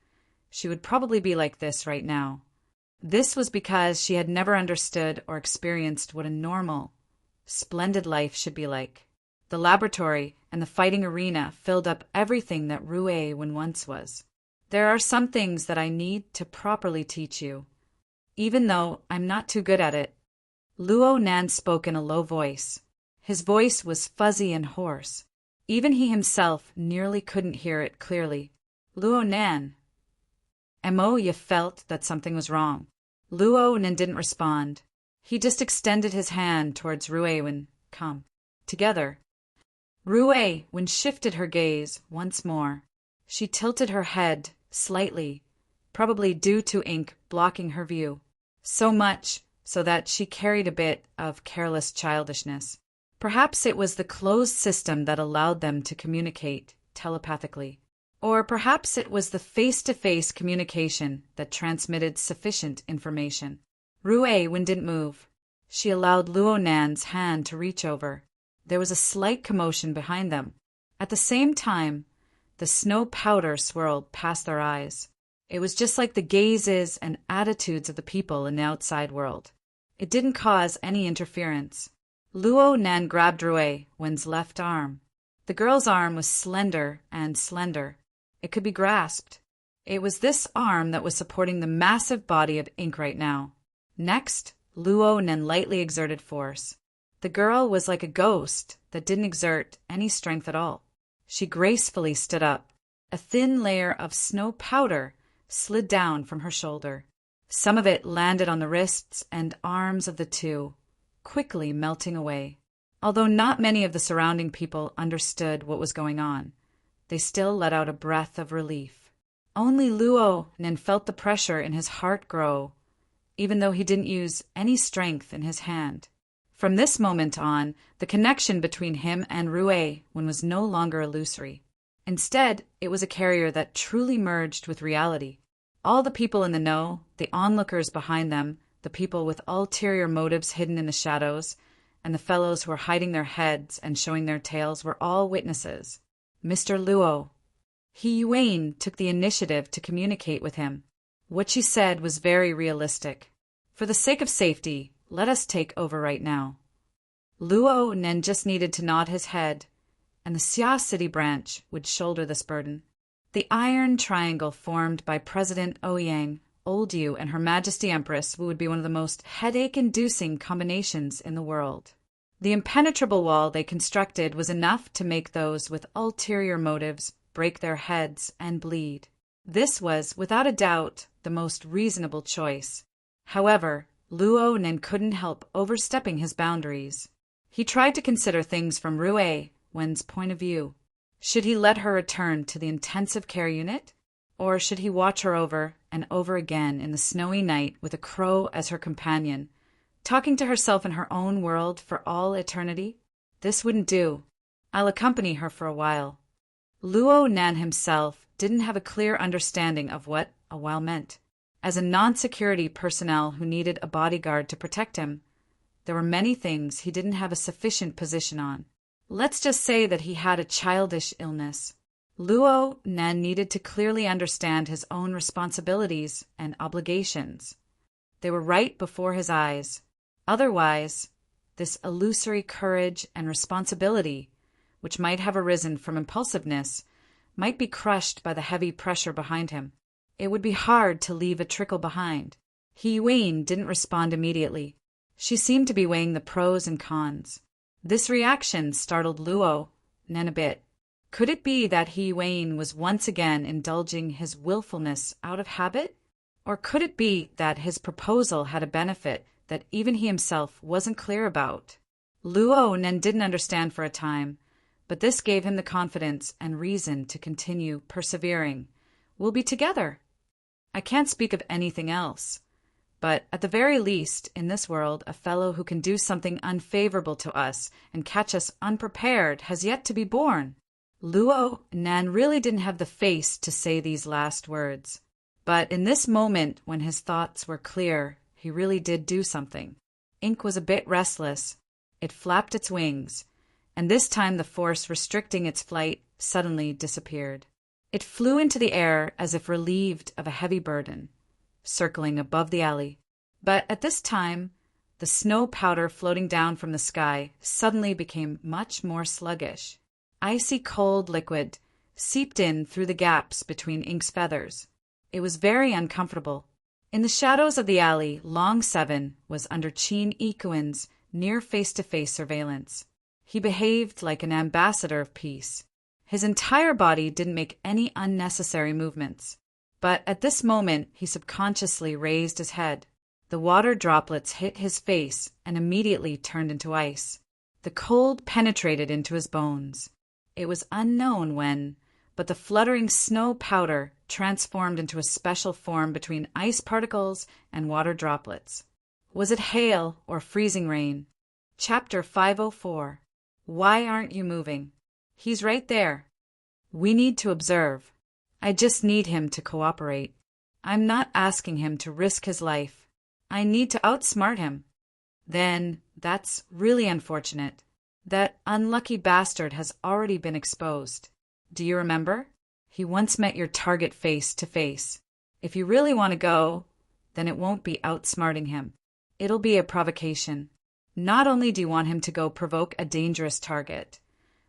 Speaker 1: she would probably be like this right now. This was because she had never understood or experienced what a normal, splendid life should be like. The laboratory and the fighting arena filled up everything that Ruewen once was. There are some things that I need to properly teach you, even though I'm not too good at it. Luo Nan spoke in a low voice. His voice was fuzzy and hoarse. Even he himself nearly couldn't hear it clearly. Luo Nan. Mo Ye felt that something was wrong. Luo Nan didn't respond. He just extended his hand towards Ruiwen. Come. Together. Ruiwen shifted her gaze once more. She tilted her head slightly, probably due to ink blocking her view. So much so that she carried a bit of careless childishness. Perhaps it was the closed system that allowed them to communicate telepathically. Or perhaps it was the face-to-face communication that transmitted sufficient information. Ruiwen didn't move. She allowed Luo Nan's hand to reach over. There was a slight commotion behind them. At the same time, the snow powder swirled past their eyes. It was just like the gazes and attitudes of the people in the outside world. It didn't cause any interference. Luo Nan grabbed Ruiwen's left arm. The girl's arm was slender and slender. It could be grasped. It was this arm that was supporting the massive body of ink right now. Next, Luo Nan lightly exerted force. The girl was like a ghost that didn't exert any strength at all. She gracefully stood up. A thin layer of snow powder slid down from her shoulder. Some of it landed on the wrists and arms of the two, quickly melting away. Although not many of the surrounding people understood what was going on, they still let out a breath of relief. Only Luo Nan felt the pressure in his heart grow, even though he didn't use any strength in his hand. From this moment on, the connection between him and Ruiwen was no longer illusory. Instead, it was a carrier that truly merged with reality. All the people in the know, the onlookers behind them, the people with ulterior motives hidden in the shadows, and the fellows who were hiding their heads and showing their tails were all witnesses. Mr. Luo. Ruiwen took the initiative to communicate with him. What she said was very realistic. For the sake of safety, let us take over right now. Luo Nan just needed to nod his head, and the Xia City branch would shoulder this burden. The iron triangle formed by President Ouyang, Old Yu, and Her Majesty Empress would be one of the most headache-inducing combinations in the world. The impenetrable wall they constructed was enough to make those with ulterior motives break their heads and bleed. This was, without a doubt, the most reasonable choice. However, Luo Nan couldn't help overstepping his boundaries. He tried to consider things from Ruiwen's point of view. Should he let her return to the intensive care unit? Or should he watch her over and over again in the snowy night with a crow as her companion, talking to herself in her own world for all eternity? This wouldn't do. I'll accompany her for a while. Luo Nan himself didn't have a clear understanding of what a while meant. As a non-security personnel who needed a bodyguard to protect him, there were many things he didn't have a sufficient position on. Let's just say that he had a childish illness. Luo Nan needed to clearly understand his own responsibilities and obligations. They were right before his eyes. Otherwise, this illusory courage and responsibility, which might have arisen from impulsiveness, might be crushed by the heavy pressure behind him. It would be hard to leave a trickle behind. Ruiwen didn't respond immediately. She seemed to be weighing the pros and cons. This reaction startled Luo Nan a bit. Could it be that Ruiwen was once again indulging his willfulness out of habit? Or could it be that his proposal had a benefit that even he himself wasn't clear about? Luo Nan didn't understand for a time, but this gave him the confidence and reason to continue persevering. We'll be together. I can't speak of anything else. But at the very least, in this world, a fellow who can do something unfavorable to us and catch us unprepared has yet to be born. Luo Nan really didn't have the face to say these last words. But in this moment, when his thoughts were clear, he really did do something. Ink was a bit restless. It flapped its wings, and this time the force restricting its flight suddenly disappeared. It flew into the air as if relieved of a heavy burden, circling above the alley. But at this time, the snow powder floating down from the sky suddenly became much more sluggish. Icy cold liquid seeped in through the gaps between Ink's feathers. It was very uncomfortable. In the shadows of the alley, Long 7 was under Chin Ikuin's near face-to-face surveillance. He behaved like an ambassador of peace. His entire body didn't make any unnecessary movements. But at this moment, he subconsciously raised his head. The water droplets hit his face and immediately turned into ice. The cold penetrated into his bones. It was unknown when, but the fluttering snow powder transformed into a special form between ice particles and water droplets. Was it hail or freezing rain? Chapter 504. Why aren't you moving? He's right there. We need to observe. I just need him to cooperate. I'm not asking him to risk his life. I need to outsmart him. Then, that's really unfortunate. That unlucky bastard has already been exposed. Do you remember? He once met your target face to face. If you really want to go, then it won't be outsmarting him. It'll be a provocation. Not only do you want him to go provoke a dangerous target,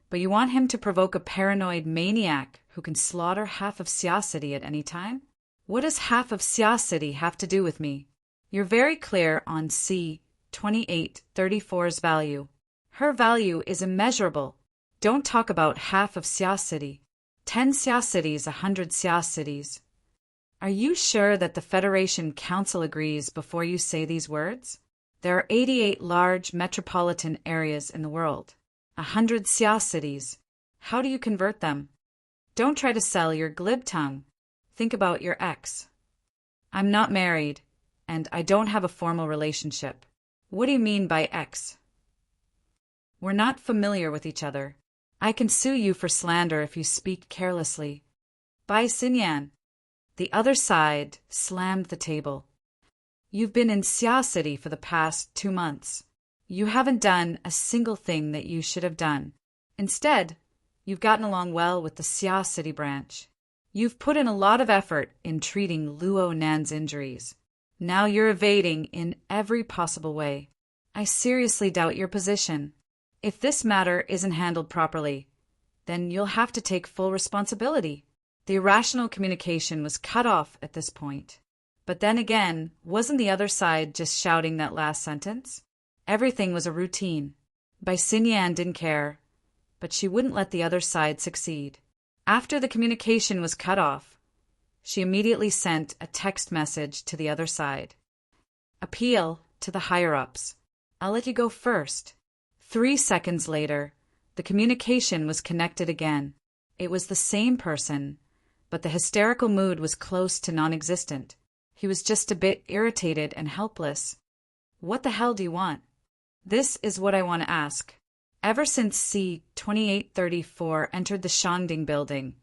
Speaker 1: but you want him to provoke a paranoid maniac who can slaughter half of Sia City at any time? What does half of Sia City have to do with me? You're very clear on C2834's value. Her value is immeasurable. Don't talk about half of Sia City. 10 Sia Cities, 100 Sia Cities. Are you sure that the Federation Council agrees before you say these words? There are 88 large metropolitan areas in the world. 100 Sia Cities. How do you convert them? Don't try to sell your glib tongue. Think about your ex. I'm not married, and I don't have a formal relationship. What do you mean by ex? We're not familiar with each other. I can sue you for slander if you speak carelessly. Bai Xinyan. The other side slammed the table. You've been in Sia City for the past 2 months. You haven't done a single thing that you should have done. Instead, you've gotten along well with the Sia City branch. You've put in a lot of effort in treating Luo Nan's injuries. Now you're evading in every possible way. I seriously doubt your position. If this matter isn't handled properly, then you'll have to take full responsibility. The irrational communication was cut off at this point. But then again, wasn't the other side just shouting that last sentence? Everything was a routine. Bai Xinyan didn't care, but she wouldn't let the other side succeed. After the communication was cut off, she immediately sent a text message to the other side. Appeal to the higher-ups. I'll let you go first. 3 seconds later, the communication was connected again. It was the same person, but the hysterical mood was close to non-existent. He was just a bit irritated and helpless. What the hell do you want? This is what I want to ask. Ever since C2834 entered the Shangding building,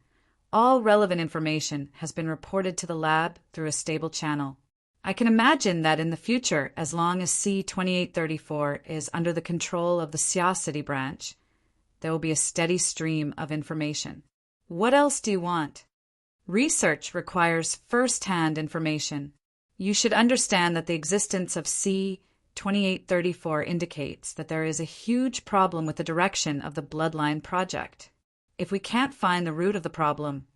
Speaker 1: all relevant information has been reported to the lab through a stable channel. I can imagine that in the future, as long as C2834 is under the control of the Sia City branch, there will be a steady stream of information. What else do you want? Research requires first-hand information. You should understand that the existence of C2834 indicates that there is a huge problem with the direction of the Bloodline project. If we can't find the root of the problem,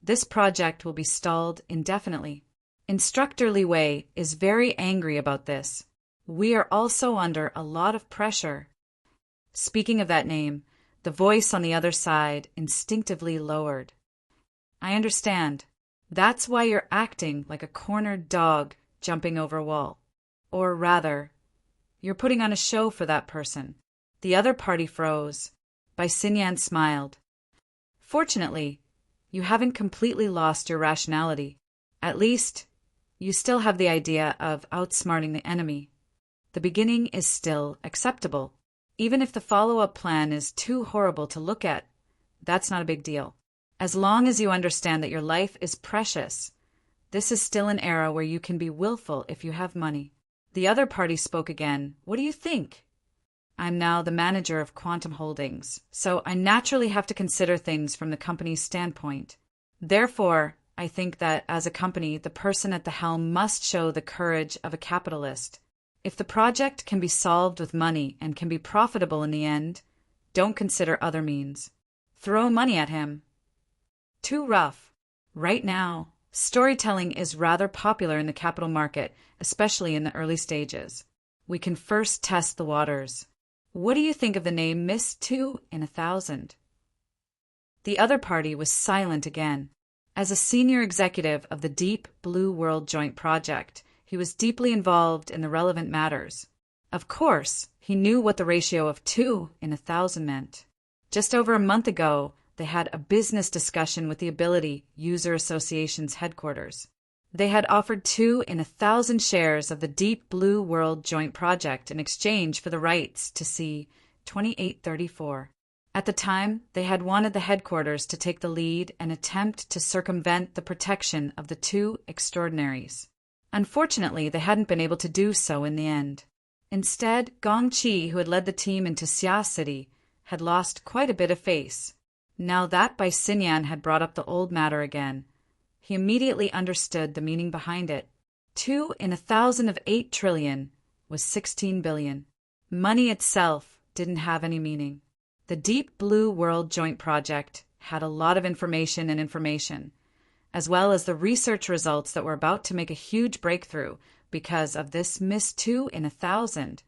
Speaker 1: this project will be stalled indefinitely. Instructor Li Wei is very angry about this. We are also under a lot of pressure. Speaking of that name, the voice on the other side instinctively lowered. I understand. That's why you're acting like a cornered dog jumping over a wall. Or rather, you're putting on a show for that person. The other party froze. Bai Xinyan smiled. Fortunately, you haven't completely lost your rationality. At least, you still have the idea of outsmarting the enemy. The beginning is still acceptable. Even if the follow-up plan is too horrible to look at, that's not a big deal. As long as you understand that your life is precious, this is still an era where you can be willful if you have money. The other party spoke again. What do you think? I'm now the manager of Quantum Holdings, so I naturally have to consider things from the company's standpoint. Therefore, I think that as a company, the person at the helm must show the courage of a capitalist. If the project can be solved with money and can be profitable in the end, don't consider other means. Throw money at him. Too rough. Right now, storytelling is rather popular in the capital market, especially in the early stages. We can first test the waters. What do you think of the name Miss 2 in 1,000? The other party was silent again. As a senior executive of the Deep Blue World Joint Project, he was deeply involved in the relevant matters. Of course, he knew what the ratio of 2 in 1,000 meant. Just over a month ago, they had a business discussion with the Ability User Association's headquarters. They had offered 2 in 1,000 shares of the Deep Blue World Joint Project in exchange for the rights to see 2834. At the time, they had wanted the headquarters to take the lead and attempt to circumvent the protection of the 2 extraordinaries. Unfortunately, they hadn't been able to do so in the end. Instead, Gong Chi, who had led the team into Xia City, had lost quite a bit of face. Now that Bai Xinyan had brought up the old matter again, he immediately understood the meaning behind it. 2 in 1,000 of 8 trillion was 16 billion. Money itself didn't have any meaning. The Deep Blue World Joint Project had a lot of information, as well as the research results that were about to make a huge breakthrough because of this Miss 2 in 1,000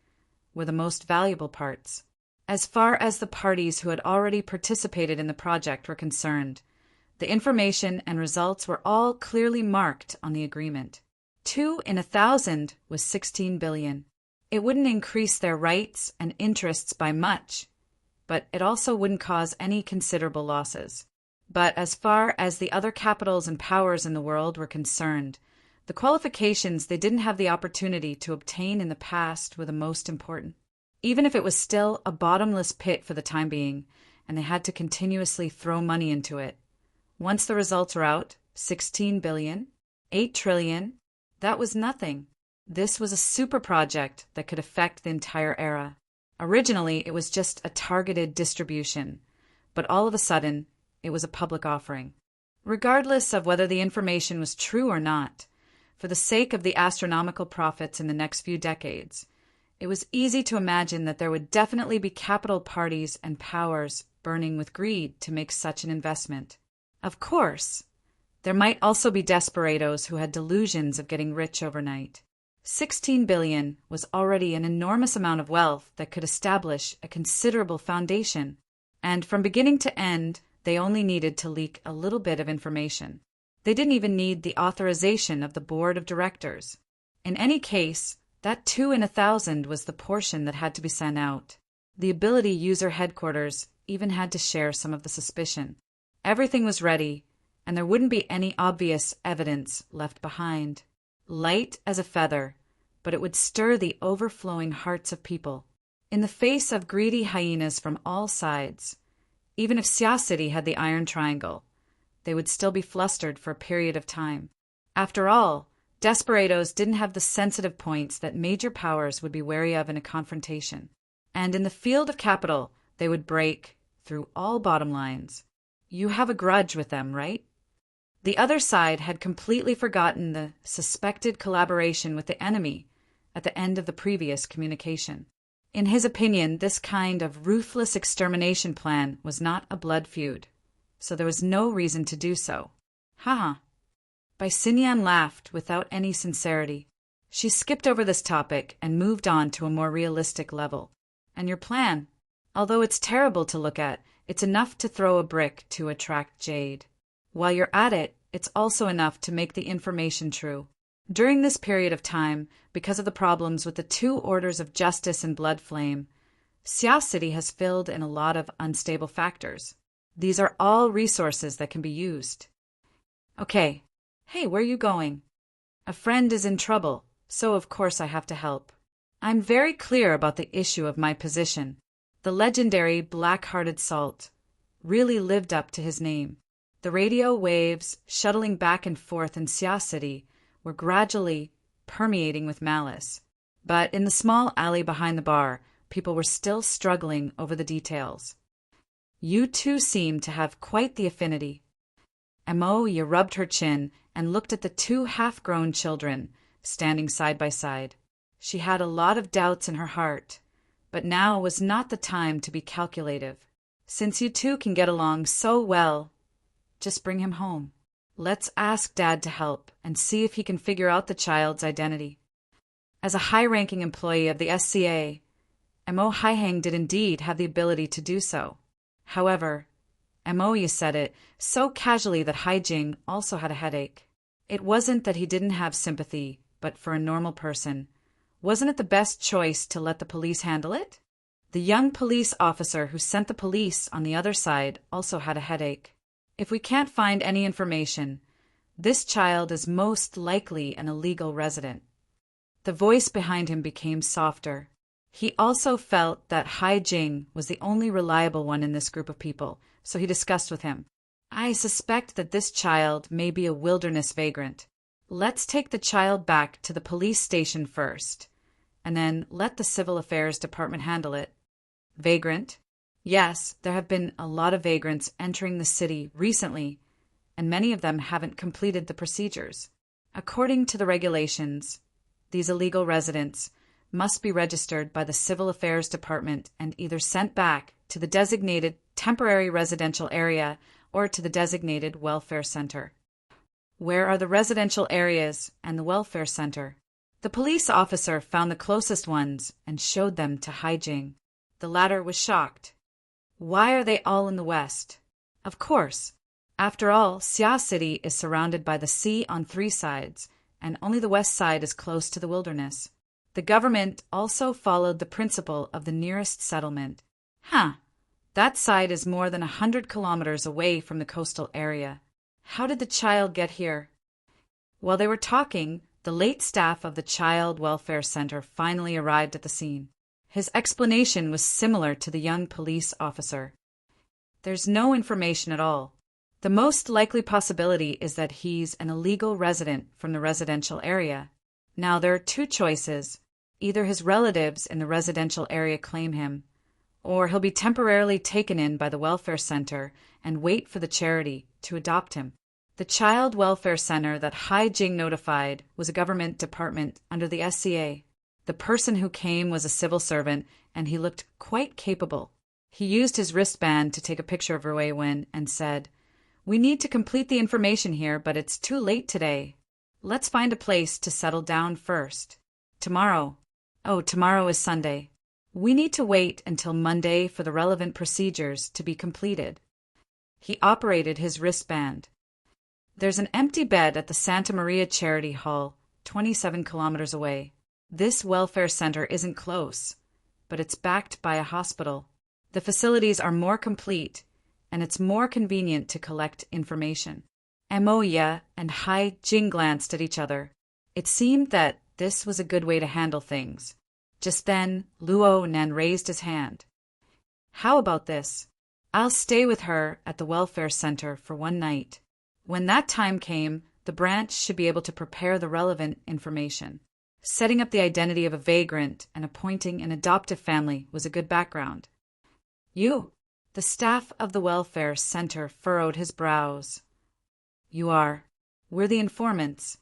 Speaker 1: were the most valuable parts. As far as the parties who had already participated in the project were concerned, the information and results were all clearly marked on the agreement. 2 in 1,000 was 16 billion. It wouldn't increase their rights and interests by much, but it also wouldn't cause any considerable losses. But as far as the other capitals and powers in the world were concerned, the qualifications they didn't have the opportunity to obtain in the past were the most important. Even if it was still a bottomless pit for the time being, and they had to continuously throw money into it. Once the results were out, 16 billion, 8 trillion, that was nothing. This was a super project that could affect the entire era. Originally, it was just a targeted distribution, but all of a sudden, it was a public offering. Regardless of whether the information was true or not, for the sake of the astronomical profits in the next few decades, it was easy to imagine that there would definitely be capital parties and powers burning with greed to make such an investment. Of course, there might also be desperados who had delusions of getting rich overnight. 16 billion was already an enormous amount of wealth that could establish a considerable foundation, and from beginning to end, they only needed to leak a little bit of information. They didn't even need the authorization of the board of directors. In any case, that 2 in 1,000 was the portion that had to be sent out. The Ability User Headquarters even had to share some of the suspicion. Everything was ready, and there wouldn't be any obvious evidence left behind. Light as a feather, but it would stir the overflowing hearts of people. In the face of greedy hyenas from all sides, even if Xia City had the Iron Triangle, they would still be flustered for a period of time. After all, desperados didn't have the sensitive points that major powers would be wary of in a confrontation. And in the field of capital, they would break through all bottom lines. You have a grudge with them, right? The other side had completely forgotten the suspected collaboration with the enemy at the end of the previous communication. In his opinion, this kind of ruthless extermination plan was not a blood feud, so there was no reason to do so. Haha. Bai Xinyan laughed without any sincerity. She skipped over this topic and moved on to a more realistic level. And your plan? Although it's terrible to look at, it's enough to throw a brick to attract jade. While you're at it, it's also enough to make the information true. During this period of time, because of the problems with the 2 orders of justice and blood flame, Xia City has filled in a lot of unstable factors. These are all resources that can be used. Okay. Hey, where are you going? A friend is in trouble, so of course I have to help. I'm very clear about the issue of my position. The legendary black-hearted Salt really lived up to his name. The radio waves shuttling back and forth in Xia City were gradually permeating with malice. But in the small alley behind the bar, people were still struggling over the details. You two seem to have quite the affinity. Amoya rubbed her chin and looked at the 2 half-grown children standing side by side. She had a lot of doubts in her heart, but now was not the time to be calculative. Since you two can get along so well, Just bring him home. Let's ask Dad to help and see if he can figure out the child's identity. As a high-ranking employee of the SCA, Mo Haiheng did indeed have the ability to do so. However, Mo said it so casually that Haijing also had a headache. It wasn't that he didn't have sympathy, but for a normal person, wasn't it the best choice to let the police handle it? The young police officer who sent the police on the other side also had a headache. If we can't find any information, this child is most likely an illegal resident. The voice behind him became softer. He also felt that Haijing was the only reliable one in this group of people, so he discussed with him. I suspect that this child may be a wilderness vagrant. Let's take the child back to the police station first, and then let the Civil Affairs Department handle it. Vagrant? Yes, there have been a lot of vagrants entering the city recently, and many of them haven't completed the procedures. According to the regulations, these illegal residents must be registered by the Civil Affairs Department and either sent back to the designated temporary residential area or to the designated welfare center. Where are the residential areas and the welfare center? The police officer found the closest ones and showed them to Haijing. The latter was shocked. Why are they all in the west? Of course. After all, Xia City is surrounded by the sea on 3 sides, and only the west side is close to the wilderness. The government also followed the principle of the nearest settlement. That side is more than 100 kilometers away from the coastal area. How did the child get here? While they were talking, the late staff of the Child Welfare Center finally arrived at the scene. His explanation was similar to the young police officer. There's no information at all. The most likely possibility is that he's an illegal resident from the residential area. Now, there are 2 choices. Either his relatives in the residential area claim him, or he'll be temporarily taken in by the welfare center and wait for the charity to adopt him. The Child Welfare Center that Haijing notified was a government department under the SCA. The person who came was a civil servant, and he looked quite capable. He used his wristband to take a picture of Rui Wen and said, "We need to complete the information here, but it's too late today. Let's find a place to settle down first. Tomorrow. Oh, tomorrow is Sunday. We need to wait until Monday for the relevant procedures to be completed." He operated his wristband. There's an empty bed at the Santa Maria Charity Hall, 27 kilometers away. This welfare center isn't close, but it's backed by a hospital. The facilities are more complete, and it's more convenient to collect information. Moya and Haijing glanced at each other. It seemed that this was a good way to handle things. Just then, Luo Nan raised his hand. How about this? I'll stay with her at the welfare center for 1 night. When that time came, the branch should be able to prepare the relevant information. Setting up the identity of a vagrant and appointing an adoptive family was a good background. You? The staff of the welfare center furrowed his brows. You are. We're the informants.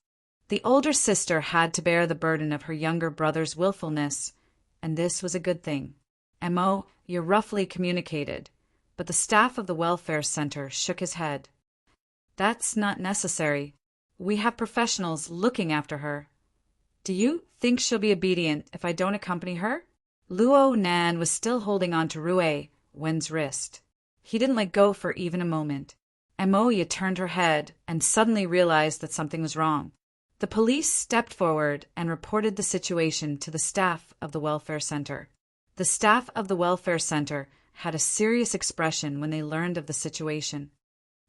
Speaker 1: The older sister had to bear the burden of her younger brother's willfulness, and this was a good thing. Mo, you roughly communicated, but the staff of the welfare center shook his head. That's not necessary. We have professionals looking after her. Do you think she'll be obedient if I don't accompany her? Luo Nan was still holding on to Rui Wen's wrist. He didn't let go for even a moment. Moya turned her head and suddenly realized that something was wrong. The police stepped forward and reported the situation to the staff of the welfare center. The staff of the welfare center had a serious expression when they learned of the situation.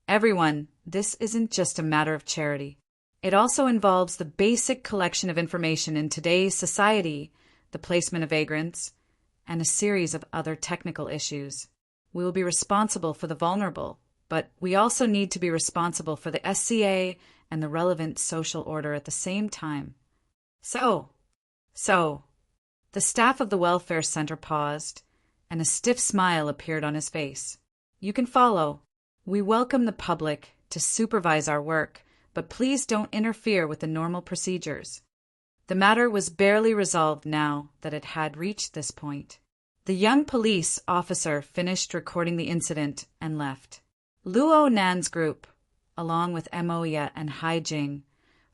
Speaker 1: Everyone, this isn't just a matter of charity. It also involves the basic collection of information in today's society, the placement of vagrants, and a series of other technical issues. We will be responsible for the vulnerable, but we also need to be responsible for the SCA and the relevant social order at the same time. So, the staff of the welfare center paused, and a stiff smile appeared on his face. You can follow. We welcome the public to supervise our work, but please don't interfere with the normal procedures. The matter was barely resolved now that it had reached this point. The young police officer finished recording the incident and left. Luo Nan's group along with Emoya and Haijing,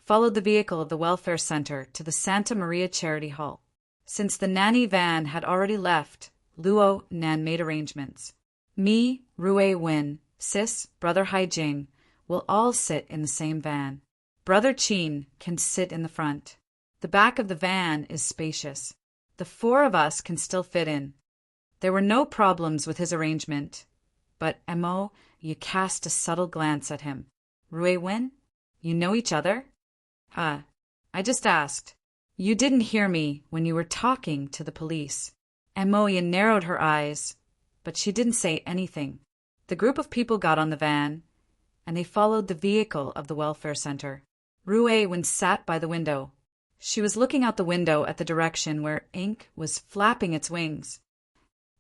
Speaker 1: followed the vehicle of the welfare center to the Santa Maria Charity Hall. Since the nanny van had already left, Luo Nan made arrangements. Me, Rui Wen, Sis, Brother Haijing will all sit in the same van. Brother Qin can sit in the front. The back of the van is spacious. The four of us can still fit in. There were no problems with his arrangement, but Emo, you cast a subtle glance at him. Rui Wen, you know each other? I just asked. You didn't hear me when you were talking to the police. Emoya narrowed her eyes, but she didn't say anything. The group of people got on the van, and they followed the vehicle of the welfare center. Rui Wen sat by the window. She was looking out the window at the direction where ink was flapping its wings.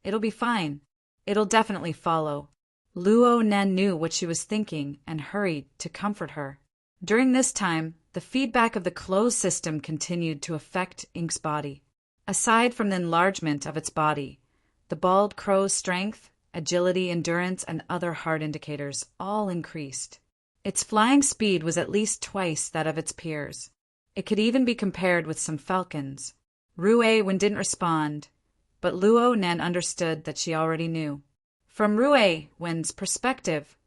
Speaker 1: It'll be fine. It'll definitely follow. Luo Nan knew what she was thinking and hurried to comfort her. During this time, the feedback of the closed system continued to affect Ink's body. Aside from the enlargement of its body, the bald crow's strength, agility, endurance, and other hard indicators all increased. Its flying speed was at least twice that of its peers. It could even be compared with some falcons. Rui Wen didn't respond, but Luo Nan understood that she already knew. From Rui Wen's perspective,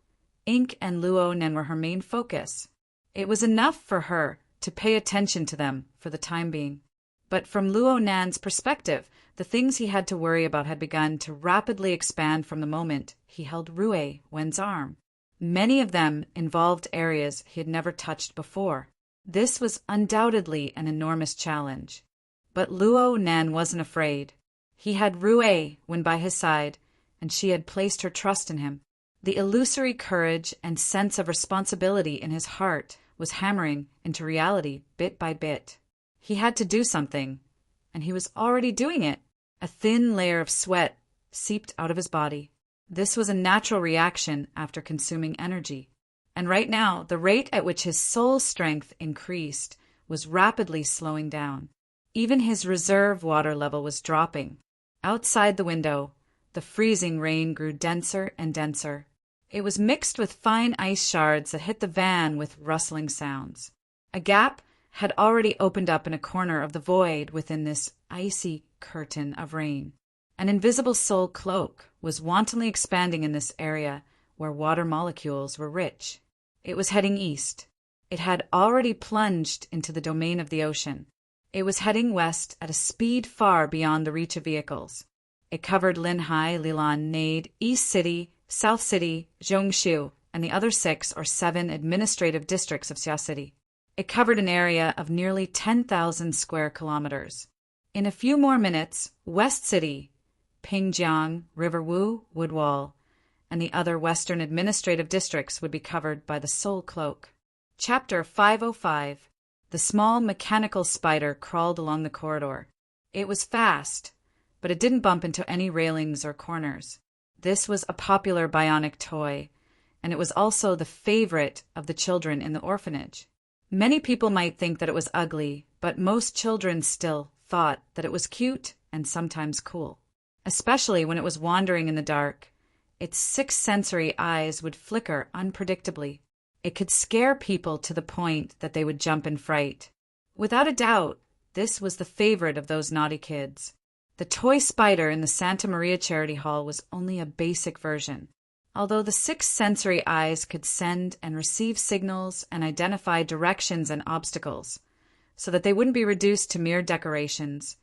Speaker 1: Ink and Luo Nan were her main focus. It was enough for her to pay attention to them for the time being. But from Luo Nan's perspective, the things he had to worry about had begun to rapidly expand from the moment he held Rui Wen's arm. Many of them involved areas he had never touched before. This was undoubtedly an enormous challenge. But Luo Nan wasn't afraid. He had Rui Wen by his side, and she had placed her trust in him. The illusory courage and sense of responsibility in his heart was hammering into reality bit by bit. He had to do something, and he was already doing it. A thin layer of sweat seeped out of his body. This was a natural reaction after consuming energy. And right now, the rate at which his soul strength increased was rapidly slowing down. Even his reserve water level was dropping. Outside the window, the freezing rain grew denser and denser. It was mixed with fine ice shards that hit the van with rustling sounds. A gap had already opened up in a corner of the void within this icy curtain of rain. An invisible soul cloak was wantonly expanding in this area where water molecules were rich. It was heading east. It had already plunged into the domain of the ocean. It was heading west at a speed far beyond the reach of vehicles. It covered Linhai, Lilan, Nade, East City, South City, Zhongshu, and the other 6 or 7 administrative districts of Xia City. It covered an area of nearly 10,000 square kilometers. In a few more minutes, West City, Pingjiang, River Wu, Woodwall, and the other western administrative districts would be covered by the Soul Cloak. Chapter 505. The small mechanical spider crawled along the corridor. It was fast, but it didn't bump into any railings or corners. This was a popular bionic toy, and it was also the favorite of the children in the orphanage. Many people might think that it was ugly, but most children still thought that it was cute and sometimes cool. Especially when it was wandering in the dark, its 6 sensory eyes would flicker unpredictably. It could scare people to the point that they would jump in fright. Without a doubt, this was the favorite of those naughty kids. The toy spider in the Santa Maria Charity Hall was only a basic version. Although the 6 sensory eyes could send and receive signals and identify directions and obstacles, so that they wouldn't be reduced to mere decorations,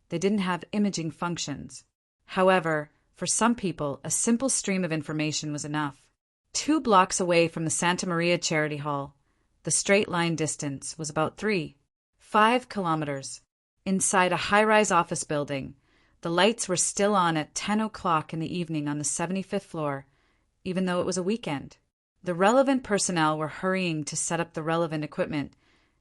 Speaker 1: they didn't have imaging functions. However, for some people, a simple stream of information was enough. 2 blocks away from the Santa Maria Charity Hall, the straight line distance was about 5 kilometers. Inside a high-rise office building, the lights were still on at 10 o'clock in the evening on the 75th floor, even though it was a weekend. The relevant personnel were hurrying to set up the relevant equipment,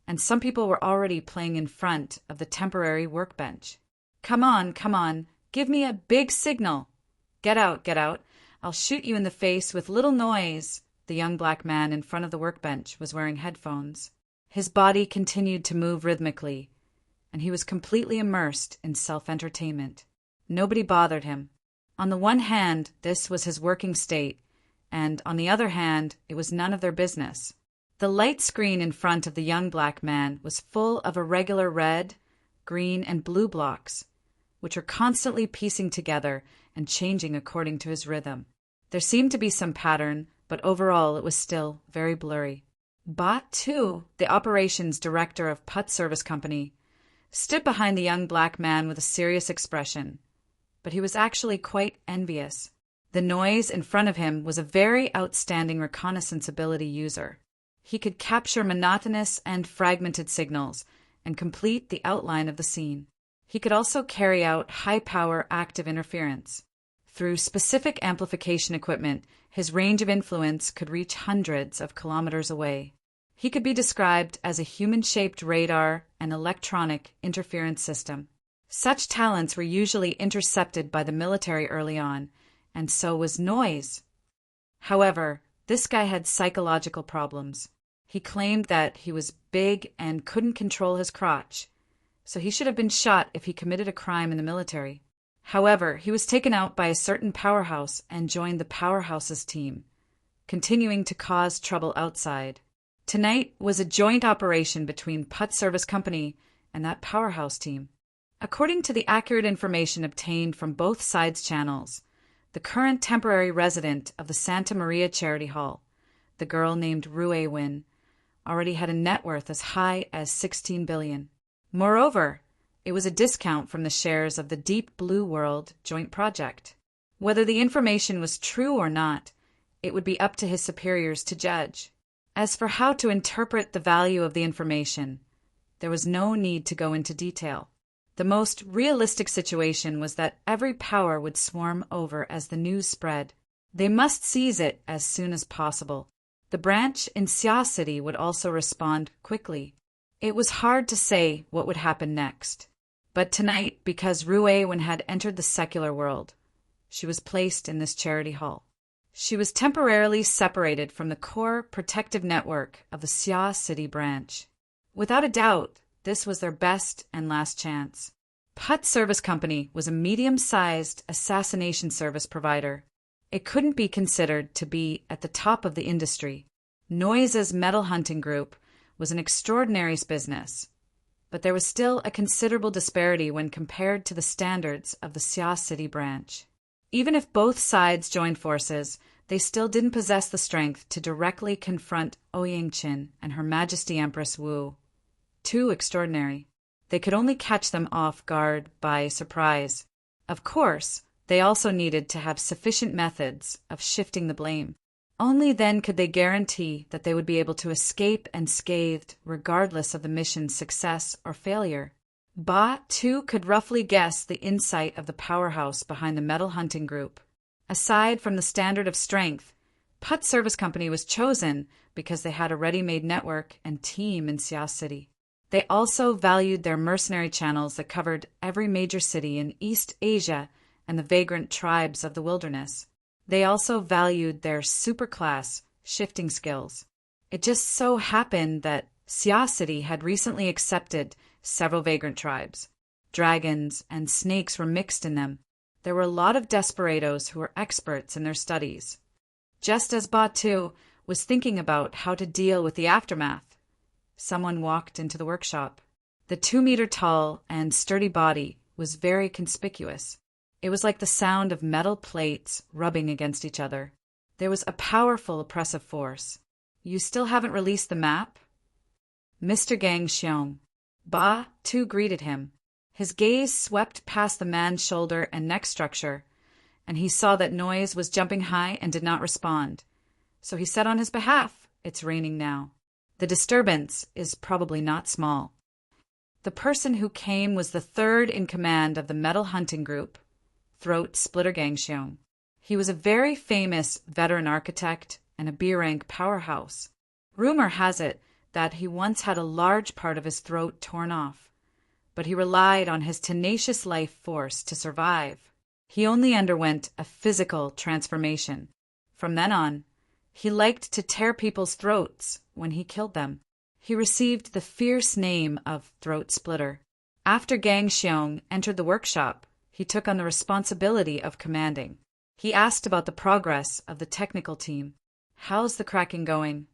Speaker 1: and some people were already playing in front of the temporary workbench. Come on, give me a big signal. Get out. I'll shoot you in the face with little noise. The young black man in front of the workbench was wearing headphones. His body continued to move rhythmically, and he was completely immersed in self-entertainment. Nobody bothered him. On the one hand, this was his working state, and on the other hand, it was none of their business. The light screen in front of the young black man was full of irregular red, green, and blue blocks, which were constantly piecing together and changing according to his rhythm. There seemed to be some pattern, but overall it was still very blurry. Batu, the operations director of Putt Service Company, stood behind the young black man with a serious expression, but he was actually quite envious. The noise in front of him was a very outstanding reconnaissance ability user. He could capture monotonous and fragmented signals and complete the outline of the scene. He could also carry out high-power active interference. Through specific amplification equipment, his range of influence could reach hundreds of kilometers away. He could be described as a human-shaped radar and electronic interference system. Such talents were usually intercepted by the military early on, and so was noise. However, this guy had psychological problems. He claimed that he was big and couldn't control his crotch, so he should have been shot if he committed a crime in the military. However, he was taken out by a certain powerhouse and joined the powerhouse's team, continuing to cause trouble outside. Tonight was a joint operation between Putt Service Company and that powerhouse team. According to the accurate information obtained from both sides' channels, the current temporary resident of the Santa Maria Charity Hall, the girl named Rue Win, already had a net worth as high as $16 billion. Moreover, it was a discount from the shares of the Deep Blue World joint project. Whether the information was true or not, it would be up to his superiors to judge. As for how to interpret the value of the information, there was no need to go into detail. The most realistic situation was that every power would swarm over as the news spread. They must seize it as soon as possible. The branch in Sia City would also respond quickly. It was hard to say what would happen next. But tonight, because Ruewen had entered the secular world, she was placed in this charity hall. She was temporarily separated from the core protective network of the Sia City branch. Without a doubt, this was their best and last chance. Putt Service Company was a medium-sized assassination service provider. It couldn't be considered to be at the top of the industry. Noise's metal hunting group was an extraordinary business, but there was still a considerable disparity when compared to the standards of the Sia City branch. Even if both sides joined forces, they still didn't possess the strength to directly confront Ouyangqin and Her Majesty Empress Wu. Too extraordinary. They could only catch them off guard by surprise. Of course, they also needed to have sufficient methods of shifting the blame. Only then could they guarantee that they would be able to escape unscathed regardless of the mission's success or failure. Ba, too, could roughly guess the insight of the powerhouse behind the metal hunting group. Aside from the standard of strength, Putt Service Company was chosen because they had a ready-made network and team in Sia City. They also valued their mercenary channels that covered every major city in East Asia and the vagrant tribes of the wilderness. They also valued their superclass shifting skills. It just so happened that Sia City had recently accepted several vagrant tribes. Dragons and snakes were mixed in them. There were a lot of desperados who were experts in their studies. Just as Batu was thinking about how to deal with the aftermath, someone walked into the workshop. The 2-meter-tall and sturdy body was very conspicuous. It was like the sound of metal plates rubbing against each other. There was a powerful oppressive force. "You still haven't released the map?" Mr. Gang Xiong. Ba, too, greeted him. His gaze swept past the man's shoulder and neck structure, and he saw that Noise was jumping high and did not respond. So he said on his behalf, "It's raining now. The disturbance is probably not small." The person who came was the third in command of the metal hunting group, Throat Splitter Gangxiong. He was a very famous veteran architect and a B-rank powerhouse. Rumor has it that he once had a large part of his throat torn off, but he relied on his tenacious life force to survive. He only underwent a physical transformation. From then on, he liked to tear people's throats when he killed them. He received the fierce name of Throat Splitter. After Gang Xiong entered the workshop, he took on the responsibility of commanding. He asked about the progress of the technical team. How's the cracking going?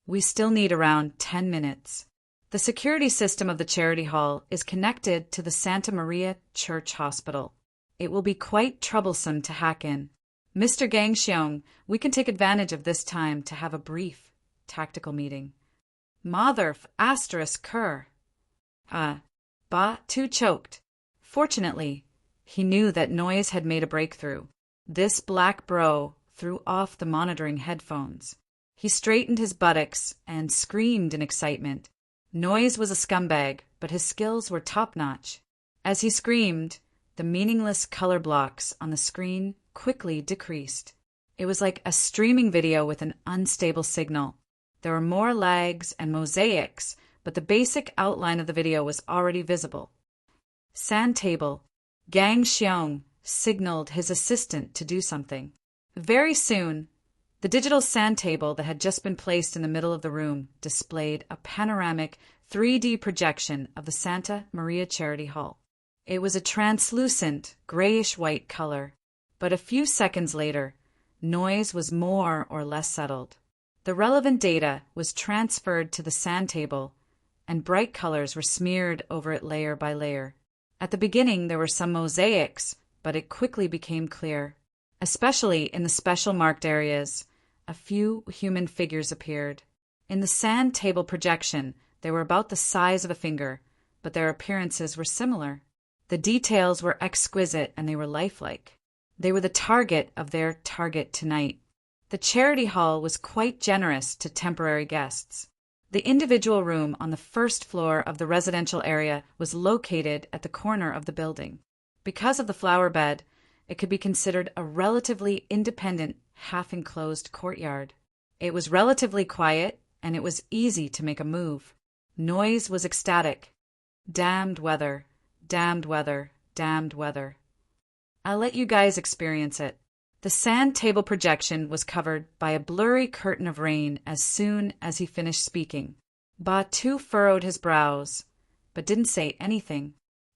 Speaker 1: We still need around 10 minutes. The security system of the charity hall is connected to the Santa Maria Church Hospital. It will be quite troublesome to hack in. Mr. Gang Xiong, we can take advantage of this time to have a brief tactical meeting. Mother asterisk cur. Ba Tu choked. Fortunately, he knew that Noise had made a breakthrough. This black bro threw off the monitoring headphones. He straightened his buttocks and screamed in excitement. Noise was a scumbag, but his skills were top-notch. As he screamed, the meaningless color blocks on the screen quickly decreased. It was like a streaming video with an unstable signal. There were more lags and mosaics, but the basic outline of the video was already visible. Sand table. Gang Xiong signaled his assistant to do something. Very soon, the digital sand table that had just been placed in the middle of the room displayed a panoramic 3D projection of the Santa Maria Charity Hall. It was a translucent, grayish-white color, but a few seconds later, Noise was more or less settled. The relevant data was transferred to the sand table, and bright colors were smeared over it layer by layer. At the beginning, there were some mosaics, but it quickly became clear. Especially in the special marked areas, a few human figures appeared. In the sand table projection, they were about the size of a finger, but their appearances were similar. The details were exquisite and they were lifelike. They were the target of their target tonight. The charity hall was quite generous to temporary guests. The individual room on the first floor of the residential area was located at the corner of the building. Because of the flower bed, it could be considered a relatively independent, half-enclosed courtyard. It was relatively quiet, and it was easy to make a move. Noise was ecstatic. Damned weather, damned weather, damned weather. I'll let you guys experience it. The sand table projection was covered by a blurry curtain of rain as soon as he finished speaking. Ba Tu furrowed his brows, but didn't say anything.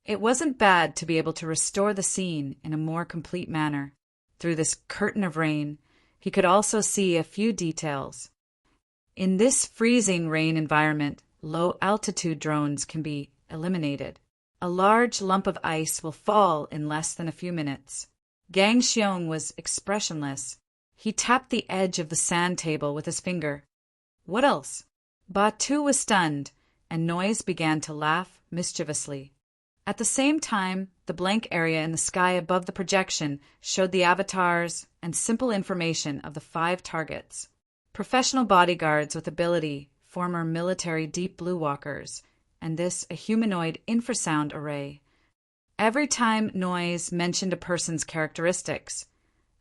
Speaker 1: It wasn't bad to be able to restore the scene in a more complete manner. Through this curtain of rain, he could also see a few details. In this freezing rain environment, low-altitude drones can be eliminated. A large lump of ice will fall in less than a few minutes. Gang Xiong was expressionless. He tapped the edge of the sand table with his finger. What else? Ba Tu was stunned, and Noise began to laugh mischievously. At the same time, the blank area in the sky above the projection showed the avatars and simple information of the 5 targets. Professional bodyguards with ability, former military deep blue walkers, and this a humanoid infrasound array. Every time Noise mentioned a person's characteristics,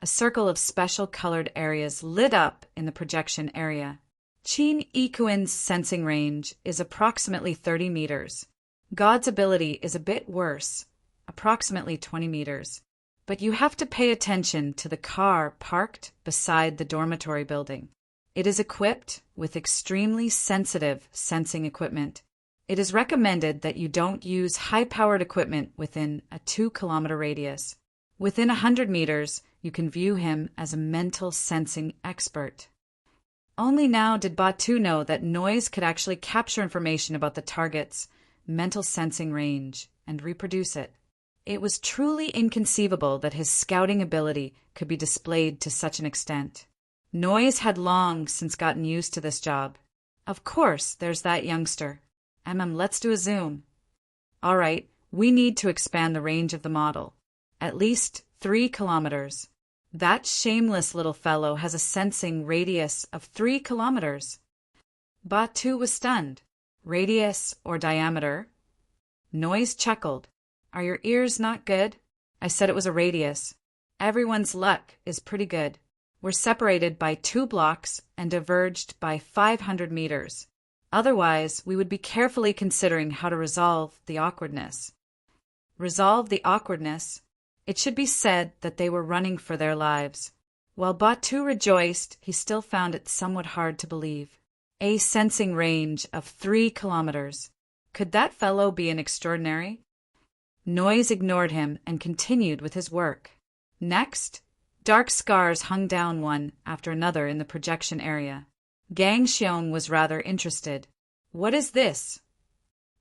Speaker 1: a circle of special colored areas lit up in the projection area. Qin Ikuin's sensing range is approximately 30 meters. God's ability is a bit worse, approximately 20 meters. But you have to pay attention to the car parked beside the dormitory building. It is equipped with extremely sensitive sensing equipment. It is recommended that you don't use high-powered equipment within a 2-kilometer radius. Within 100 meters, you can view him as a mental sensing expert. Only now did Ba Tu know that Noise could actually capture information about the target's mental sensing range and reproduce it. It was truly inconceivable that his scouting ability could be displayed to such an extent. Noise had long since gotten used to this job. Of course, there's that youngster. Let's do a zoom. All right, we need to expand the range of the model. At least 3 kilometers. That shameless little fellow has a sensing radius of 3 kilometers. Ba Tu was stunned. Radius or diameter? Noise chuckled. Are your ears not good? I said it was a radius. Everyone's luck is pretty good. We're separated by 2 blocks and diverged by 500 meters. Otherwise, we would be carefully considering how to resolve the awkwardness. Resolve the awkwardness? It should be said that they were running for their lives. While Ba Tu rejoiced, he still found it somewhat hard to believe. A sensing range of 3 kilometers. Could that fellow be an extraordinary? Noise ignored him and continued with his work. Next, Dark scars hung down one after another in the projection area. Gang Xiong was rather interested. What is this?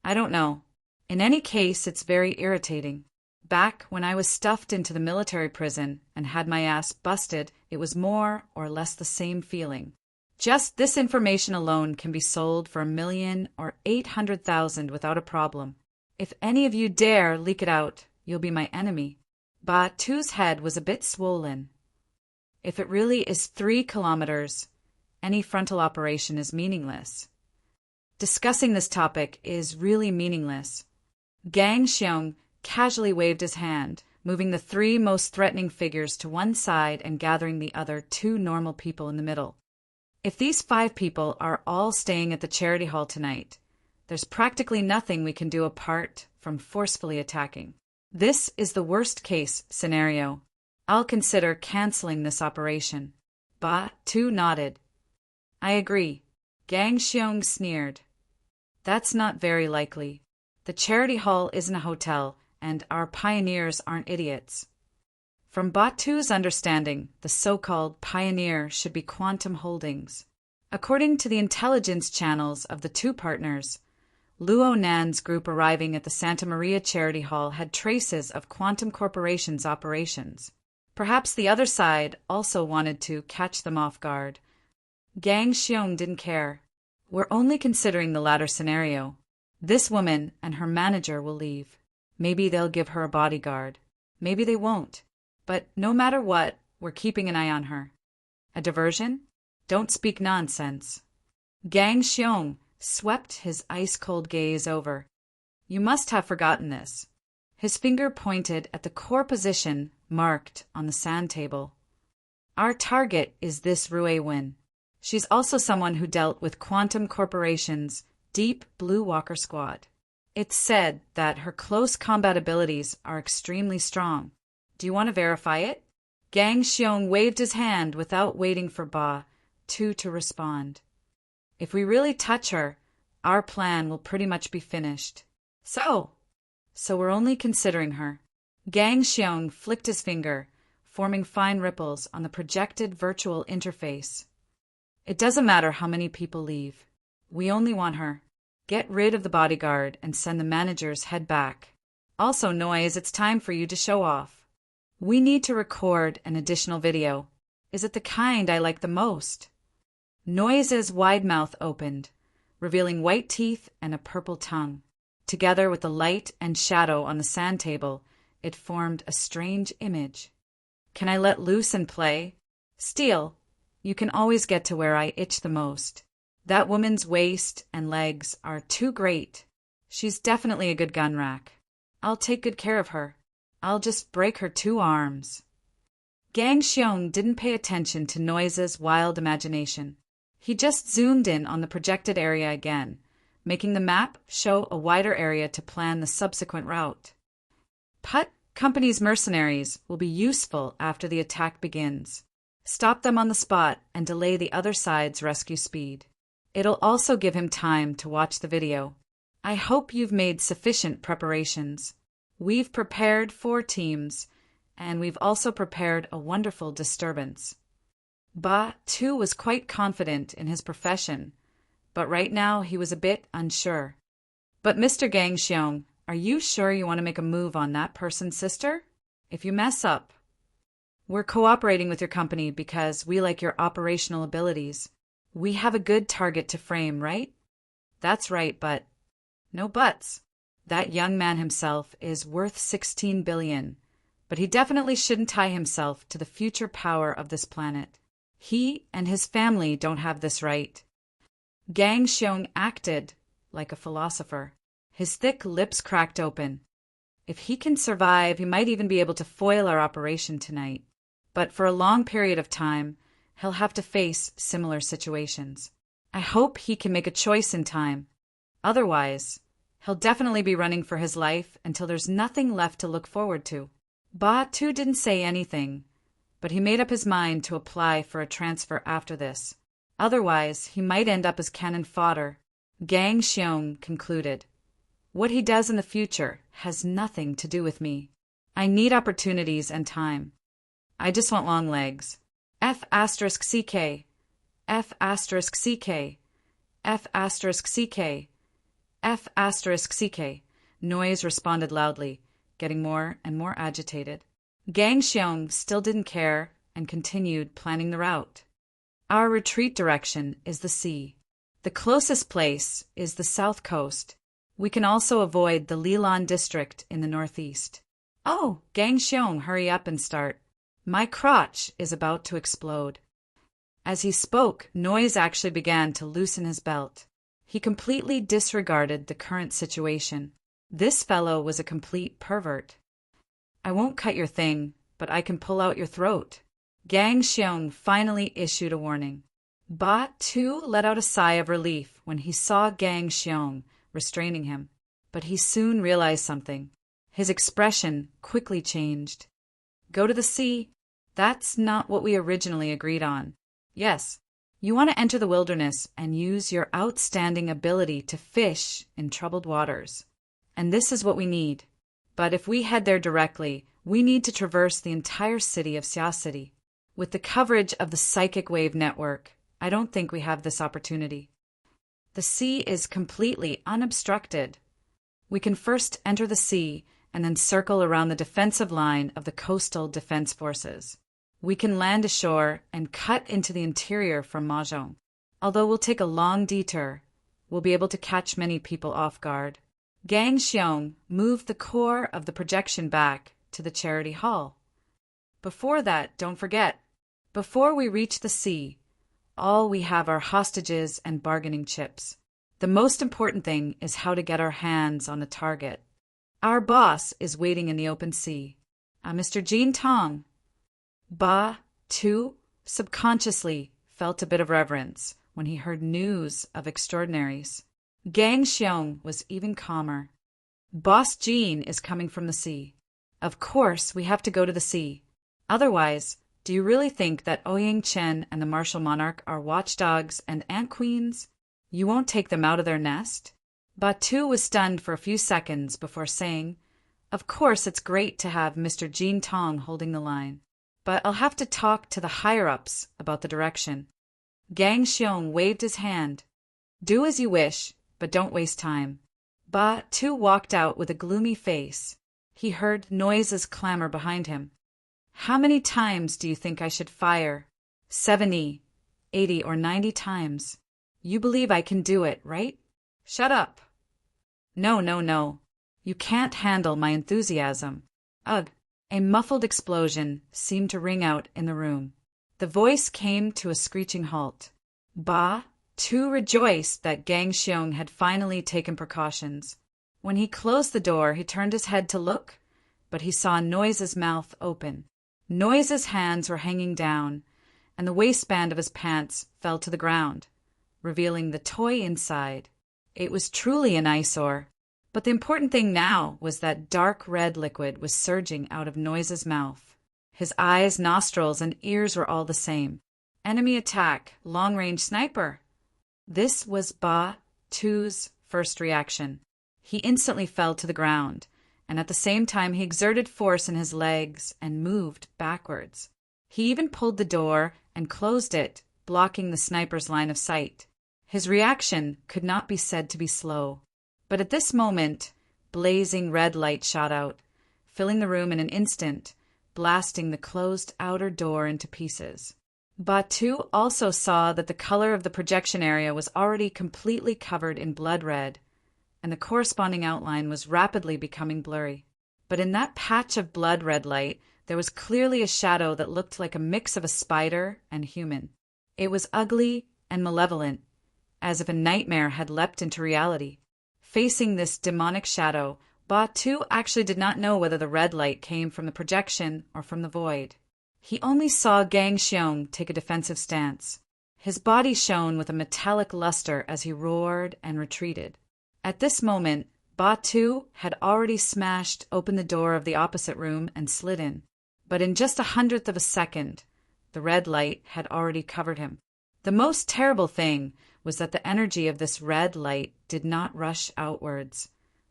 Speaker 1: I don't know. In any case, it's very irritating. Back when I was stuffed into the military prison and had my ass busted, it was more or less the same feeling. Just this information alone can be sold for 1,000,000 or 800,000 without a problem. If any of you dare leak it out, you'll be my enemy. Ba Tu's head was a bit swollen. If it really is 3 kilometers, any frontal operation is meaningless. Discussing this topic is really meaningless. Gang Xiong casually waved his hand, moving the 3 most threatening figures to one side and gathering the other 2 normal people in the middle. If these 5 people are all staying at the charity hall tonight, there's practically nothing we can do apart from forcefully attacking. This is the worst-case scenario. I'll consider canceling this operation. Ba Tu nodded. I agree. Gang Xiong sneered. That's not very likely. The charity hall isn't a hotel, and our pioneers aren't idiots. From Batu's understanding, the so-called pioneer should be Quantum Holdings. According to the intelligence channels of the 2 partners, Luo Nan's group arriving at the Santa Maria Charity Hall had traces of Quantum Corporation's operations. Perhaps the other side also wanted to catch them off guard. Gang Xiong didn't care. We're only considering the latter scenario. This woman and her manager will leave. Maybe they'll give her a bodyguard. Maybe they won't. But no matter what, we're keeping an eye on her. A diversion? Don't speak nonsense. Gang Xiong swept his ice-cold gaze over. You must have forgotten this. His finger pointed at the core position marked on the sand table. Our target is this Rue Win. She's also someone who dealt with Quantum Corporation's Deep Blue Walker Squad. It's said that her close combat abilities are extremely strong. Do you want to verify it? Gang Xiong waved his hand without waiting for Ba Tu to respond. If we really touch her, our plan will pretty much be finished. So we're only considering her. Gang Xiong flicked his finger, forming fine ripples on the projected virtual interface. It doesn't matter how many people leave. We only want her. Get rid of the bodyguard and send the manager's head back. Also, Noise, it's time for you to show off. We need to record an additional video. Is it the kind I like the most? Noise's wide mouth opened, revealing white teeth and a purple tongue. Together with the light and shadow on the sand table, it formed a strange image. Can I let loose and play? Steel, you can always get to where I itch the most. That woman's waist and legs are too great. She's definitely a good gun rack. I'll take good care of her. I'll just break her 2 arms. Gang Xiong didn't pay attention to Noise's wild imagination. He just zoomed in on the projected area again, making the map show a wider area to plan the subsequent route. Putt Company's mercenaries will be useful after the attack begins. Stop them on the spot and delay the other side's rescue speed. It'll also give him time to watch the video. I hope you've made sufficient preparations. We've prepared 4 teams, and we've also prepared a wonderful disturbance. Ba Tu was quite confident in his profession, but right now he was a bit unsure. But Mr. Gang Xiong, are you sure you want to make a move on that person's sister? If you mess up, we're cooperating with your company because we like your operational abilities. We have a good target to frame, right? That's right, but no buts. That young man himself is worth 16 billion, but he definitely shouldn't tie himself to the future power of this planet. He and his family don't have this right. Gang Xiong acted like a philosopher. His thick lips cracked open. If he can survive, he might even be able to foil our operation tonight. But for a long period of time, he'll have to face similar situations. I hope he can make a choice in time. Otherwise, he'll definitely be running for his life until there's nothing left to look forward to. Ba Tu didn't say anything, but he made up his mind to apply for a transfer after this. Otherwise, he might end up as cannon fodder. Gang Xiong concluded. What he does in the future has nothing to do with me. I need opportunities and time. I just want long legs. F asterisk CK. F asterisk CK. F asterisk CK. F asterisk CK. Noise responded loudly, getting more and more agitated. Gang Xiong still didn't care and continued planning the route. Our retreat direction is the sea. The closest place is the south coast. We can also avoid the Lilan district in the northeast. Oh, Gang Xiong, hurry up and start. My crotch is about to explode. As he spoke, Noise actually began to loosen his belt. He completely disregarded the current situation. This fellow was a complete pervert. I won't cut your thing, but I can pull out your throat. Gang Xiong finally issued a warning. Ba Tu let out a sigh of relief when he saw Gang Xiong restraining him, but he soon realized something. His expression quickly changed. Go to the sea? That's not what we originally agreed on. Yes, you want to enter the wilderness and use your outstanding ability to fish in troubled waters. And this is what we need. But if we head there directly, we need to traverse the entire city of Xia City. With the coverage of the psychic wave network, I don't think we have this opportunity. The sea is completely unobstructed. We can first enter the sea and then circle around the defensive line of the coastal defense forces. We can land ashore and cut into the interior from Mahjong. Although we'll take a long detour, we'll be able to catch many people off guard. Gang Xiong moved the core of the projection back to the charity hall. Before that, don't forget, before we reach the sea, all we have are hostages and bargaining chips. The most important thing is how to get our hands on a target. Our boss is waiting in the open sea. Mr. Jin Tong. Ba Tu subconsciously felt a bit of reverence when he heard news of extraordinaries. Gang Xiong was even calmer. Boss Jean is coming from the sea. Of course, we have to go to the sea. Otherwise, do you really think that Ouyang Chen and the martial monarch are watchdogs and ant queens? You won't take them out of their nest? Batu was stunned for a few seconds before saying, Of course it's great to have Mr. Jin Tong holding the line, but I'll have to talk to the higher-ups about the direction. Gang Xiong waved his hand. Do as you wish, but don't waste time. Batu walked out with a gloomy face. He heard Noise's clamor behind him. How many times do you think I should fire? 70, 80, or 90 times. You believe I can do it, right? Shut up. No. You can't handle my enthusiasm. Ugh. A muffled explosion seemed to ring out in the room. The voice came to a screeching halt. Ba Tu rejoiced that Gang Xiong had finally taken precautions. When he closed the door, he turned his head to look, but he saw Noise's mouth open. Noise's hands were hanging down, and the waistband of his pants fell to the ground, revealing the toy inside. It was truly an eyesore, but the important thing now was that dark red liquid was surging out of Noise's mouth. His eyes, nostrils, and ears were all the same. Enemy attack, long-range sniper. This was Ba Tu's first reaction. He instantly fell to the ground, and at the same time he exerted force in his legs and moved backwards. He even pulled the door and closed it, blocking the sniper's line of sight. His reaction could not be said to be slow. But at this moment, blazing red light shot out, filling the room in an instant, blasting the closed outer door into pieces. Batu also saw that the color of the projection area was already completely covered in blood red, and the corresponding outline was rapidly becoming blurry. But in that patch of blood red light, there was clearly a shadow that looked like a mix of a spider and human. It was ugly and malevolent, as if a nightmare had leapt into reality. Facing this demonic shadow, Batu actually did not know whether the red light came from the projection or from the void. He only saw Gang Xiong take a defensive stance. His body shone with a metallic luster as he roared and retreated. At this moment, Batu had already smashed open the door of the opposite room and slid in. But in just 1/100th of a second, the red light had already covered him. The most terrible thing was that the energy of this red light did not rush outwards,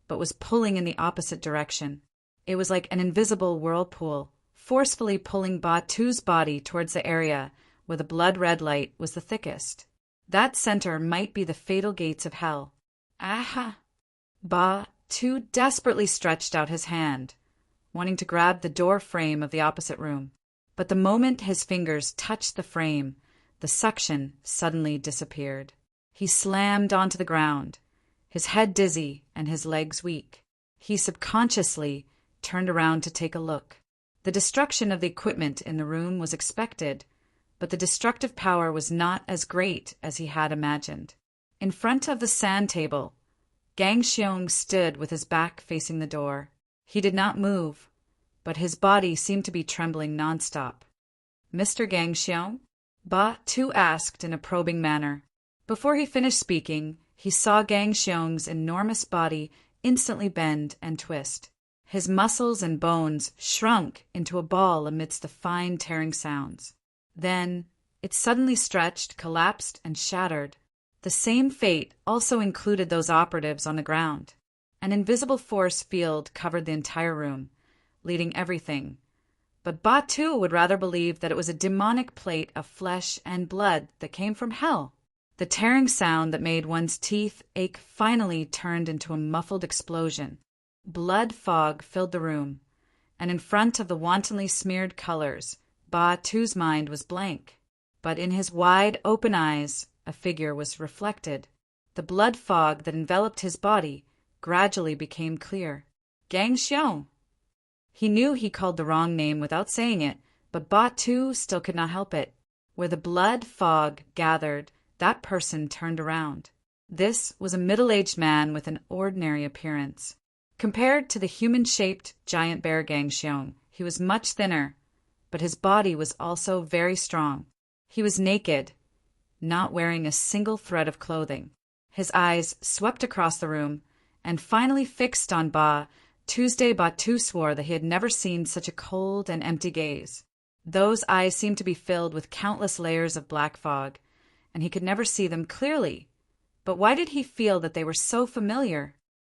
Speaker 1: but was pulling in the opposite direction. It was like an invisible whirlpool, forcefully pulling Batu's body towards the area where the blood-red light was the thickest. That center might be the fatal gates of hell. Aha! Batu desperately stretched out his hand, wanting to grab the door frame of the opposite room. But the moment his fingers touched the frame, the suction suddenly disappeared. He slammed onto the ground, his head dizzy and his legs weak. He subconsciously turned around to take a look. The destruction of the equipment in the room was expected, but the destructive power was not as great as he had imagined. In front of the sand table, Gang Xiong stood with his back facing the door. He did not move, but his body seemed to be trembling nonstop. "Mr. Gang Xiong?" Batu asked in a probing manner. Before he finished speaking, he saw Gang Xiong's enormous body instantly bend and twist. His muscles and bones shrunk into a ball amidst the fine tearing sounds. Then it suddenly stretched, collapsed, and shattered. The same fate also included those operatives on the ground. An invisible force field covered the entire room, leading everything. But Batu would rather believe that it was a demonic plate of flesh and blood that came from hell. The tearing sound that made one's teeth ache finally turned into a muffled explosion. Blood fog filled the room, and in front of the wantonly smeared colors, Batu's mind was blank. But in his wide open eyes, a figure was reflected. The blood fog that enveloped his body gradually became clear. Gang Xiong! He knew he called the wrong name without saying it, but Batu still could not help it. Where the blood fog gathered, that person turned around. This was a middle-aged man with an ordinary appearance. Compared to the human-shaped giant bear Gang Xiong, he was much thinner, but his body was also very strong. He was naked, not wearing a single thread of clothing. His eyes swept across the room and finally fixed on Tuesday. Batu swore that he had never seen such a cold and empty gaze. Those eyes seemed to be filled with countless layers of black fog, and he could never see them clearly. But why did he feel that they were so familiar?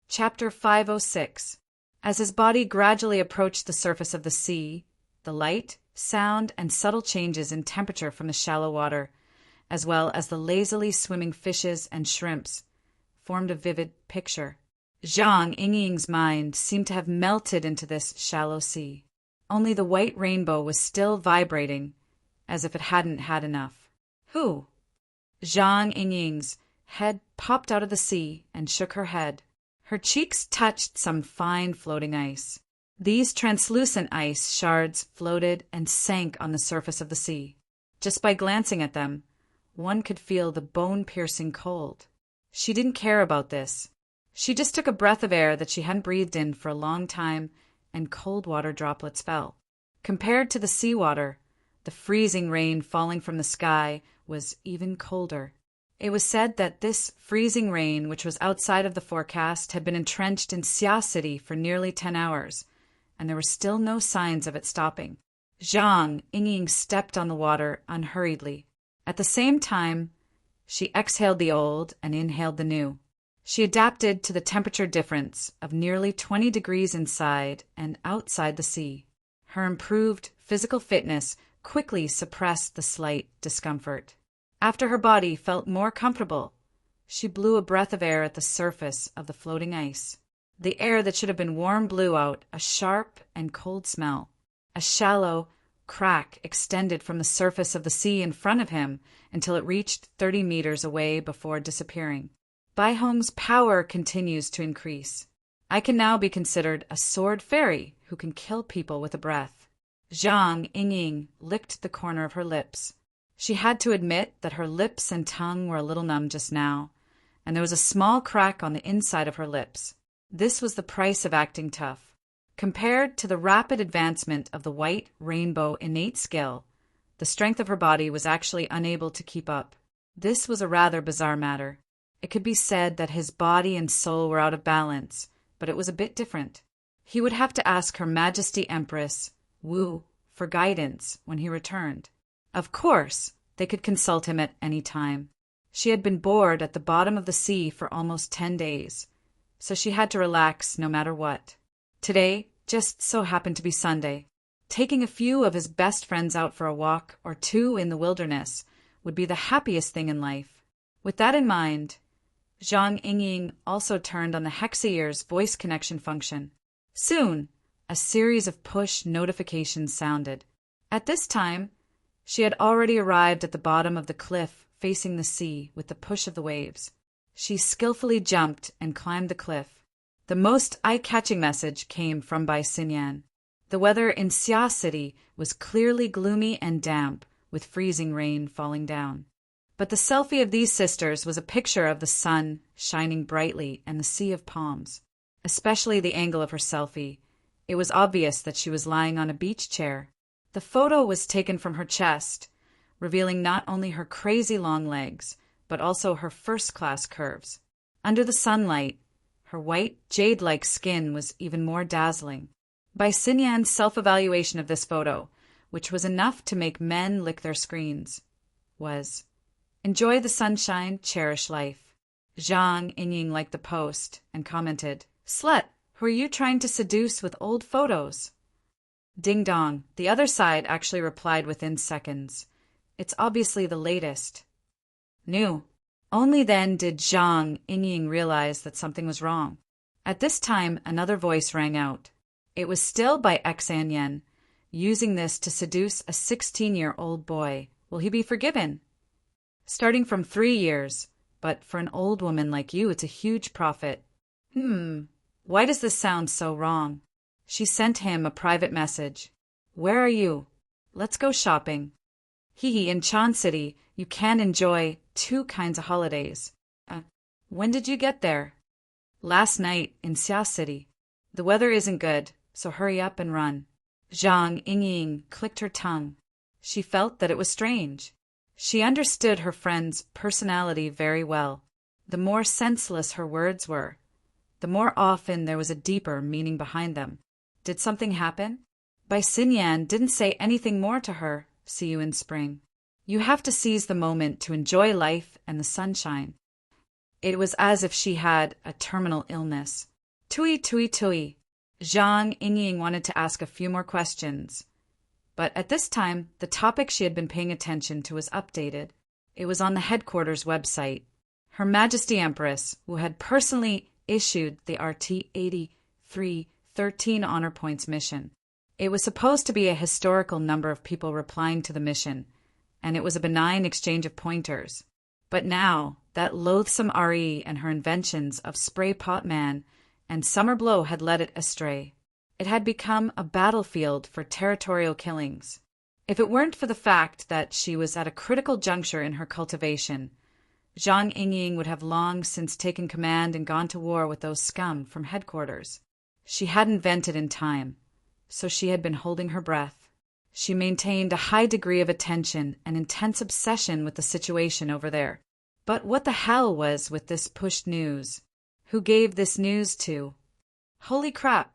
Speaker 1: Chapter 506. As his body gradually approached the surface of the sea, the light, sound, and subtle changes in temperature from the shallow water, as well as the lazily swimming fishes and shrimps, formed a vivid picture. Zhang Yingying's mind seemed to have melted into this shallow sea. Only the white rainbow was still vibrating, as if it hadn't had enough. Who? Zhang Yingying's head popped out of the sea and shook her head. Her cheeks touched some fine floating ice. These translucent ice shards floated and sank on the surface of the sea. Just by glancing at them, one could feel the bone-piercing cold. She didn't care about this. She just took a breath of air that she hadn't breathed in for a long time, and cold water droplets fell. Compared to the seawater, the freezing rain falling from the sky was even colder. It was said that this freezing rain, which was outside of the forecast, had been entrenched in Xia City for nearly 10 hours, and there were still no signs of it stopping. Zhang Yingying stepped on the water unhurriedly. At the same time, she exhaled the old and inhaled the new. She adapted to the temperature difference of nearly 20 degrees inside and outside the sea. Her improved physical fitness quickly suppressed the slight discomfort. After her body felt more comfortable, she blew a breath of air at the surface of the floating ice. The air that should have been warm blew out a sharp and cold smell. A shallow crack extended from the surface of the sea in front of him until it reached 30 meters away before disappearing. Bai Hong's power continues to increase. I can now be considered a sword fairy who can kill people with a breath. Zhang Yingying licked the corner of her lips. She had to admit that her lips and tongue were a little numb just now, and there was a small crack on the inside of her lips. This was the price of acting tough. Compared to the rapid advancement of the white rainbow innate skill, the strength of her body was actually unable to keep up. This was a rather bizarre matter. It could be said that his body and soul were out of balance, but it was a bit different. He would have to ask Her Majesty Empress Wu for guidance when he returned. Of course, they could consult him at any time. She had been bored at the bottom of the sea for almost 10 days, so she had to relax no matter what. Today just so happened to be Sunday. Taking a few of his best friends out for a walk or two in the wilderness would be the happiest thing in life. With that in mind, Zhang Yingying also turned on the Hexaear's voice connection function. Soon, a series of push notifications sounded. At this time, she had already arrived at the bottom of the cliff facing the sea with the push of the waves. She skillfully jumped and climbed the cliff. The most eye-catching message came from Bai Xinyan. The weather in Xia City was clearly gloomy and damp, with freezing rain falling down. But the selfie of these sisters was a picture of the sun shining brightly and the sea of palms. Especially the angle of her selfie. It was obvious that she was lying on a beach chair. The photo was taken from her chest, revealing not only her crazy long legs, but also her first-class curves. Under the sunlight, her white, jade-like skin was even more dazzling. By Xinyan's self-evaluation of this photo, which was enough to make men lick their screens, was, "Enjoy the sunshine, cherish life." Zhang Yingying liked the post and commented, "Slut, who are you trying to seduce with old photos?" Ding dong, the other side actually replied within seconds. "It's obviously the latest." New. Only then did Zhang Yingying realize that something was wrong. At this time, another voice rang out. It was still by Xan Yan, using this to seduce a 16-year-old boy. Will he be forgiven? Starting from 3 years, but for an old woman like you, it's a huge profit. Why does this sound so wrong? She sent him a private message. "Where are you? Let's go shopping." In Chan City, you can enjoy 2 kinds of holidays. When did you get there? Last night in Xia City. The weather isn't good, so hurry up and run. Zhang Yingying clicked her tongue. She felt that it was strange. She understood her friend's personality very well. The more senseless her words were, the more often there was a deeper meaning behind them. Did something happen? Bai Xinyan didn't say anything more to her. See you in spring. You have to seize the moment to enjoy life and the sunshine. It was as if she had a terminal illness. Tui. Zhang Yingying wanted to ask a few more questions. But at this time, the topic she had been paying attention to was updated. It was on the headquarters website. Her Majesty Empress, who had personally issued the RT-83-13 Honor Points mission. It was supposed to be a historical number of people replying to the mission, and it was a benign exchange of pointers. But now, that loathsome RE and her inventions of Spray Pot Man and Summer Blow had led it astray. It had become a battlefield for territorial killings. If it weren't for the fact that she was at a critical juncture in her cultivation, Zhang Yingying would have long since taken command and gone to war with those scum from headquarters. She hadn't vented in time, so she had been holding her breath. She maintained a high degree of attention and intense obsession with the situation over there. But what the hell was with this pushed news? Who gave this news to? Holy crap!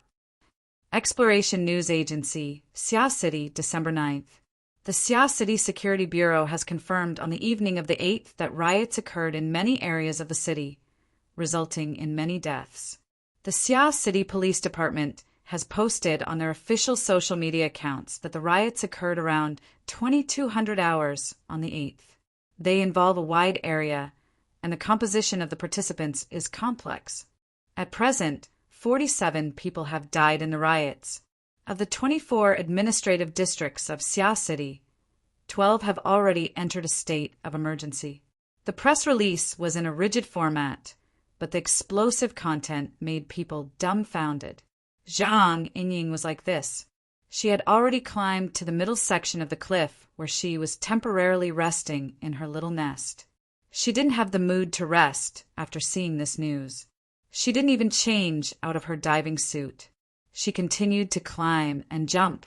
Speaker 1: Exploration News Agency, Xia City, December 9th. The Xia City Security Bureau has confirmed on the evening of the 8th that riots occurred in many areas of the city, resulting in many deaths. The Xia City Police Department has posted on their official social media accounts that the riots occurred around 2200 hours on the 8th. They involve a wide area, and the composition of the participants is complex. At present, 47 people have died in the riots. Of the 24 administrative districts of Xia City, 12 have already entered a state of emergency. The press release was in a rigid format, but the explosive content made people dumbfounded. Zhang Yingying was like this. She had already climbed to the middle section of the cliff where she was temporarily resting in her little nest. She didn't have the mood to rest after seeing this news. She didn't even change out of her diving suit. She continued to climb and jump.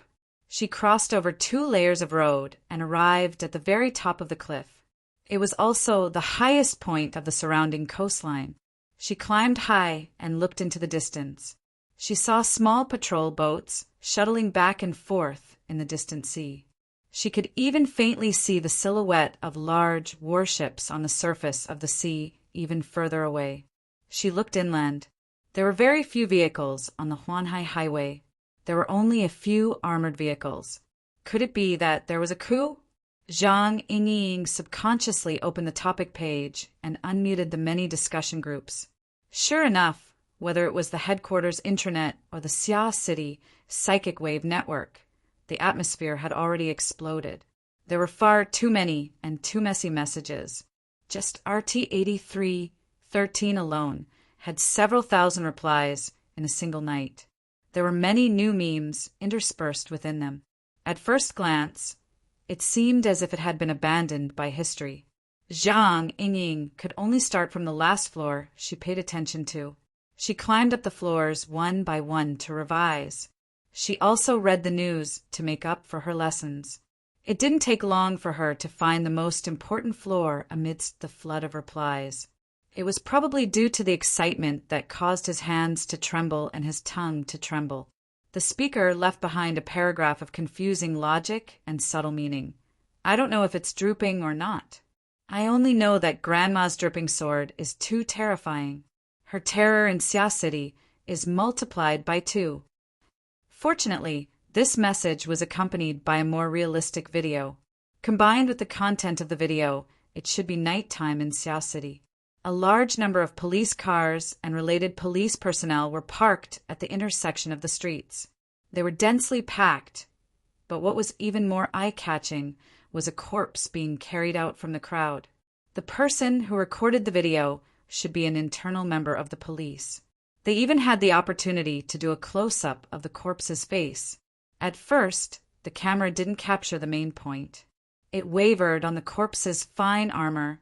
Speaker 1: She crossed over 2 layers of road and arrived at the very top of the cliff. It was also the highest point of the surrounding coastline. She climbed high and looked into the distance. She saw small patrol boats shuttling back and forth in the distant sea. She could even faintly see the silhouette of large warships on the surface of the sea even further away. She looked inland. There were very few vehicles on the Huanhai Highway. There were only a few armored vehicles. Could it be that there was a coup? Zhang Yingying subconsciously opened the topic page and unmuted the many discussion groups. Sure enough, whether it was the headquarters intranet or the Xia City psychic wave network, the atmosphere had already exploded. There were far too many and too messy messages. Just RT-8313 alone had several thousand replies in a single night. There were many new memes interspersed within them. At first glance, it seemed as if it had been abandoned by history. Zhang Yingying could only start from the last floor she paid attention to. She climbed up the floors one by one to revise. She also read the news to make up for her lessons. It didn't take long for her to find the most important floor amidst the flood of replies. It was probably due to the excitement that caused his hands to tremble and his tongue to tremble. The speaker left behind a paragraph of confusing logic and subtle meaning. I don't know if it's drooping or not. I only know that Grandma's dripping sword is too terrifying. Her terror in Xia City is multiplied by 2. Fortunately, this message was accompanied by a more realistic video. Combined with the content of the video, it should be nighttime in Xia City. A large number of police cars and related police personnel were parked at the intersection of the streets. They were densely packed, but what was even more eye-catching was a corpse being carried out from the crowd. The person who recorded the video should be an internal member of the police. They even had the opportunity to do a close-up of the corpse's face. At first, the camera didn't capture the main point. It wavered on the corpse's fine armor,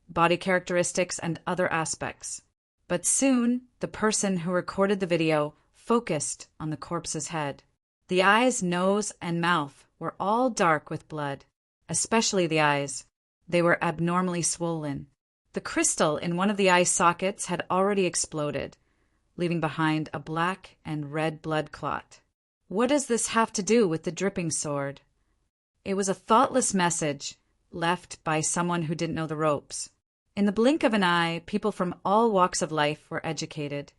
Speaker 1: body characteristics, and other aspects. But soon, the person who recorded the video focused on the corpse's head. The eyes, nose, and mouth were all dark with blood, especially the eyes. They were abnormally swollen. The crystal in one of the eye sockets had already exploded, leaving behind a black and red blood clot. What does this have to do with the dripping sword? It was a thoughtless message left by someone who didn't know the ropes. In the blink of an eye, people from all walks of life were educated.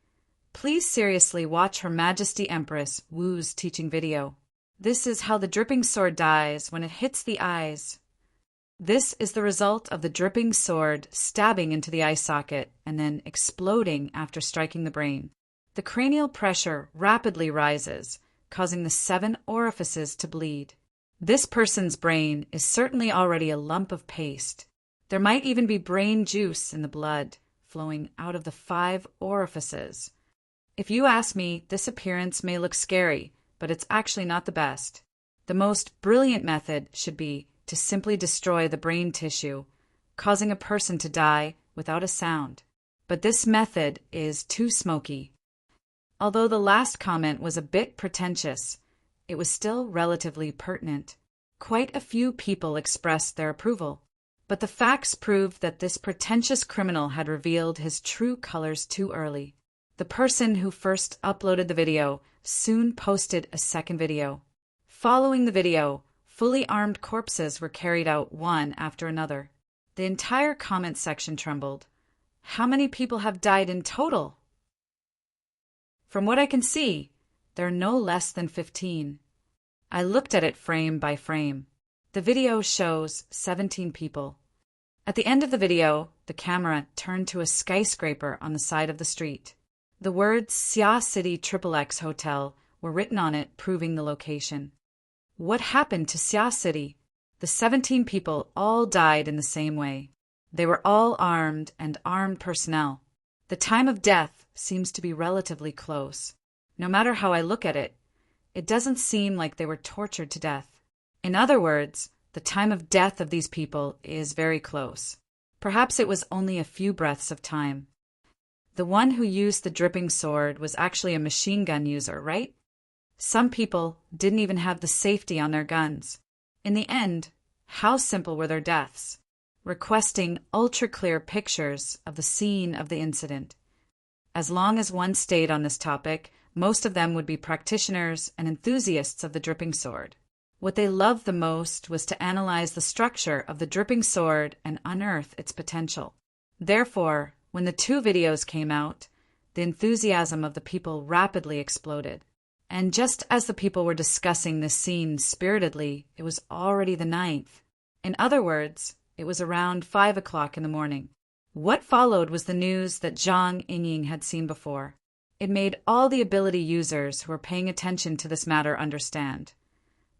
Speaker 1: Please seriously watch Her Majesty Empress Wu's teaching video. This is how the dripping sword dies when it hits the eyes. This is the result of the dripping sword stabbing into the eye socket and then exploding after striking the brain. The cranial pressure rapidly rises, causing the 7 orifices to bleed. This person's brain is certainly already a lump of paste. There might even be brain juice in the blood flowing out of the 5 orifices. If you ask me, this appearance may look scary, but it's actually not the best. The most brilliant method should be to simply destroy the brain tissue, causing a person to die without a sound. But this method is too smoky. Although the last comment was a bit pretentious, it was still relatively pertinent. Quite a few people expressed their approval. But the facts proved that this pretentious criminal had revealed his true colors too early. The person who first uploaded the video soon posted a second video. Following the video, fully armed corpses were carried out one after another. The entire comment section trembled. How many people have died in total? From what I can see, there are no less than 15. I looked at it frame by frame. The video shows 17 people. At the end of the video, the camera turned to a skyscraper on the side of the street. The words Xia City XXX Hotel were written on it, proving the location. What happened to Xia City? The 17 people all died in the same way. They were all armed and armed personnel. The time of death seems to be relatively close. No matter how I look at it, it doesn't seem like they were tortured to death. In other words, the time of death of these people is very close. Perhaps it was only a few breaths of time. The one who used the dripping sword was actually a machine gun user, right? Some people didn't even have the safety on their guns. In the end, how simple were their deaths? Requesting ultra-clear pictures of the scene of the incident. As long as one stayed on this topic, most of them would be practitioners and enthusiasts of the dripping sword. What they loved the most was to analyze the structure of the dripping sword and unearth its potential. Therefore, when the 2 videos came out, the enthusiasm of the people rapidly exploded. And just as the people were discussing this scene spiritedly, it was already the 9th. In other words, it was around 5 o'clock in the morning. What followed was the news that Zhang Yingying had seen before. It made all the ability users who were paying attention to this matter understand.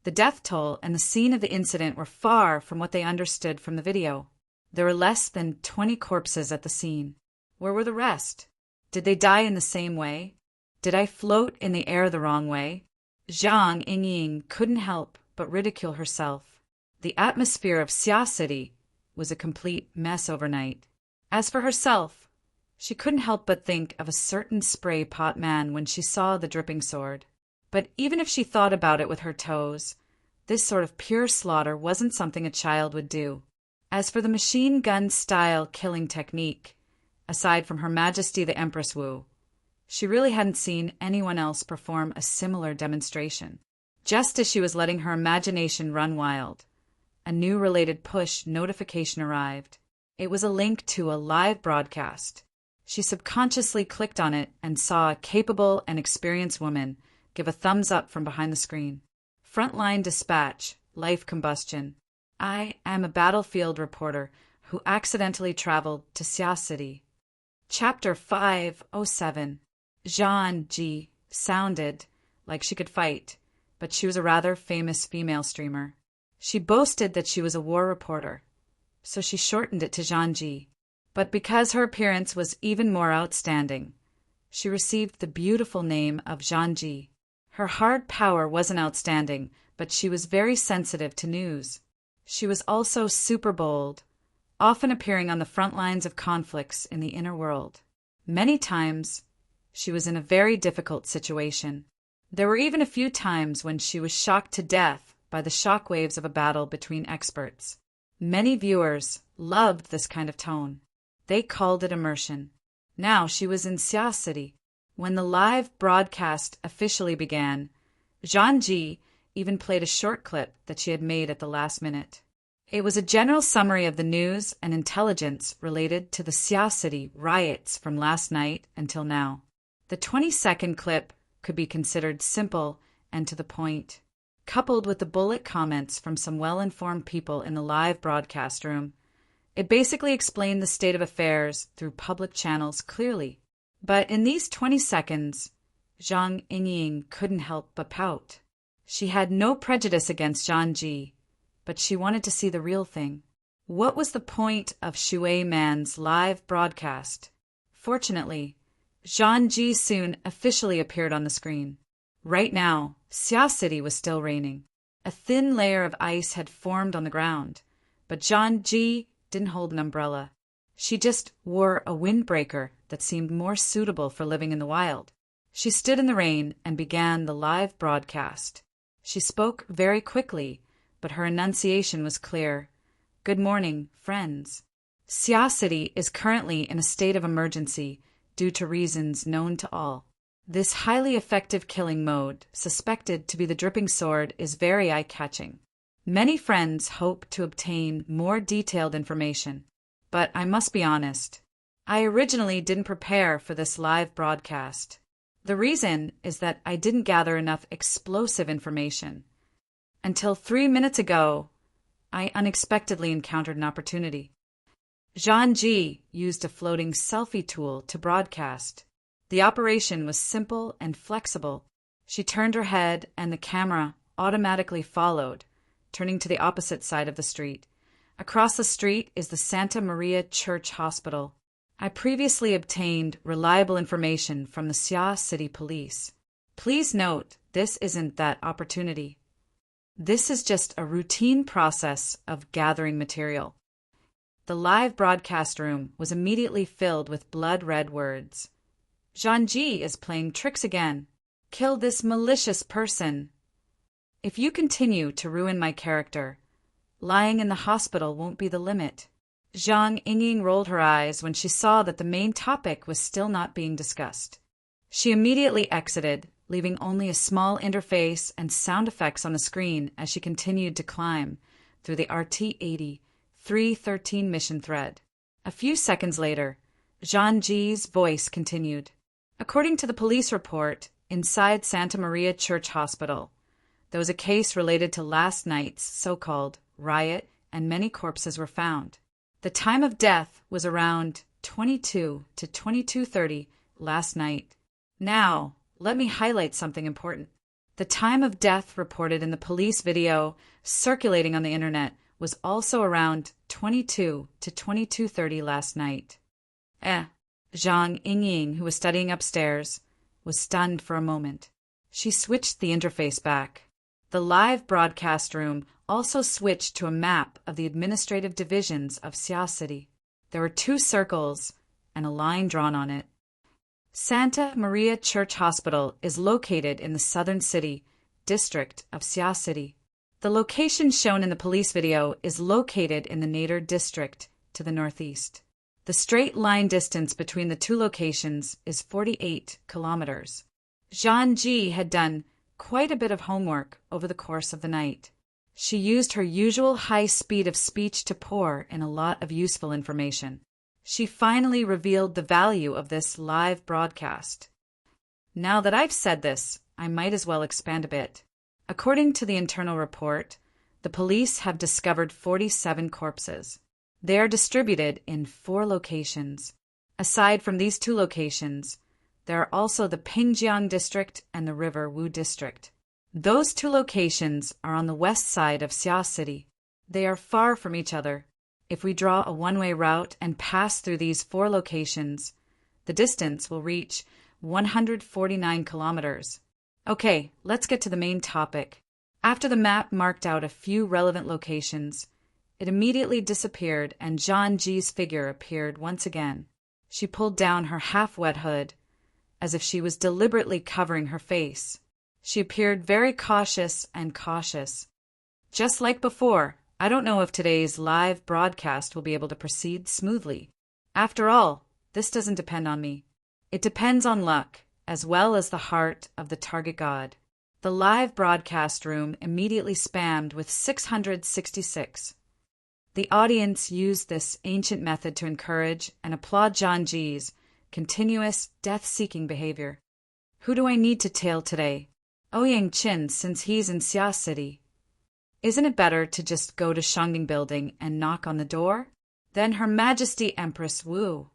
Speaker 1: The death toll and the scene of the incident were far from what they understood from the video. There were less than 20 corpses at the scene. Where were the rest? Did they die in the same way? Did I float in the air the wrong way? Zhang Yingying couldn't help but ridicule herself. The atmosphere of Xia City was a complete mess overnight. As for herself, she couldn't help but think of a certain spray pot man when she saw the dripping sword. But even if she thought about it with her toes, this sort of pure slaughter wasn't something a child would do. As for the machine gun-style killing technique, aside from Her Majesty the Empress Wu, she really hadn't seen anyone else perform a similar demonstration. Just as she was letting her imagination run wild, a new related push notification arrived. It was a link to a live broadcast. She subconsciously clicked on it and saw a capable and experienced woman give a thumbs up from behind the screen. Frontline dispatch, life combustion. I am a battlefield reporter who accidentally traveled to Xia City. Chapter 507. Zhan Ji sounded like she could fight, but she was a rather famous female streamer. She boasted that she was a war reporter, so she shortened it to Zhan Ji. But because her appearance was even more outstanding, she received the beautiful name of Zhan Ji. Her hard power wasn't outstanding, but she was very sensitive to news. She was also super bold, often appearing on the front lines of conflicts in the inner world. Many times, she was in a very difficult situation. There were even a few times when she was shocked to death by the shockwaves of a battle between experts. Many viewers loved this kind of tone. They called it immersion. Now she was in Xia City. When the live broadcast officially began, Zhan Ji even played a short clip that she had made at the last minute. It was a general summary of the news and intelligence related to the Xia City riots from last night until now. The 20-second clip could be considered simple and to the point. Coupled with the bullet comments from some well-informed people in the live broadcast room, it basically explained the state of affairs through public channels clearly. But in these 20 seconds, Zhang Yingying couldn't help but pout. She had no prejudice against Zhan Ji, but she wanted to see the real thing. What was the point of Shui Man's live broadcast? Fortunately, Zhan Ji soon officially appeared on the screen. Right now, Xia City was still raining. A thin layer of ice had formed on the ground, but Zhan Ji didn't hold an umbrella. She just wore a windbreaker that seemed more suitable for living in the wild. She stood in the rain and began the live broadcast. She spoke very quickly, but her enunciation was clear. Good morning, friends. Xia City is currently in a state of emergency due to reasons known to all. This highly effective killing mode, suspected to be the dripping sword, is very eye-catching. Many friends hope to obtain more detailed information, but I must be honest. I originally didn't prepare for this live broadcast. The reason is that I didn't gather enough explosive information. Until 3 minutes ago, I unexpectedly encountered an opportunity. Zhan Ji used a floating selfie tool to broadcast. The operation was simple and flexible. She turned her head and the camera automatically followed, turning to the opposite side of the street. Across the street is the Santa Maria Church Hospital. I previously obtained reliable information from the Xia City Police. Please note, this isn't that opportunity. This is just a routine process of gathering material. The live broadcast room was immediately filled with blood-red words. Zhan Ji is playing tricks again. Kill this malicious person. If you continue to ruin my character, lying in the hospital won't be the limit. Zhang Yingying rolled her eyes when she saw that the main topic was still not being discussed. She immediately exited, leaving only a small interface and sound effects on the screen as she continued to climb through the RT-80 313 mission thread. A few seconds later, Zhan Ji's voice continued. According to the police report, inside Santa Maria Church Hospital. There was a case related to last night's so-called riot, and many corpses were found. The time of death was around 22 to 22:30 last night. Now, let me highlight something important. The time of death reported in the police video circulating on the internet was also around 22 to 22:30 last night. Zhang Yingying, who was studying upstairs, was stunned for a moment. She switched the interface back. The live broadcast room also switched to a map of the administrative divisions of Xia City. There were 2 circles and a line drawn on it. Santa Maria Church Hospital is located in the southern city district of Xia City. The location shown in the police video is located in the Nader district to the northeast. The straight line distance between the 2 locations is 48 kilometers. Zhang Ji had done quite a bit of homework over the course of the night. She used her usual high speed of speech to pour in a lot of useful information. She finally revealed the value of this live broadcast. Now that I've said this, I might as well expand a bit. According to the internal report, the police have discovered 47 corpses. They are distributed in 4 locations. Aside from these 2 locations, there are also the Pingjiang district and the River Wu district. Those 2 locations are on the west side of Xia City. They are far from each other. If we draw a one-way route and pass through these 4 locations, the distance will reach 149 kilometers. Okay, let's get to the main topic. After the map marked out a few relevant locations, it immediately disappeared and Zhang Ji's figure appeared once again. She pulled down her half-wet hood, as if she was deliberately covering her face. She appeared very cautious and cautious. Just like before, I don't know if today's live broadcast will be able to proceed smoothly. After all, this doesn't depend on me. It depends on luck, as well as the heart of the target god. The live broadcast room immediately spammed with 666. The audience used this ancient method to encourage and applaud Zhang Ji's continuous death-seeking behavior. Who do I need to tail today? Ouyang Qin, since he's in Xia City. Isn't it better to just go to Shangding Building and knock on the door? Then Her Majesty Empress Wu.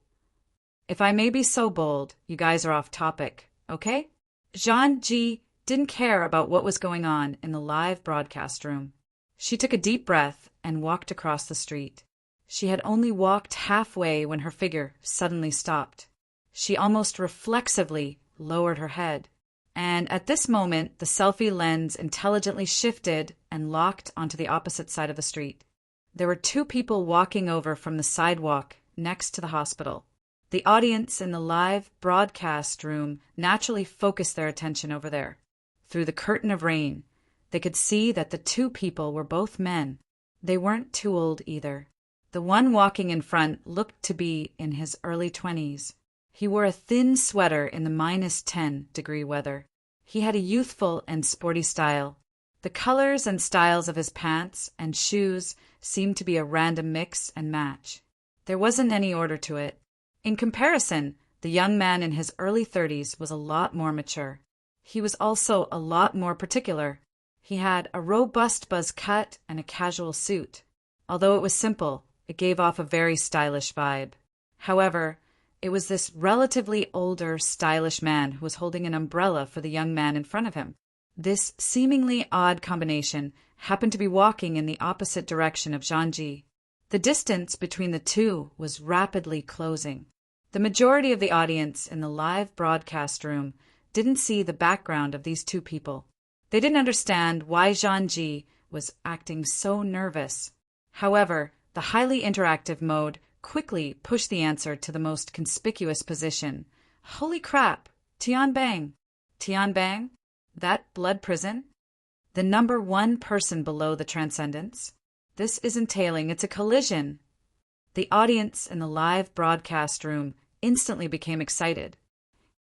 Speaker 1: If I may be so bold, you guys are off topic, okay? Zhang Ji didn't care about what was going on in the live broadcast room. She took a deep breath and walked across the street. She had only walked halfway when her figure suddenly stopped. She almost reflexively lowered her head. And at this moment, the selfie lens intelligently shifted and locked onto the opposite side of the street. There were 2 people walking over from the sidewalk next to the hospital. The audience in the live broadcast room naturally focused their attention over there. Through the curtain of rain, they could see that the 2 people were both men. They weren't too old either. The one walking in front looked to be in his early 20s. He wore a thin sweater in the -10-degree weather. He had a youthful and sporty style. The colors and styles of his pants and shoes seemed to be a random mix and match. There wasn't any order to it. In comparison, the young man in his early 30s was a lot more mature. He was also a lot more particular. He had a robust buzz cut and a casual suit. Although it was simple, it gave off a very stylish vibe. However, it was this relatively older, stylish man who was holding an umbrella for the young man in front of him. This seemingly odd combination happened to be walking in the opposite direction of Zhang Ji. The distance between the 2 was rapidly closing. The majority of the audience in the live broadcast room didn't see the background of these 2 people. They didn't understand why Zhang Ji was acting so nervous. However, the highly interactive mode quickly pushed the answer to the most conspicuous position. Holy crap! Tianbang! Tianbang? That blood prison? The number 1 person below the transcendence? This isn't tailing, it's a collision. The audience in the live broadcast room instantly became excited.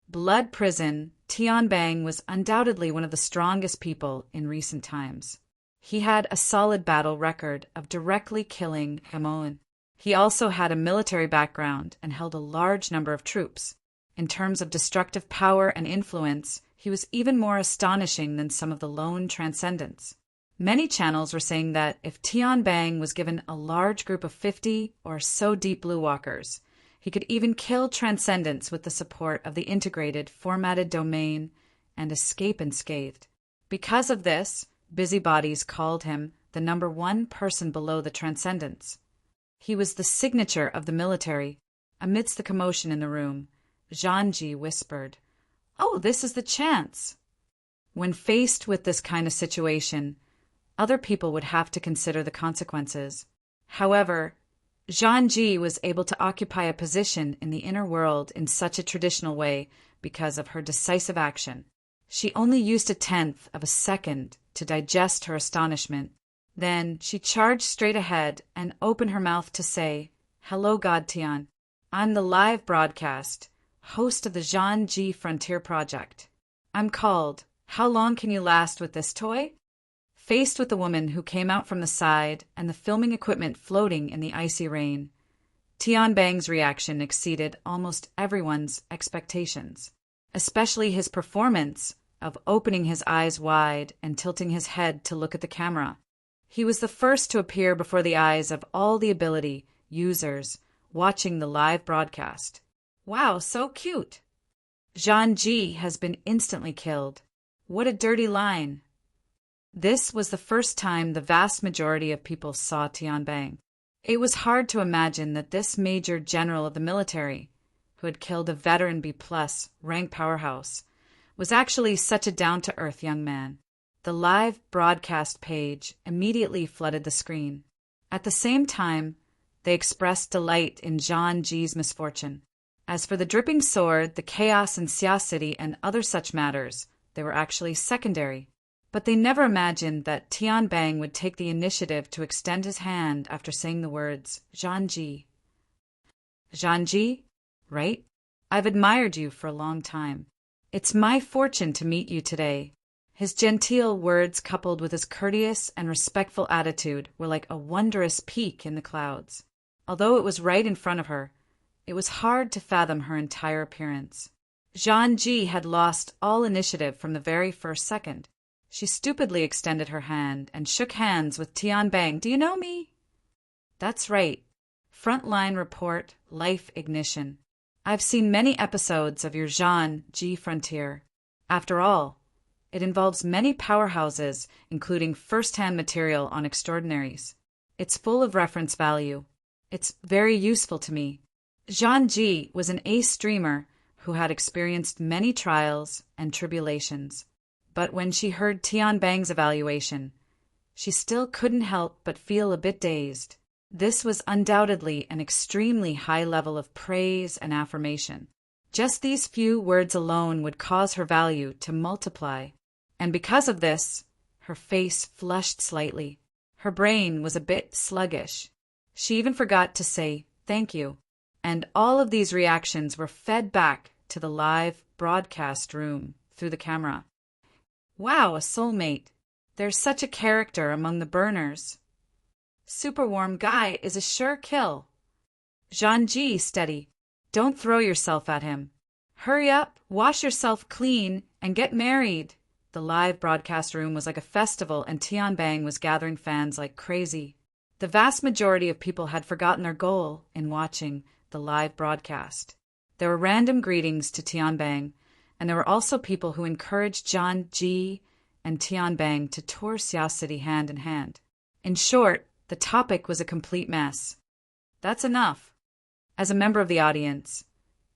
Speaker 1: Blood prison, Tianbang was undoubtedly one of the strongest people in recent times. He had a solid battle record of directly killing Hamoan. He also had a military background and held a large number of troops. In terms of destructive power and influence, he was even more astonishing than some of the lone transcendents. Many channels were saying that if Tian Bang was given a large group of 50 or so deep blue walkers, he could even kill transcendents with the support of the integrated, formatted domain and escape unscathed. Because of this, busybodies called him the number one person below the transcendents. He was the signature of the military. Amidst the commotion in the room, Zhanji whispered, "Oh, this is the chance." When faced with this kind of situation, other people would have to consider the consequences. However, Zhanji was able to occupy a position in the inner world in such a traditional way because of her decisive action. She only used 1/10 of a second to digest her astonishment. Then she charged straight ahead and opened her mouth to say, "Hello, God Tian. I'm the live broadcast, host of the Zhanji Frontier Project. I'm called, How Long Can You Last with This Toy?" Faced with the woman who came out from the side and the filming equipment floating in the icy rain, Tian Bang's reaction exceeded almost everyone's expectations, especially his performance of opening his eyes wide and tilting his head to look at the camera. He was the first to appear before the eyes of all the ability users watching the live broadcast. "Wow, so cute. Zhanji has been instantly killed. What a dirty line." This was the first time the vast majority of people saw Tian Bang. It was hard to imagine that this major general of the military, who had killed a veteran B+ rank powerhouse, was actually such a down-to-earth young man. The live broadcast page immediately flooded the screen. At the same time, they expressed delight in Zhanji's misfortune. As for the dripping sword, the chaos in Xia City, and other such matters, they were actually secondary. But they never imagined that Tian Bang would take the initiative to extend his hand after saying the words, "Zhanji." "Zhanji, right? I've admired you for a long time. It's my fortune to meet you today." His genteel words, coupled with his courteous and respectful attitude, were like a wondrous peak in the clouds. Although it was right in front of her, it was hard to fathom her entire appearance. Zhanji had lost all initiative from the very first second. She stupidly extended her hand and shook hands with Tian Bang. "Do you know me?" "That's right. Frontline report, life ignition. I've seen many episodes of your Zhanji Frontier. After all, it involves many powerhouses, including first-hand material on extraordinaries. It's full of reference value. It's very useful to me." Zhanji was an ace streamer who had experienced many trials and tribulations. But when she heard Tian Bang's evaluation, she still couldn't help but feel a bit dazed. This was undoubtedly an extremely high level of praise and affirmation. Just these few words alone would cause her value to multiply. And because of this, her face flushed slightly. Her brain was a bit sluggish. She even forgot to say thank you. And all of these reactions were fed back to the live broadcast room through the camera. "Wow, a soulmate. There's such a character among the burners. Super warm guy is a sure kill. Zhanji, steady. Don't throw yourself at him. Hurry up, wash yourself clean, and get married." The live broadcast room was like a festival, and Tian Bang was gathering fans like crazy. The vast majority of people had forgotten their goal in watching the live broadcast. There were random greetings to Tian Bang, and there were also people who encouraged Zhanji and Tian Bang to tour Xia City hand in hand. In short, the topic was a complete mess. That's enough. As a member of the audience,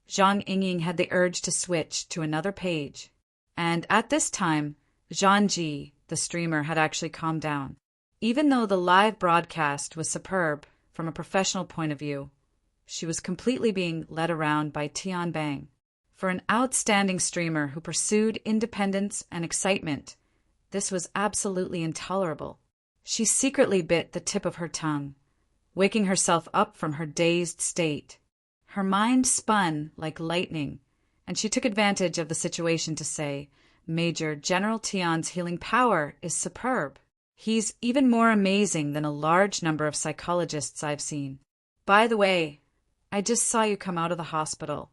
Speaker 1: Zhang Yingying had the urge to switch to another page. And at this time, Zhanji, the streamer, had actually calmed down. Even though the live broadcast was superb from a professional point of view, she was completely being led around by Tian Bang. For an outstanding streamer who pursued independence and excitement, this was absolutely intolerable. She secretly bit the tip of her tongue, waking herself up from her dazed state. Her mind spun like lightning, and she took advantage of the situation to say, "Major General Tian's healing power is superb. He's even more amazing than a large number of psychologists I've seen. By the way, I just saw you come out of the hospital."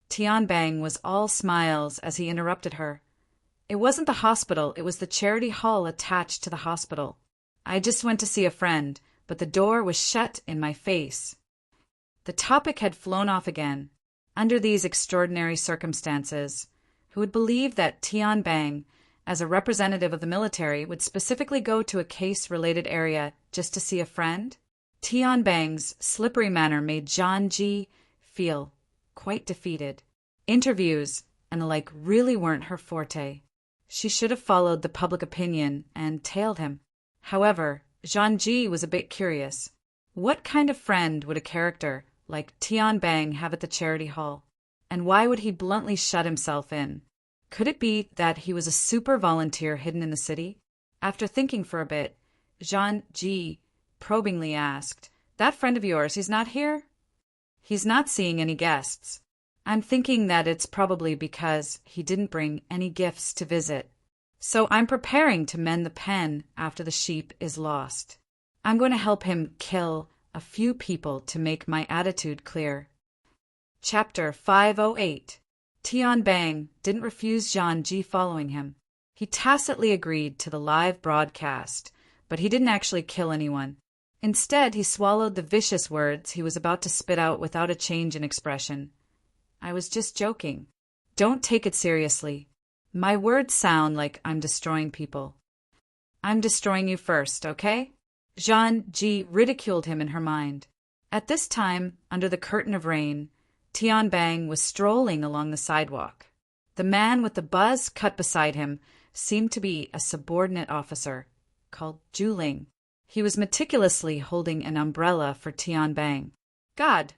Speaker 1: Tian Bang was all smiles as he interrupted her. It wasn't the hospital, it was the charity hall attached to the hospital. I just went to see a friend, but the door was shut in my face. The topic had flown off again. Under these extraordinary circumstances, who would believe that Tian Bang, as a representative of the military, would specifically go to a case-related area just to see a friend? Tian Bang's slippery manner made Zhang Ji feel quite defeated. Interviews and the like really weren't her forte. She should have followed the public opinion and tailed him. However, Zhang Ji was a bit curious. What kind of friend would a character like Tian Bang have at the charity hall? And why would he bluntly shut himself in? Could it be that he was a super volunteer hidden in the city? After thinking for a bit, Zhang Ji probingly asked, "That friend of yours, he's not here?" "He's not seeing any guests. I'm thinking that it's probably because he didn't bring any gifts to visit. So I'm preparing to mend the pen after the sheep is lost. I'm going to help him kill a few people to make my attitude clear." Chapter 508. Tian Bang didn't refuse Zhang Ji following him. He tacitly agreed to the live broadcast, but he didn't actually kill anyone. Instead, he swallowed the vicious words he was about to spit out without a change in expression. "I was just joking. Don't take it seriously. My words sound like I'm destroying people." "I'm destroying you first, okay?" Zhang Ji ridiculed him in her mind. At this time, under the curtain of rain, Tian Bang was strolling along the sidewalk. The man with the buzz cut beside him seemed to be a subordinate officer called Juling. He was meticulously holding an umbrella for Tian Bang. "God,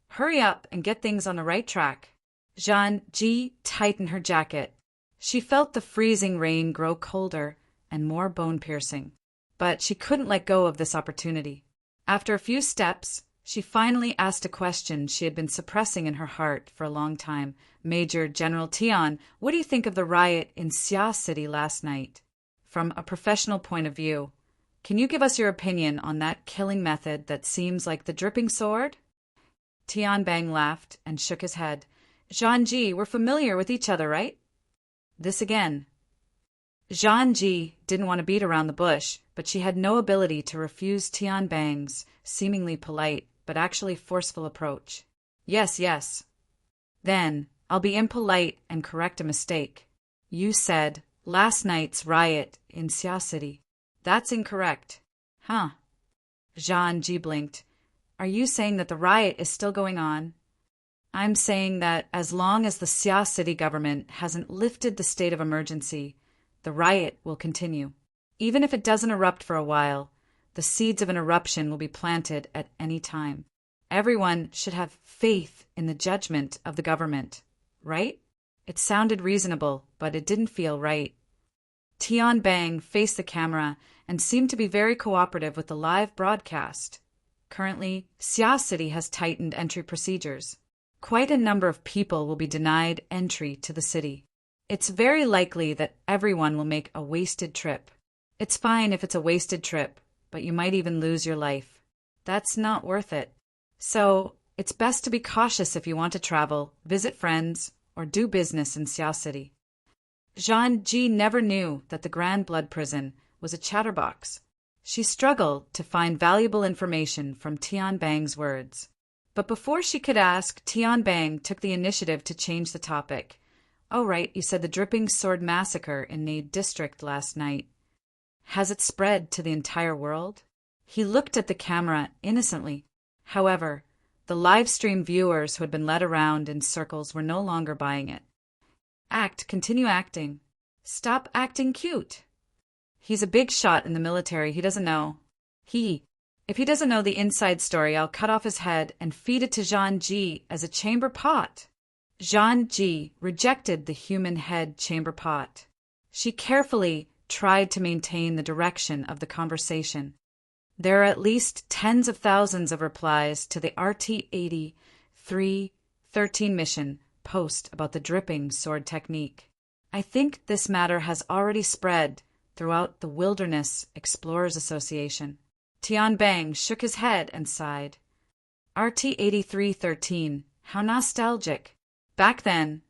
Speaker 1: hurry up and get things on the right track." Zhang Ji tightened her jacket. She felt the freezing rain grow colder and more bone-piercing, but she couldn't let go of this opportunity. After a few steps, she finally asked a question she had been suppressing in her heart for a long time. "Major General Tian, what do you think of the riot in Xia City last night? From a professional point of view, can you give us your opinion on that killing method that seems like the dripping sword?" Tian Bang laughed and shook his head. "Zhang Ji, we're familiar with each other, right?" This again. Zhang Ji didn't want to beat around the bush, but she had no ability to refuse Tian Bang's seemingly polite but actually forceful approach. "Yes, yes." "Then I'll be impolite and correct a mistake. You said last night's riot in Xia City. That's incorrect." "Huh?" Zhang Ji blinked. "Are you saying that the riot is still going on?" "I'm saying that as long as the Xia City government hasn't lifted the state of emergency, the riot will continue. Even if it doesn't erupt for a while, the seeds of an eruption will be planted at any time. Everyone should have faith in the judgment of the government, right?" It sounded reasonable, but it didn't feel right. Tian Bang faced the camera and seemed to be very cooperative with the live broadcast. Currently, Xia City has tightened entry procedures. Quite a number of people will be denied entry to the city. It's very likely that everyone will make a wasted trip. It's fine if it's a wasted trip, but you might even lose your life. That's not worth it. So, it's best to be cautious if you want to travel, visit friends, or do business in Xia City. Zhang Ji never knew that the Grand Blood Prison was a chatterbox. She struggled to find valuable information from Tian Bang's words. But before she could ask, Tian Bang took the initiative to change the topic. "Oh, right, you said the Dripping Sword massacre in Nade District last night. Has it spread to the entire world?" He looked at the camera innocently. However, the live stream viewers who had been led around in circles were no longer buying it. Continue acting. Stop acting cute. He's a big shot in the military, he doesn't know. If he doesn't know the inside story, I'll cut off his head and feed it to Zhang Ji as a chamber pot. Zhang Ji rejected the human head chamber pot. She carefully tried to maintain the direction of the conversation. There are at least tens of thousands of replies to the RT-83-13 mission post about the dripping sword technique. I think this matter has already spread throughout the Wilderness Explorers Association. Tian Bang shook his head and sighed. RT-83-13, how nostalgic. Back then,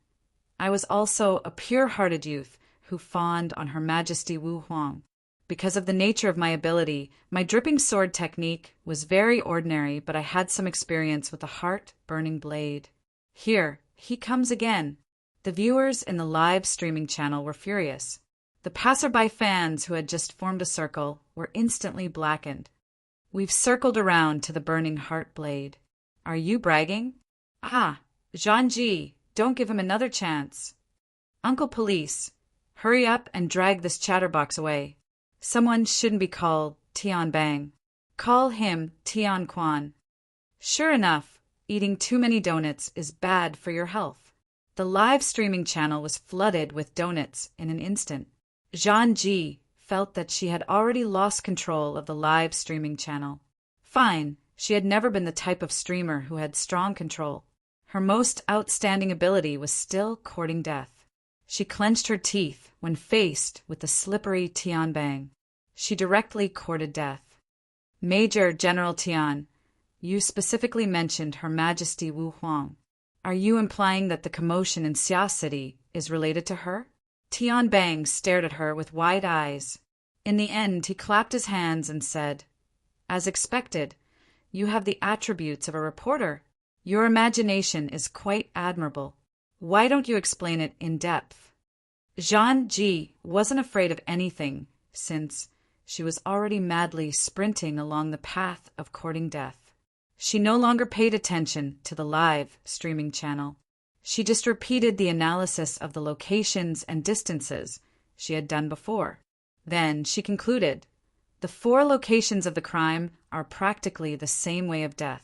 Speaker 1: I was also a pure-hearted youth who fawned on Her Majesty Wu Huang. Because of the nature of my ability, my dripping sword technique was very ordinary, but I had some experience with a heart-burning blade. Here, he comes again. The viewers in the live streaming channel were furious. The passerby fans who had just formed a circle were instantly blackened. We've circled around to the burning heart blade. Are you bragging? Ah, Zhangji, don't give him another chance. Uncle Police, hurry up and drag this chatterbox away. Someone shouldn't be called Tian Bang. Call him Tian Quan. Sure enough, eating too many donuts is bad for your health. The live streaming channel was flooded with donuts in an instant. Zhang Ji felt that she had already lost control of the live streaming channel. Fine, she had never been the type of streamer who had strong control. Her most outstanding ability was still courting death. She clenched her teeth when faced with the slippery Tian Bang. She directly courted death. Major General Tian, you specifically mentioned Her Majesty Wu Huang. Are you implying that the commotion in Xia City is related to her? Tian Bang stared at her with wide eyes. In the end, he clapped his hands and said, As expected, you have the attributes of a reporter. Your imagination is quite admirable. Why don't you explain it in depth? Zhang Ji wasn't afraid of anything, since she was already madly sprinting along the path of courting death. She no longer paid attention to the live streaming channel. She just repeated the analysis of the locations and distances she had done before. Then she concluded, the 4 locations of the crime are practically the same way of death.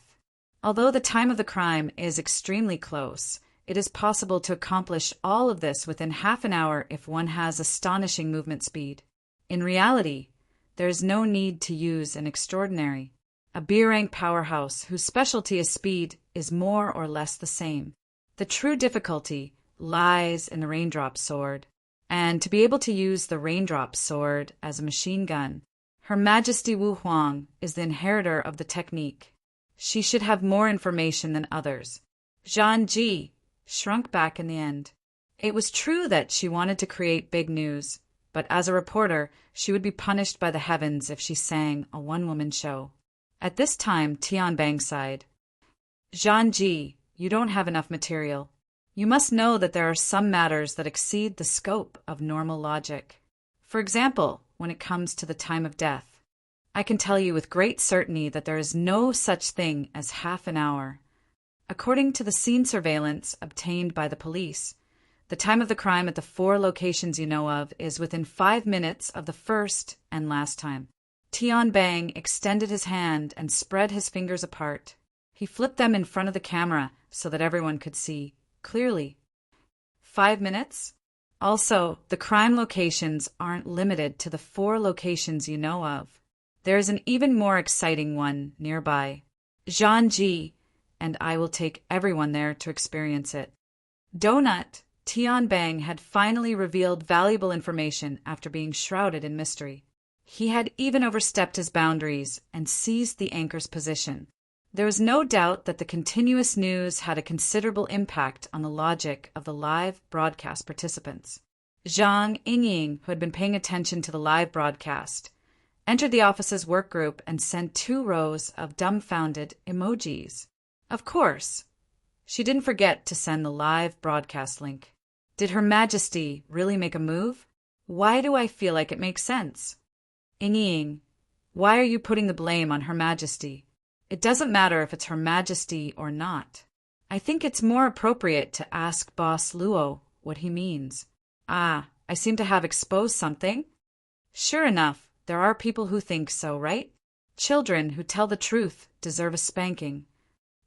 Speaker 1: Although the time of the crime is extremely close, it is possible to accomplish all of this within half an hour if one has astonishing movement speed. In reality, there is no need to use an extraordinary. A B-rank powerhouse whose specialty is speed is more or less the same. The true difficulty lies in the raindrop sword, and to be able to use the raindrop sword as a machine gun. Her Majesty Wu Huang is the inheritor of the technique. She should have more information than others. Zhang Ji shrunk back in the end. It was true that she wanted to create big news, but as a reporter, she would be punished by the heavens if she sang a one-woman show. At this time, Tian Bang sighed. Zhang Ji, you don't have enough material. You must know that there are some matters that exceed the scope of normal logic. For example, when it comes to the time of death. I can tell you with great certainty that there is no such thing as half an hour. According to the scene surveillance obtained by the police, the time of the crime at the 4 locations you know of is within 5 minutes of the first and last time. Tian Bang extended his hand and spread his fingers apart. He flipped them in front of the camera so that everyone could see clearly. 5 minutes? Also, the crime locations aren't limited to the 4 locations you know of. There is an even more exciting one nearby. Zhang Ji, and I will take everyone there to experience it. Donut, Tian Bang had finally revealed valuable information after being shrouded in mystery. He had even overstepped his boundaries and seized the anchor's position. There was no doubt that the continuous news had a considerable impact on the logic of the live broadcast participants. Zhang Yingying, who had been paying attention to the live broadcast, entered the office's work group and sent 2 rows of dumbfounded emojis. Of course, she didn't forget to send the live broadcast link. Did Her Majesty really make a move? Why do I feel like it makes sense? Yingying, why are you putting the blame on Her Majesty? It doesn't matter if it's Her Majesty or not. I think it's more appropriate to ask Boss Luo what he means. Ah, I seem to have exposed something. Sure enough, there are people who think so, right? Children who tell the truth deserve a spanking.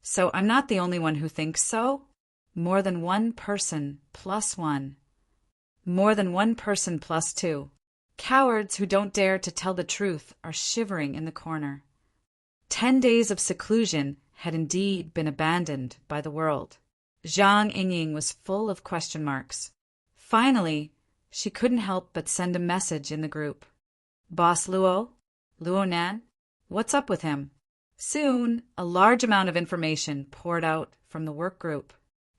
Speaker 1: So I'm not the only one who thinks so? More than one person plus one. More than one person plus 2. Cowards who don't dare to tell the truth are shivering in the corner. 10 days of seclusion had indeed been abandoned by the world. Zhang Yingying was full of question marks. Finally, she couldn't help but send a message in the group. Boss Luo? Luo Nan? What's up with him? Soon, a large amount of information poured out from the work group.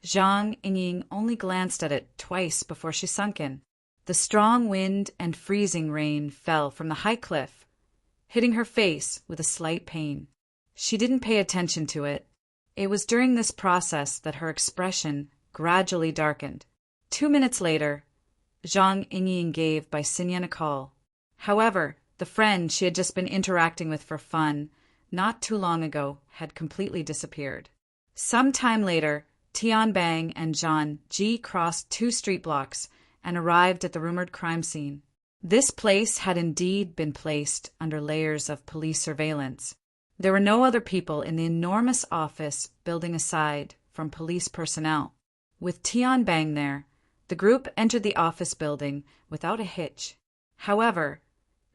Speaker 1: Zhang Yingying only glanced at it twice before she sunk in. The strong wind and freezing rain fell from the high cliff, hitting her face with a slight pain. She didn't pay attention to it. It was during this process that her expression gradually darkened. 2 minutes later, Zhang Yingying gave Bai Xinyan a call. However, the friend she had just been interacting with for fun not too long ago had completely disappeared. Some time later, Tianbang and Zhang Ji crossed 2 street blocks and arrived at the rumored crime scene. This place had indeed been placed under layers of police surveillance. There were no other people in the enormous office building aside from police personnel. With Tianbang there, the group entered the office building without a hitch. However,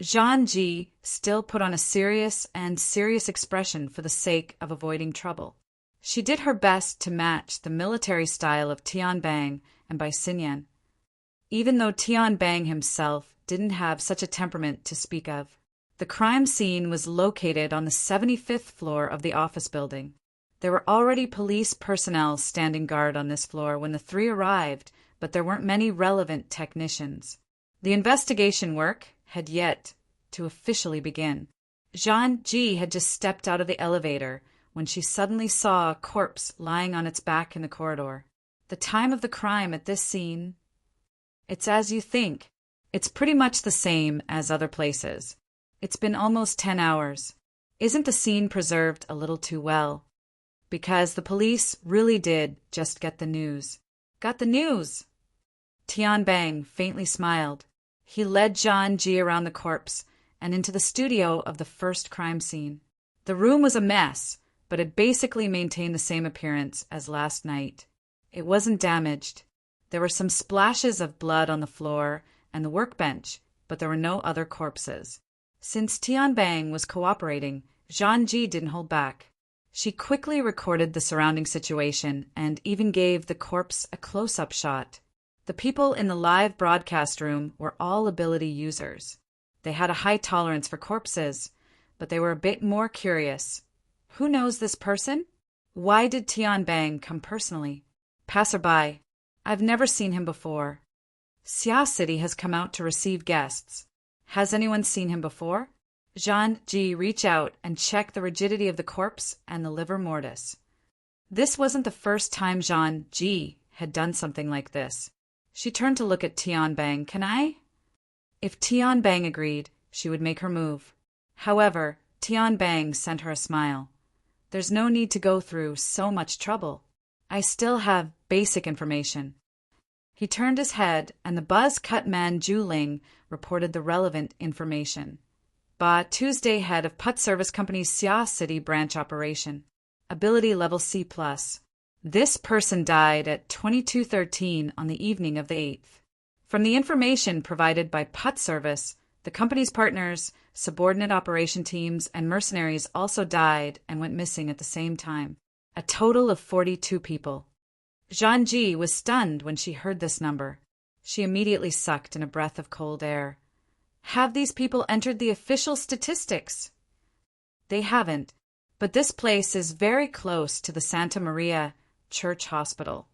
Speaker 1: Zhang Ji still put on a serious expression for the sake of avoiding trouble. She did her best to match the military style of Tianbang and Bai Xinyan, even though Tianbang himself didn't have such a temperament to speak of. The crime scene was located on the 75th floor of the office building. There were already police personnel standing guard on this floor when the 3 arrived, but there weren't many relevant technicians. The investigation work had yet to officially begin. Zhang Ji had just stepped out of the elevator when she suddenly saw a corpse lying on its back in the corridor. The time of the crime at this scene? It's as you think. It's pretty much the same as other places. It's been almost 10 hours. Isn't the scene preserved a little too well? Because the police really did just get the news. Got the news! Tianbang faintly smiled. He led Zhang Ji around the corpse and into the studio of the first crime scene. The room was a mess, but it basically maintained the same appearance as last night. It wasn't damaged. There were some splashes of blood on the floor and the workbench, but there were no other corpses. Since Tianbang was cooperating, Zhang Ji didn't hold back. She quickly recorded the surrounding situation and even gave the corpse a close-up shot. The people in the live broadcast room were all ability users. They had a high tolerance for corpses, but they were a bit more curious. Who knows this person? Why did Tianbang come personally? Passerby. I've never seen him before. Xia City has come out to receive guests. Has anyone seen him before? Zhang Ji reached out and checked the rigidity of the corpse and the livor mortis. This wasn't the first time Zhang Ji had done something like this. She turned to look at Tianbang. Can I? If Tianbang agreed, she would make her move. However, Tianbang sent her a smile. There's no need to go through so much trouble. I still have basic information. He turned his head, and the buzz-cut man Juling reported the relevant information. Ba Tuesday, head of Put Service Company's Xia City branch operation. Ability level C+. This person died at 22:13 on the evening of the 8th. From the information provided by Put Service, the company's partners, subordinate operation teams, and mercenaries also died and went missing at the same time. A total of 42 people. Zhang Ji was stunned when she heard this number. She immediately sucked in a breath of cold air. Have these people entered the official statistics? They haven't, but this place is very close to the Santa Maria Church Hospital.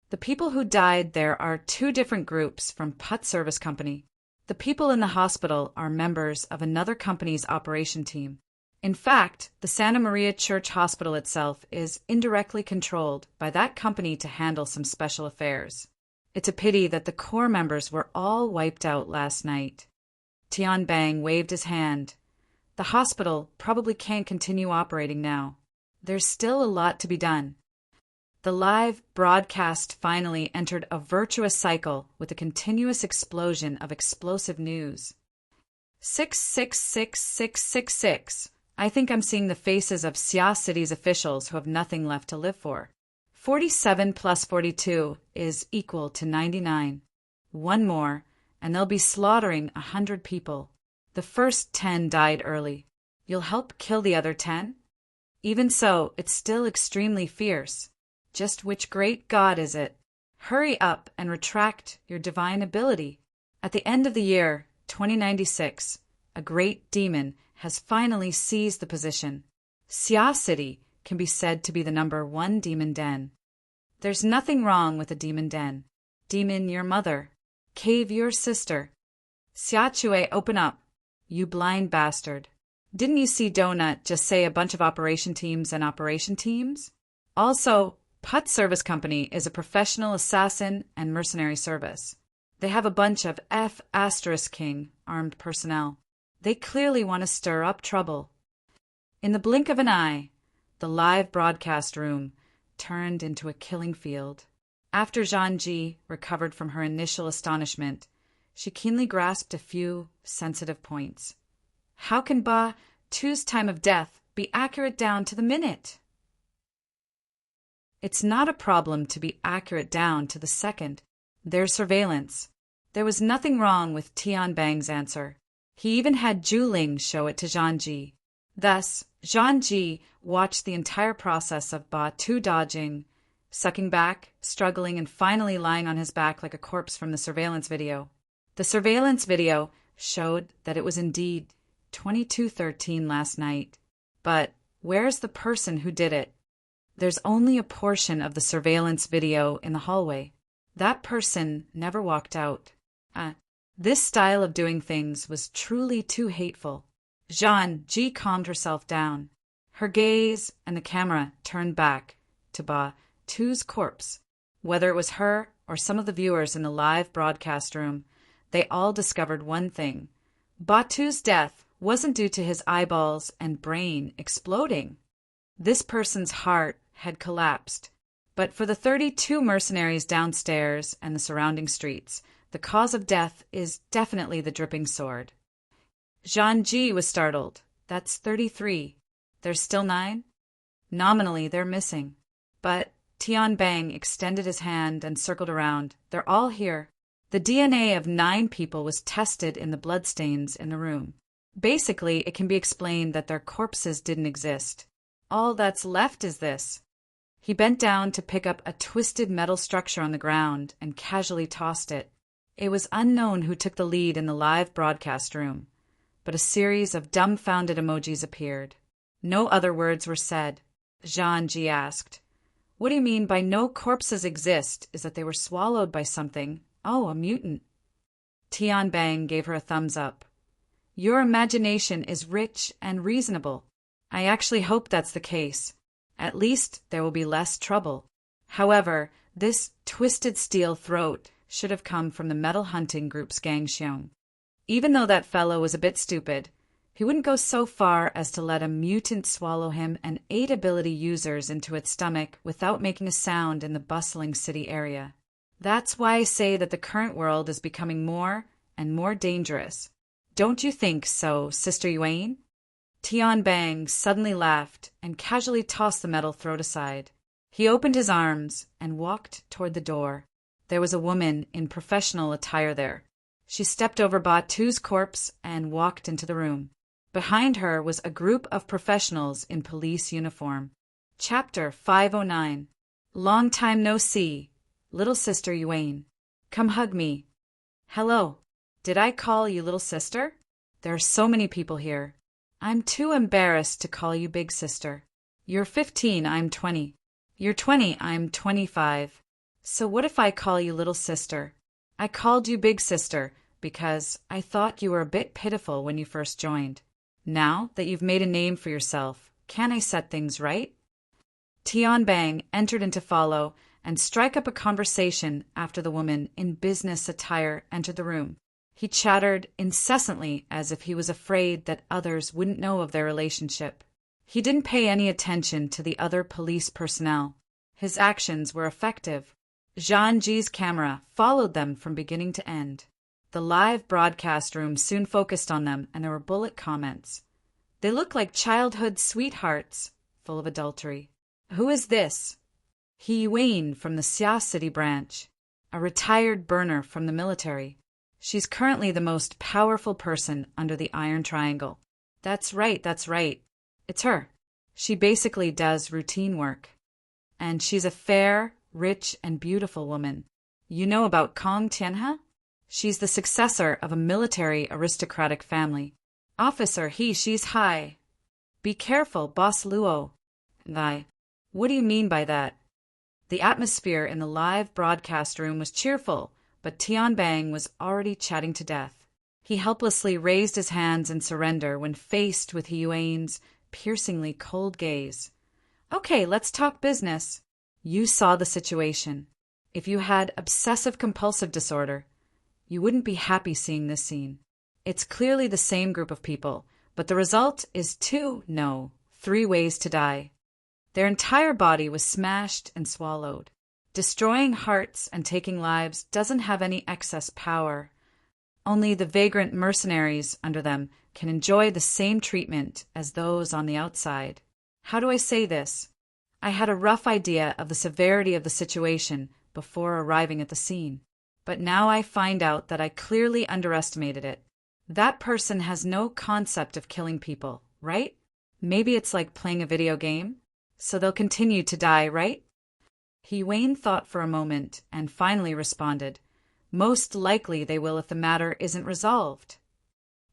Speaker 1: The people who died there are 2 different groups from Put Service Company. The people in the hospital are members of another company's operation team. In fact, the Santa Maria Church Hospital itself is indirectly controlled by that company to handle some special affairs. It's a pity that the core members were all wiped out last night. Tianbang waved his hand. The hospital probably can't continue operating now. There's still a lot to be done. The live broadcast finally entered a virtuous cycle with a continuous explosion of explosive news. 666666. I think I'm seeing the faces of Xia City's officials who have nothing left to live for. 47 plus 42 is equal to 99. One more, and they'll be slaughtering 100 people. The first 10 died early. You'll help kill the other 10? Even so, it's still extremely fierce. Just which great god is it? Hurry up and retract your divine ability. At the end of the year, 2096, a great demon has finally seized the position. Xia City can be said to be the #1 demon den. There's nothing wrong with a demon den. Demon your mother. Cave your sister. Xiachue, open up. You blind bastard. Didn't you see Donut just say a bunch of operation teams and operation teams? Also, Put Service Company is a professional assassin and mercenary service. They have a bunch of F***king armed personnel. They clearly want to stir up trouble. In the blink of an eye, the live broadcast room turned into a killing field. After Zhang Ji recovered from her initial astonishment, she keenly grasped a few sensitive points. How can Ba Tu's time of death be accurate down to the minute? It's not a problem to be accurate down to the second. There's surveillance. There was nothing wrong with Tianbang's answer. He even had Juling show it to Zhang Ji. Thus, Zhang Ji watched the entire process of Ba Tu dodging, sucking back, struggling, and finally lying on his back like a corpse from the surveillance video. The surveillance video showed that it was indeed 22:13 last night. But where's the person who did it? There's only a portion of the surveillance video in the hallway. That person never walked out. This style of doing things was truly too hateful. Zhang Ji calmed herself down. Her gaze and the camera turned back to Ba Tu's corpse. Whether it was her or some of the viewers in the live broadcast room, they all discovered one thing. Ba Tu's death wasn't due to his eyeballs and brain exploding. This person's heart had collapsed. But for the 32 mercenaries downstairs and the surrounding streets, the cause of death is definitely the dripping sword. Zhang Ji was startled. That's 33. There's still 9? Nominally, they're missing. But Tianbang extended his hand and circled around. They're all here. The DNA of 9 people was tested in the bloodstains in the room. Basically, it can be explained that their corpses didn't exist. All that's left is this. He bent down to pick up a twisted metal structure on the ground and casually tossed it. It was unknown who took the lead in the live broadcast room, but a series of dumbfounded emojis appeared. No other words were said. Zhang Ji asked, "What do you mean by no corpses exist? Is that they were swallowed by something? Oh, a mutant." Tianbang gave her a thumbs up. "Your imagination is rich and reasonable. I actually hope that's the case. At least there will be less trouble. However, this twisted steel throat should have come from the metal hunting group's Gangxiong. Even though that fellow was a bit stupid, he wouldn't go so far as to let a mutant swallow him and 8 ability users into its stomach without making a sound in the bustling city area. That's why I say that the current world is becoming more and more dangerous. Don't you think so, Sister Yuan?" Tianbang suddenly laughed and casually tossed the metal throat aside. He opened his arms and walked toward the door. There was a woman in professional attire there. She stepped over Ba Tu's corpse and walked into the room. Behind her was a group of professionals in police uniform. Chapter 509. Long time no see. Little Sister Yuan. Come hug me. Hello. Did I call you little sister? There are so many people here. I'm too embarrassed to call you big sister. You're 15, I'm 20. You're 20, I'm 25. So what if I call you little sister? I called you big sister because I thought you were a bit pitiful when you first joined. Now that you've made a name for yourself, can I set things right? Tianbang entered in to follow and strike up a conversation after the woman in business attire entered the room. He chattered incessantly as if he was afraid that others wouldn't know of their relationship. He didn't pay any attention to the other police personnel. His actions were effective. Zhang Ji's camera followed them from beginning to end. The live broadcast room soon focused on them, and there were bullet comments. They look like childhood sweethearts, full of adultery. Who is this? He Yuan from the Xia City branch, a retired burner from the military. She's currently the most powerful person under the Iron Triangle. That's right. It's her. She basically does routine work. And she's a fair, rich, and beautiful woman. You know about Kong Tianhe? She's the successor of a military aristocratic family. Officer she's high. Be careful, Boss Luo. And I. What do you mean by that? The atmosphere in the live broadcast room was cheerful, but Tian Bang was already chatting to death. He helplessly raised his hands in surrender when faced with He Yuan's piercingly cold gaze. "Okay, let's talk business. You saw the situation. If you had obsessive-compulsive disorder, you wouldn't be happy seeing this scene. It's clearly the same group of people, but the result is 3 ways to die. Their entire body was smashed and swallowed. Destroying hearts and taking lives doesn't have any excess power. Only the vagrant mercenaries under them can enjoy the same treatment as those on the outside. How do I say this? I had a rough idea of the severity of the situation before arriving at the scene, but now I find out that I clearly underestimated it. That person has no concept of killing people, right? Maybe it's like playing a video game? So they'll continue to die, right?" He Yuan thought for a moment and finally responded, "Most likely they will if the matter isn't resolved."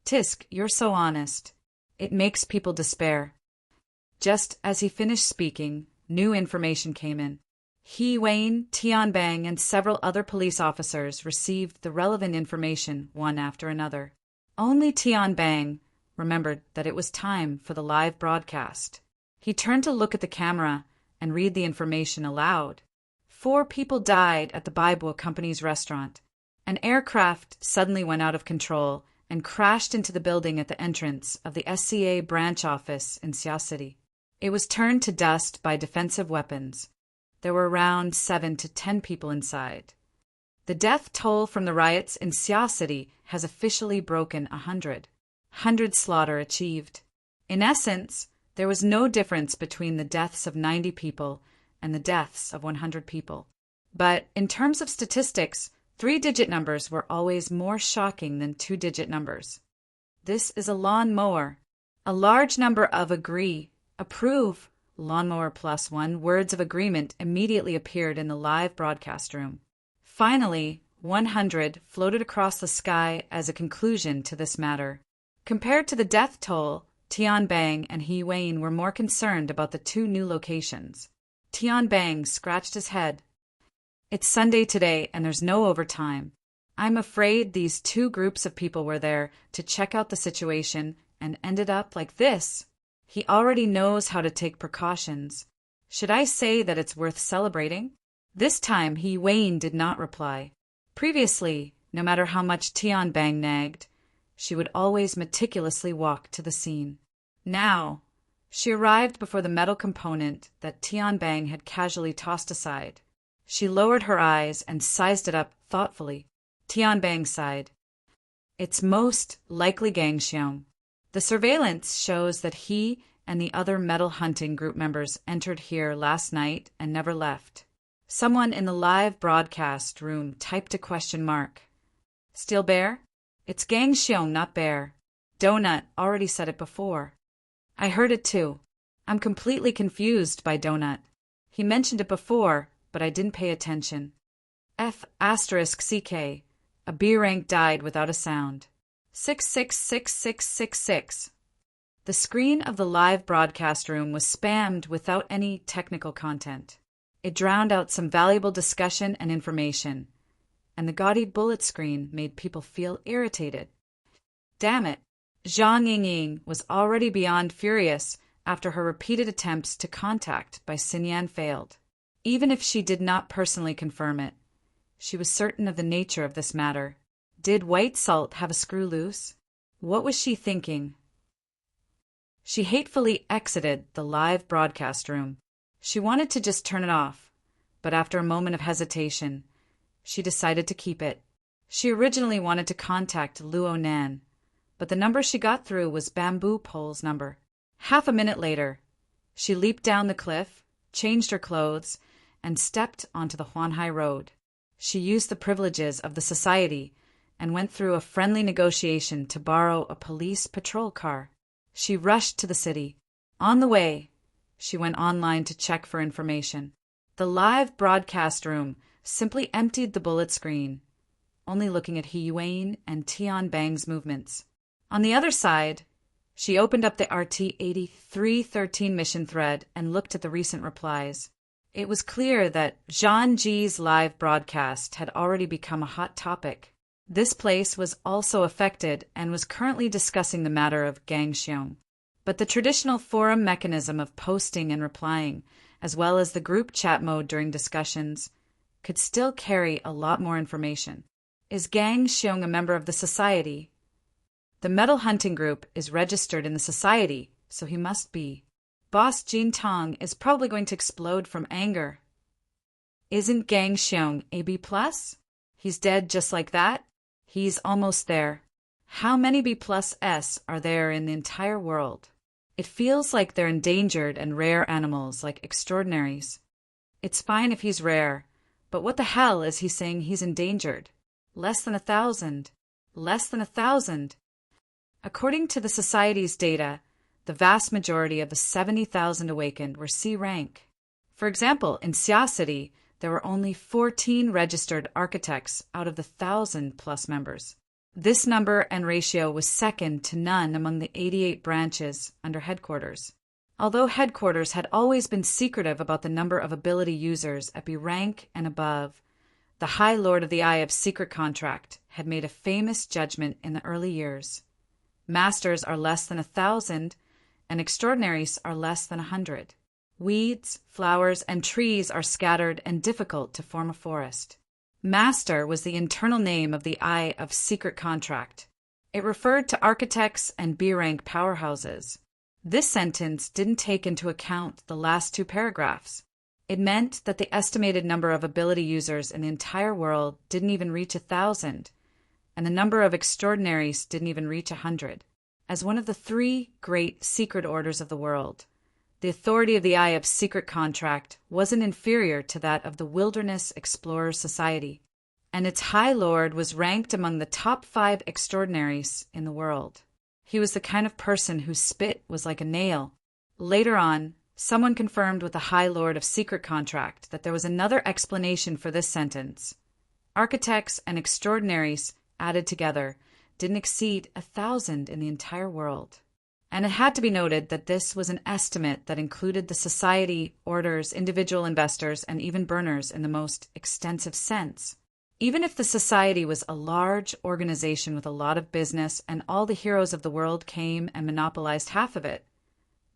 Speaker 1: "Tisk, you're so honest. It makes people despair." Just as he finished speaking, new information came in. He Yuan, Tian Bang, and several other police officers received the relevant information one after another. Only Tian Bang remembered that it was time for the live broadcast. He turned to look at the camera and read the information aloud. 4 people died at the Baibo Company's restaurant. An aircraft suddenly went out of control and crashed into the building at the entrance of the SCA branch office in Xia City. It was turned to dust by defensive weapons. There were around 7 to 10 people inside. The death toll from the riots in Xia City has officially broken 100. 100 slaughter achieved. In essence, there was no difference between the deaths of 90 people and the deaths of 100 people. But in terms of statistics, 3-digit numbers were always more shocking than 2-digit numbers. This is a lawnmower. A large number of agree, approve, lawnmower +1 words of agreement immediately appeared in the live broadcast room. Finally, 100 floated across the sky as a conclusion to this matter. Compared to the death toll, Tian Bang and He Yuan were more concerned about the 2 new locations. Tian Bang scratched his head. "It's Sunday today and there's no overtime. I'm afraid these 2 groups of people were there to check out the situation and ended up like this. He already knows how to take precautions. Should I say that it's worth celebrating?" This time He Yuan did not reply. Previously, no matter how much Tian Bang nagged, she would always meticulously walk to the scene. Now, she arrived before the metal component that Tian Bang had casually tossed aside. She lowered her eyes and sized it up thoughtfully. Tian Bang sighed. "It's most likely Gang Xiong. The surveillance shows that he and the other metal hunting group members entered here last night and never left." Someone in the live broadcast room typed a question mark. "Steel Bear? It's Gang Xiong, not Bear. Donut already said it before." "I heard it too. I'm completely confused by Donut. He mentioned it before, but I didn't pay attention. F***CK. A B rank died without a sound. 666666. The screen of the live broadcast room was spammed without any technical content. It drowned out some valuable discussion and information, and the gaudy bullet screen made people feel irritated. Damn it! Zhang Yingying was already beyond furious after her repeated attempts to contact by Xinyan failed. Even if she did not personally confirm it, she was certain of the nature of this matter. Did White Salt have a screw loose? What was she thinking? She hatefully exited the live broadcast room. She wanted to just turn it off, but after a moment of hesitation, she decided to keep it. She originally wanted to contact Luo Nan, but the number she got through was Bamboo Pole's number. Half a minute later, she leaped down the cliff, changed her clothes, and stepped onto the Huanhai Road. She used the privileges of the society and went through a friendly negotiation to borrow a police patrol car. She rushed to the city. On the way, she went online to check for information. The live broadcast room simply emptied the bullet screen, only looking at He Yuan and Tian Bang's movements. On the other side, she opened up the RT-8313 mission thread and looked at the recent replies. It was clear that Zhang Ji's live broadcast had already become a hot topic. This place was also affected and was currently discussing the matter of Gangxiong. But the traditional forum mechanism of posting and replying, as well as the group chat mode during discussions, could still carry a lot more information. Is Gangxiong a member of the society? The metal hunting group is registered in the society, so he must be. Boss Jin Tong is probably going to explode from anger. Isn't Gangxiong a B+? He's dead just like that? He's almost there. How many B+S are there in the entire world? It feels like they're endangered and rare animals like extraordinaries. It's fine if he's rare, but what the hell is he saying he's endangered? Less than 1,000. Less than 1,000. According to the Society's data, the vast majority of the 70,000 awakened were C rank. For example, in Xia City, there were only 14 registered architects out of the 1,000+ members. This number and ratio was second to none among the 88 branches under headquarters. Although headquarters had always been secretive about the number of ability users at B rank and above, the High Lord of the Eye of Secret Contract had made a famous judgment in the early years. Masters are less than 1,000, and extraordinaries are less than 100. Weeds, flowers, and trees are scattered and difficult to form a forest. Master was the internal name of the Eye of Secret Contract. It referred to architects and B-rank powerhouses. This sentence didn't take into account the last two paragraphs. It meant that the estimated number of ability users in the entire world didn't even reach 1,000, and the number of extraordinaries didn't even reach 100. As one of the three great secret orders of the world, the authority of the Eye of Secret Contract wasn't inferior to that of the Wilderness Explorers Society, and its High Lord was ranked among the top 5 extraordinaries in the world. He was the kind of person whose spit was like a nail. Later on, someone confirmed with the High Lord of Secret Contract that there was another explanation for this sentence. Architects and extraordinaries, added together, didn't exceed 1,000 in the entire world. And it had to be noted that this was an estimate that included the society, orders, individual investors, and even burners in the most extensive sense. Even if the society was a large organization with a lot of business and all the heroes of the world came and monopolized half of it,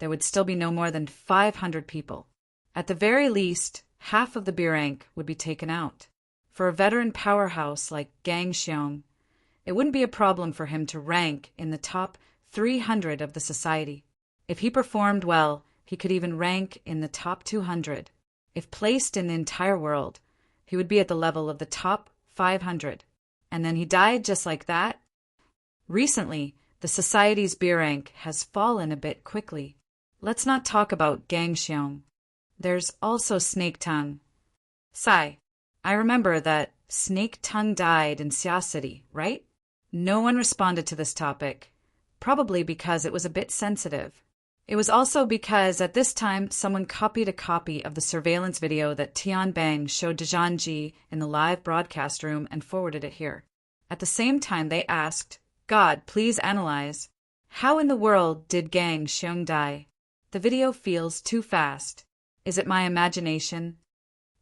Speaker 1: there would still be no more than 500 people. At the very least, half of the B rank would be taken out. For a veteran powerhouse like Gangxiong, it wouldn't be a problem for him to rank in the top 300 of the society. If he performed well, he could even rank in the top 200. If placed in the entire world, he would be at the level of the top 500. And then he died just like that? Recently, the society's B rank has fallen a bit quickly. Let's not talk about Gangxiong. There's also Snake Tongue. Sai, I remember that Snake Tongue died in Xia City, right? No one responded to this topic, probably because it was a bit sensitive. It was also because at this time someone copied a copy of the surveillance video that Tian Bang showed to Zhang Ji in the live broadcast room and forwarded it here. At the same time they asked, God, please analyze, how in the world did Gangxiong die? The video feels too fast. Is it my imagination?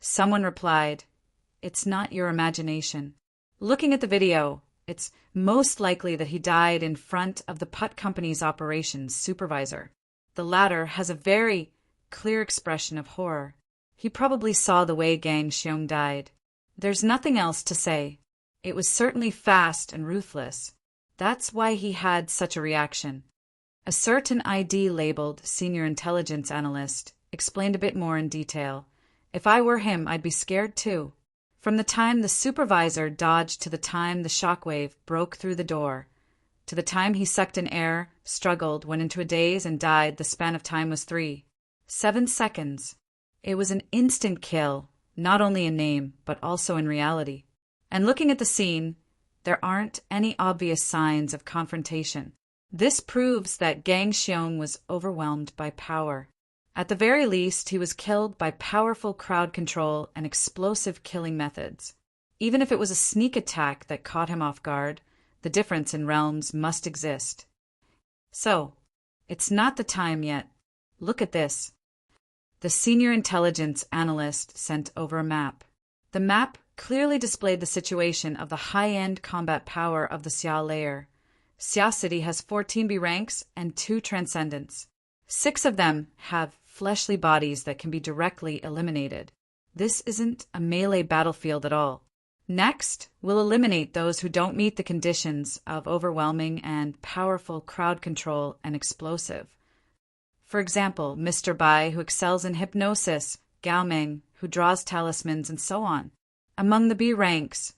Speaker 1: Someone replied, it's not your imagination. Looking at the video, it's most likely that he died in front of the Putt Company's operations supervisor. The latter has a very clear expression of horror. He probably saw the way Gangxiong died. There's nothing else to say. It was certainly fast and ruthless. That's why he had such a reaction. A certain ID labeled Senior Intelligence Analyst explained a bit more in detail. If I were him, I'd be scared too. From the time the supervisor dodged to the time the shockwave broke through the door, to the time he sucked in air, struggled, went into a daze, and died, the span of time was 7 seconds. It was an instant kill, not only in name, but also in reality. And looking at the scene, there aren't any obvious signs of confrontation. This proves that Gangxiong was overwhelmed by power. At the very least, he was killed by powerful crowd control and explosive killing methods. Even if it was a sneak attack that caught him off guard, the difference in realms must exist. So, it's not the time yet. Look at this. The senior intelligence analyst sent over a map. The map clearly displayed the situation of the high-end combat power of the Xia layer. Xia City has 14 B ranks and 2 transcendents. 6 of them have fleshly bodies that can be directly eliminated. This isn't a melee battlefield at all. Next, we'll eliminate those who don't meet the conditions of overwhelming and powerful crowd control and explosive. For example, Mr. Bai, who excels in hypnosis, Gao Meng, who draws talismans, and so on. Among the B ranks,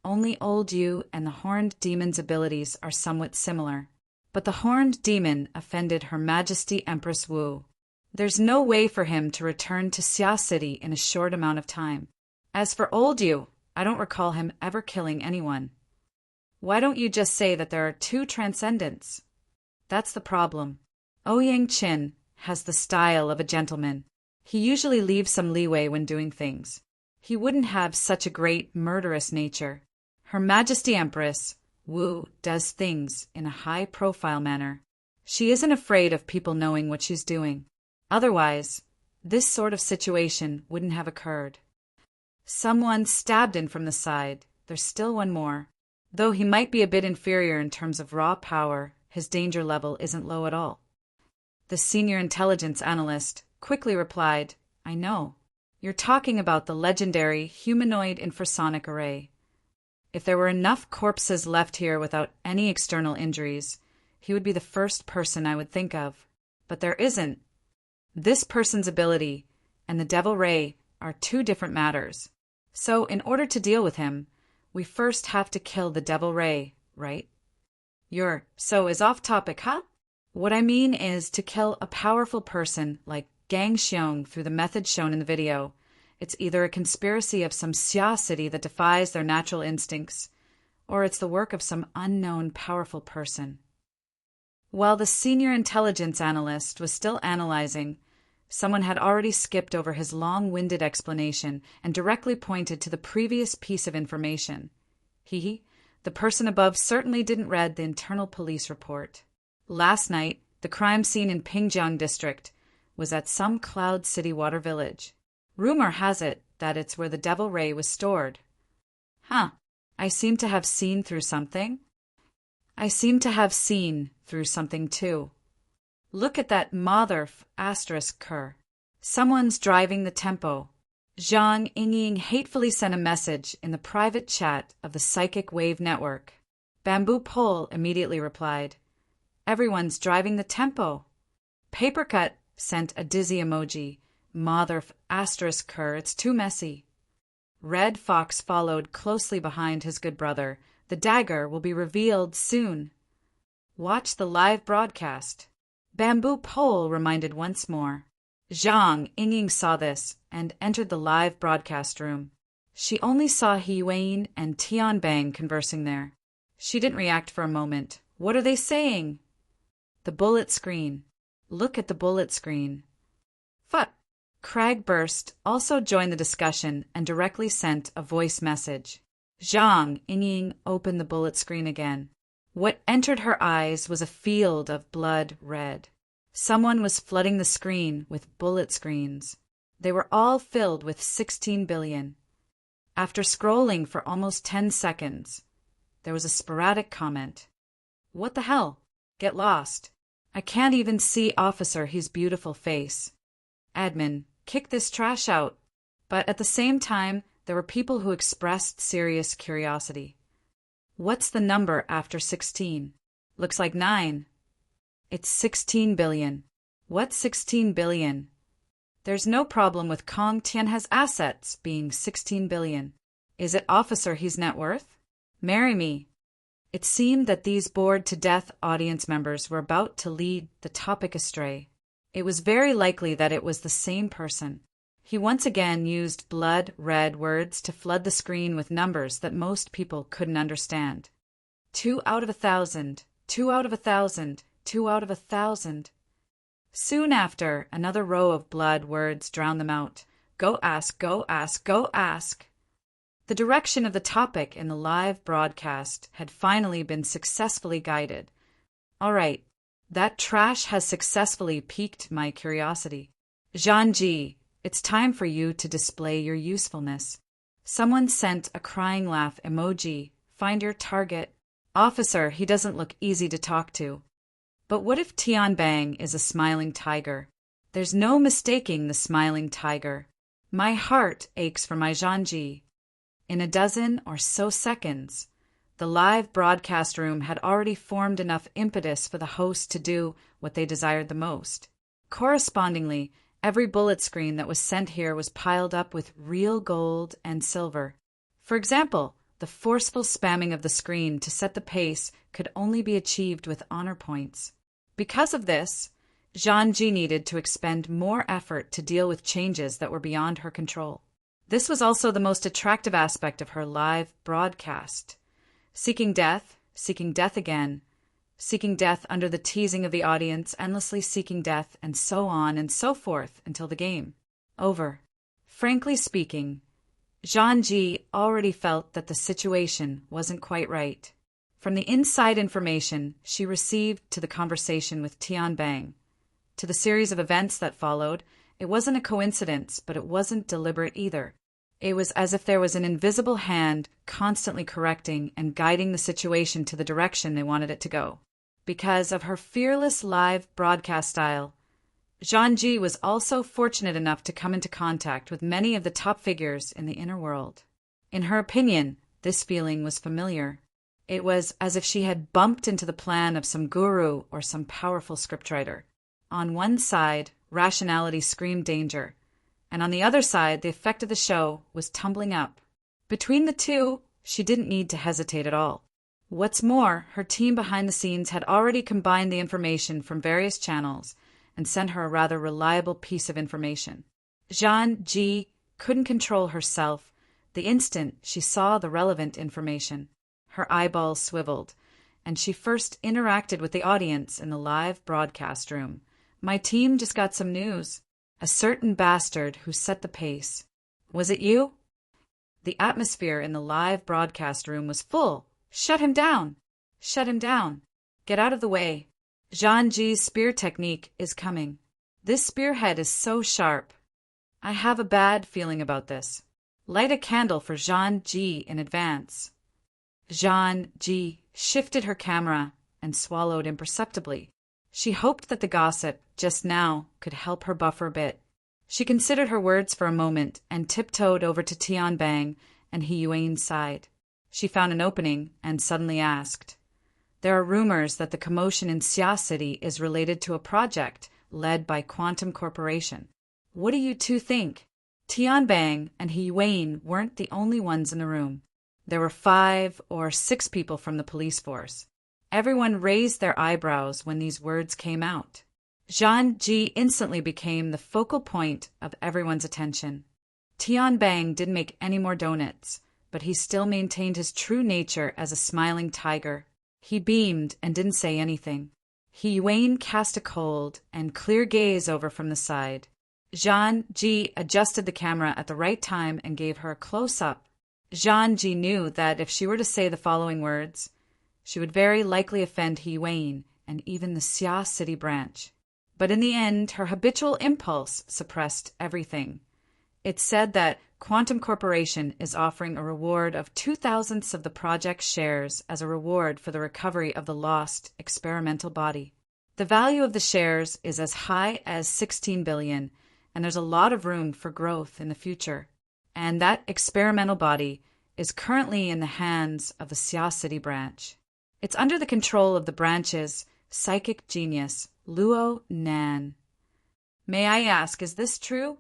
Speaker 1: only Old Yu and the Horned Demon's abilities are somewhat similar. But the Horned Demon offended Her Majesty Empress Wu. There's no way for him to return to Xia City in a short amount of time. As for Old Yu, I don't recall him ever killing anyone. Why don't you just say that there are 2 transcendents? That's the problem. Ouyang Qin has the style of a gentleman. He usually leaves some leeway when doing things. He wouldn't have such a great murderous nature. Her Majesty Empress Wu does things in a high-profile manner. She isn't afraid of people knowing what she's doing. Otherwise, this sort of situation wouldn't have occurred. Someone stabbed in from the side. There's still one more. Though he might be a bit inferior in terms of raw power, his danger level isn't low at all. The senior intelligence analyst quickly replied, I know. You're talking about the legendary humanoid infrasonic array. If there were enough corpses left here without any external injuries, he would be the first person I would think of. But there isn't. This person's ability and the Devil Ray are 2 different matters. So in order to deal with him, we first have to kill the Devil Ray, right? So is off topic, huh? What I mean is to kill a powerful person like Gang Xiong through the method shown in the video. It's either a conspiracy of some Xia City that defies their natural instincts, or it's the work of some unknown powerful person. While the senior intelligence analyst was still analyzing, someone had already skipped over his long-winded explanation and directly pointed to the previous piece of information. The person above certainly didn't read the internal police report. Last night, the crime scene in Pingjiang district was at some Cloud City water village. Rumor has it that it's where the Devil Ray was stored. I seem to have seen through something. Too. Look at that mother****. Someone's driving the tempo. Zhang Yingying hatefully sent a message in the private chat of the Psychic Wave Network. Bamboo Pole immediately replied, Everyone's driving the tempo. Papercut sent a dizzy emoji. It's too messy. Red Fox followed closely behind his good brother. The dagger will be revealed soon. Watch the live broadcast. Bamboo Pole reminded once more. Zhang Yingying saw this and entered the live broadcast room. She only saw He Yuan and Tianbang conversing there. She didn't react for a moment. What are they saying? The bullet screen. Look at the bullet screen. Phut! Cragburst also joined the discussion and directly sent a voice message. Zhang Yingying opened the bullet screen again. What entered her eyes was a field of blood red. Someone was flooding the screen with bullet screens. They were all filled with 16 billion. After scrolling for almost 10 seconds, there was a sporadic comment. What the hell? Get lost. I can't even see Officer his beautiful face. Admin, kick this trash out. But at the same time, there were people who expressed serious curiosity. What's the number after 16? Looks like 9. It's 16 billion. What's 16 billion? There's no problem with Kong Tianhe's assets being 16 billion. Is it Officer his net worth? Marry me. It seemed that these bored-to-death audience members were about to lead the topic astray. It was very likely that it was the same person. He once again used blood-red words to flood the screen with numbers that most people couldn't understand. 2 out of 1,000, 2 out of 1,000, 2 out of 1,000. Soon after, another row of blood words drowned them out. Go ask, go ask, go ask. The direction of the topic in the live broadcast had finally been successfully guided. All right, that trash has successfully piqued my curiosity. Zhanji, it's time for you to display your usefulness. Someone sent a crying laugh emoji. Find your target. Officer, he doesn't look easy to talk to. But what if Tianbang is a smiling tiger? There's no mistaking the smiling tiger. My heart aches for my Zhanji. In a dozen or so seconds, the live broadcast room had already formed enough impetus for the host to do what they desired the most. Correspondingly, every bullet screen that was sent here was piled up with real gold and silver. For example, the forceful spamming of the screen to set the pace could only be achieved with honor points. Because of this, Zhanji needed to expend more effort to deal with changes that were beyond her control. This was also the most attractive aspect of her live broadcast. Seeking death again, seeking death under the teasing of the audience, endlessly seeking death, and so on and so forth until the game over. Frankly speaking, Zhanji already felt that the situation wasn't quite right. From the inside information she received to the conversation with Tianbang, to the series of events that followed, it wasn't a coincidence, but it wasn't deliberate either. It was as if there was an invisible hand constantly correcting and guiding the situation to the direction they wanted it to go. Because of her fearless live broadcast style, Zhanji was also fortunate enough to come into contact with many of the top figures in the inner world. In her opinion, this feeling was familiar. It was as if she had bumped into the plan of some guru or some powerful scriptwriter. On one side, rationality screamed danger, and on the other side, the effect of the show was tumbling up. Between the two, she didn't need to hesitate at all. What's more, her team behind the scenes had already combined the information from various channels and sent her a rather reliable piece of information. Zhanji couldn't control herself the instant she saw the relevant information. Her eyeballs swiveled, and she first interacted with the audience in the live broadcast room. My team just got some news. A certain bastard who set the pace. Was it you? The atmosphere in the live broadcast room was full. Shut him down! Shut him down! Get out of the way! Zhanji's spear technique is coming. This spearhead is so sharp. I have a bad feeling about this. Light a candle for Zhanji in advance. Zhanji shifted her camera and swallowed imperceptibly. She hoped that the gossip just now could help her buffer a bit. She considered her words for a moment and tiptoed over to Tianbang and He Yuan's side. She found an opening and suddenly asked, "There are rumors that the commotion in Xia City is related to a project led by Quantum Corporation. What do you two think?" Tianbang and He Yuan weren't the only ones in the room. There were 5 or 6 people from the police force. Everyone raised their eyebrows when these words came out. Zhanji instantly became the focal point of everyone's attention. Tianbang didn't make any more donuts, but he still maintained his true nature as a smiling tiger. He beamed and didn't say anything. He Yuan cast a cold and clear gaze over from the side. Zhanji adjusted the camera at the right time and gave her a close-up. Zhanji knew that if she were to say the following words, she would very likely offend He Yuan and even the Xia City branch. But in the end, her habitual impulse suppressed everything. It said that Quantum Corporation is offering a reward of 2/1000 of the project's shares as a reward for the recovery of the lost experimental body. The value of the shares is as high as 16 billion, and there's a lot of room for growth in the future. And that experimental body is currently in the hands of the Xia City branch. It's under the control of the branch's psychic genius, Luo Nan. May I ask, is this true?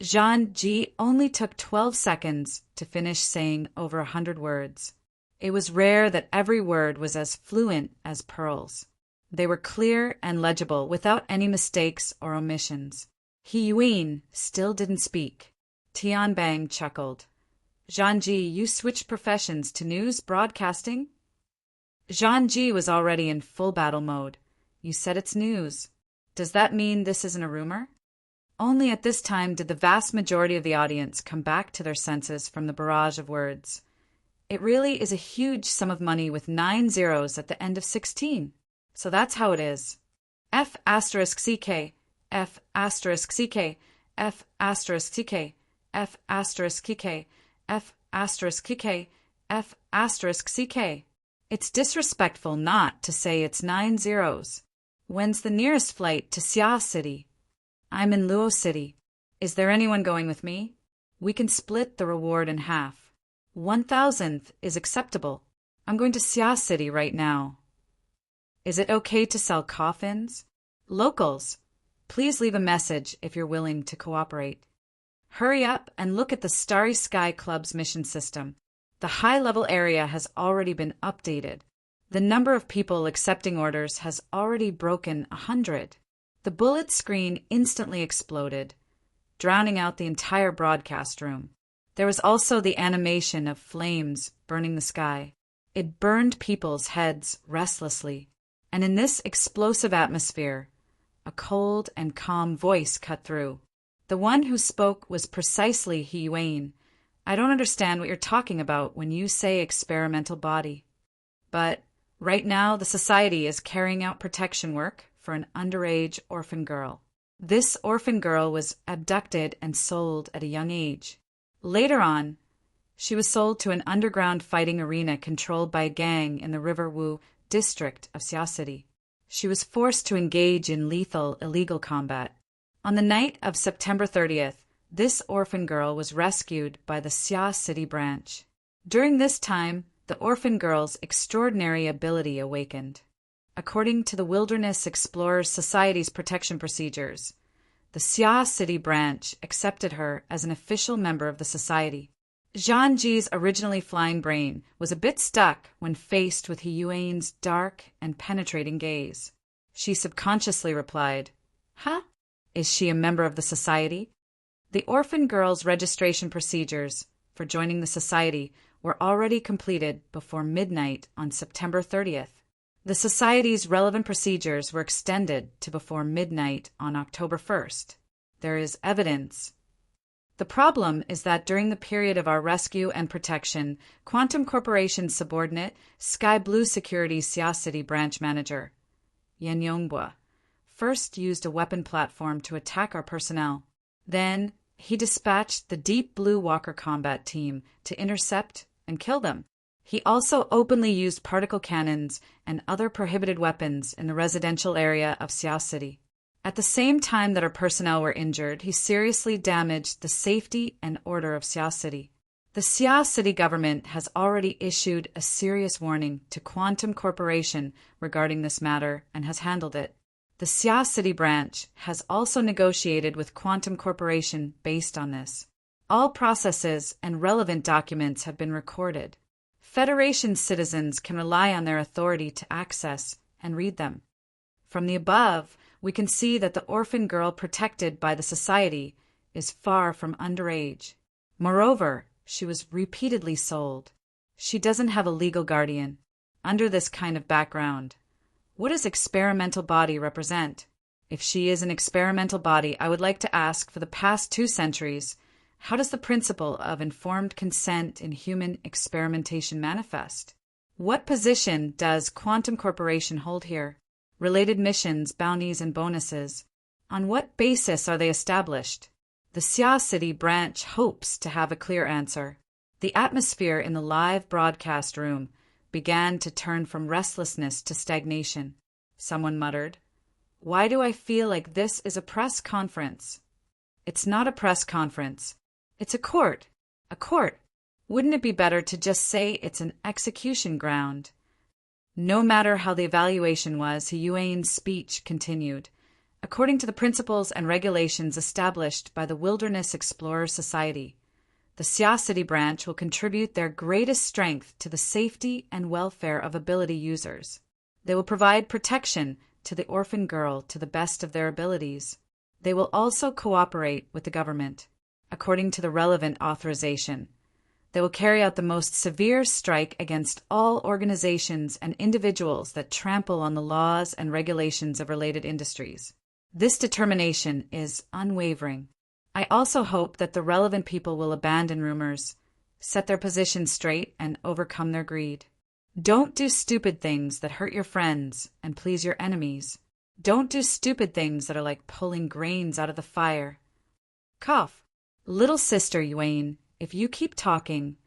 Speaker 1: Zhanji only took 12 seconds to finish saying over 100 words. It was rare that every word was as fluent as pearls. They were clear and legible without any mistakes or omissions. He Yuan still didn't speak. Tianbang chuckled. Zhanji, you switched professions to news broadcasting? Zhanji was already in full battle mode. You said it's news. Does that mean this isn't a rumor? Only at this time did the vast majority of the audience come back to their senses from the barrage of words. It really is a huge sum of money with 9 zeros at the end of 16. So that's how it is. F*CK, F*CK. F asterisk CK, F asterisk KK, F asterisk KK, F asterisk CK. It's disrespectful not to say it's 9 zeros. When's the nearest flight to Sia City? I'm in Luo City. Is there anyone going with me? We can split the reward in half. 1,000th is acceptable. I'm going to Sia City right now. Is it okay to sell coffins? Locals, please leave a message if you're willing to cooperate. Hurry up and look at the Starry Sky Club's mission system. The high-level area has already been updated. The number of people accepting orders has already broken 100. The bullet screen instantly exploded, drowning out the entire broadcast room. There was also the animation of flames burning the sky. It burned people's heads restlessly. And in this explosive atmosphere, a cold and calm voice cut through. The one who spoke was precisely He Yuan. I don't understand what you're talking about when you say experimental body. But right now the society is carrying out protection work for an underage orphan girl. This orphan girl was abducted and sold at a young age. Later on, she was sold to an underground fighting arena controlled by a gang in the River Wu district of Sia City. She was forced to engage in lethal, illegal combat. On the night of September 30th, this orphan girl was rescued by the Sia City branch. During this time, the orphan girl's extraordinary ability awakened. According to the Wilderness Explorers Society's protection procedures, the Sia City branch accepted her as an official member of the society. Zhang Ji's originally flying brain was a bit stuck when faced with He Yuan's dark and penetrating gaze. She subconsciously replied, "Huh? Is she a member of the society?" The orphan girl's registration procedures for joining the society were already completed before midnight on September 30th. The society's relevant procedures were extended to before midnight on October 1st. There is evidence. The problem is that during the period of our rescue and protection, Quantum Corporation's subordinate, Sky Blue Security's Sia City branch manager, Yan Yongbua, first used a weapon platform to attack our personnel. Then he dispatched the Deep Blue Walker combat team to intercept and kill them. He also openly used particle cannons and other prohibited weapons in the residential area of Sia City. At the same time that our personnel were injured, he seriously damaged the safety and order of Sia City. The Sia City government has already issued a serious warning to Quantum Corporation regarding this matter and has handled it. The Sia City branch has also negotiated with Quantum Corporation based on this. All processes and relevant documents have been recorded. Federation citizens can rely on their authority to access and read them. From the above, we can see that the orphan girl protected by the society is far from underage. Moreover, she was repeatedly sold. She doesn't have a legal guardian. Under this kind of background, what does experimental body represent? If she is an experimental body, I would like to ask, for the past 2 centuries, how does the principle of informed consent in human experimentation manifest? What position does Quantum Corporation hold here? Related missions, bounties, and bonuses. On what basis are they established? The Sia City branch hopes to have a clear answer. The atmosphere in the live broadcast room began to turn from restlessness to stagnation. Someone muttered, "Why do I feel like this is a press conference?" It's not a press conference. It's a court. A court. Wouldn't it be better to just say it's an execution ground? No matter how the evaluation was, He Yuan's speech continued. According to the principles and regulations established by the Wilderness Explorers Society, the Sia City branch will contribute their greatest strength to the safety and welfare of ability users. They will provide protection to the orphan girl to the best of their abilities. They will also cooperate with the government, according to the relevant authorization. They will carry out the most severe strike against all organizations and individuals that trample on the laws and regulations of related industries. This determination is unwavering. I also hope that the relevant people will abandon rumors, set their position straight, and overcome their greed. Don't do stupid things that hurt your friends and please your enemies. Don't do stupid things that are like pulling grains out of the fire. Cough. Little sister Yuan, if you keep talking,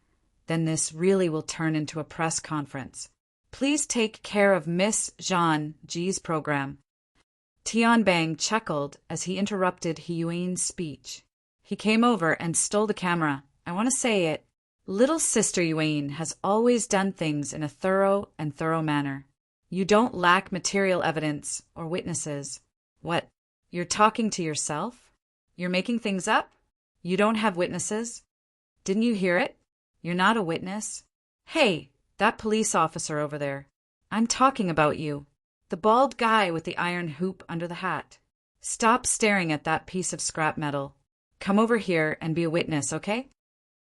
Speaker 1: then this really will turn into a press conference. Please take care of Miss Zhang Ji's program. Tianbang chuckled as he interrupted Yuan's speech. He came over and stole the camera. I want to say it. Little sister Yuan has always done things in a thorough manner. You don't lack material evidence or witnesses. What? You're talking to yourself? You're making things up? You don't have witnesses? Didn't you hear it? You're not a witness. Hey, that police officer over there. I'm talking about you. The bald guy with the iron hoop under the hat. Stop staring at that piece of scrap metal. Come over here and be a witness, okay?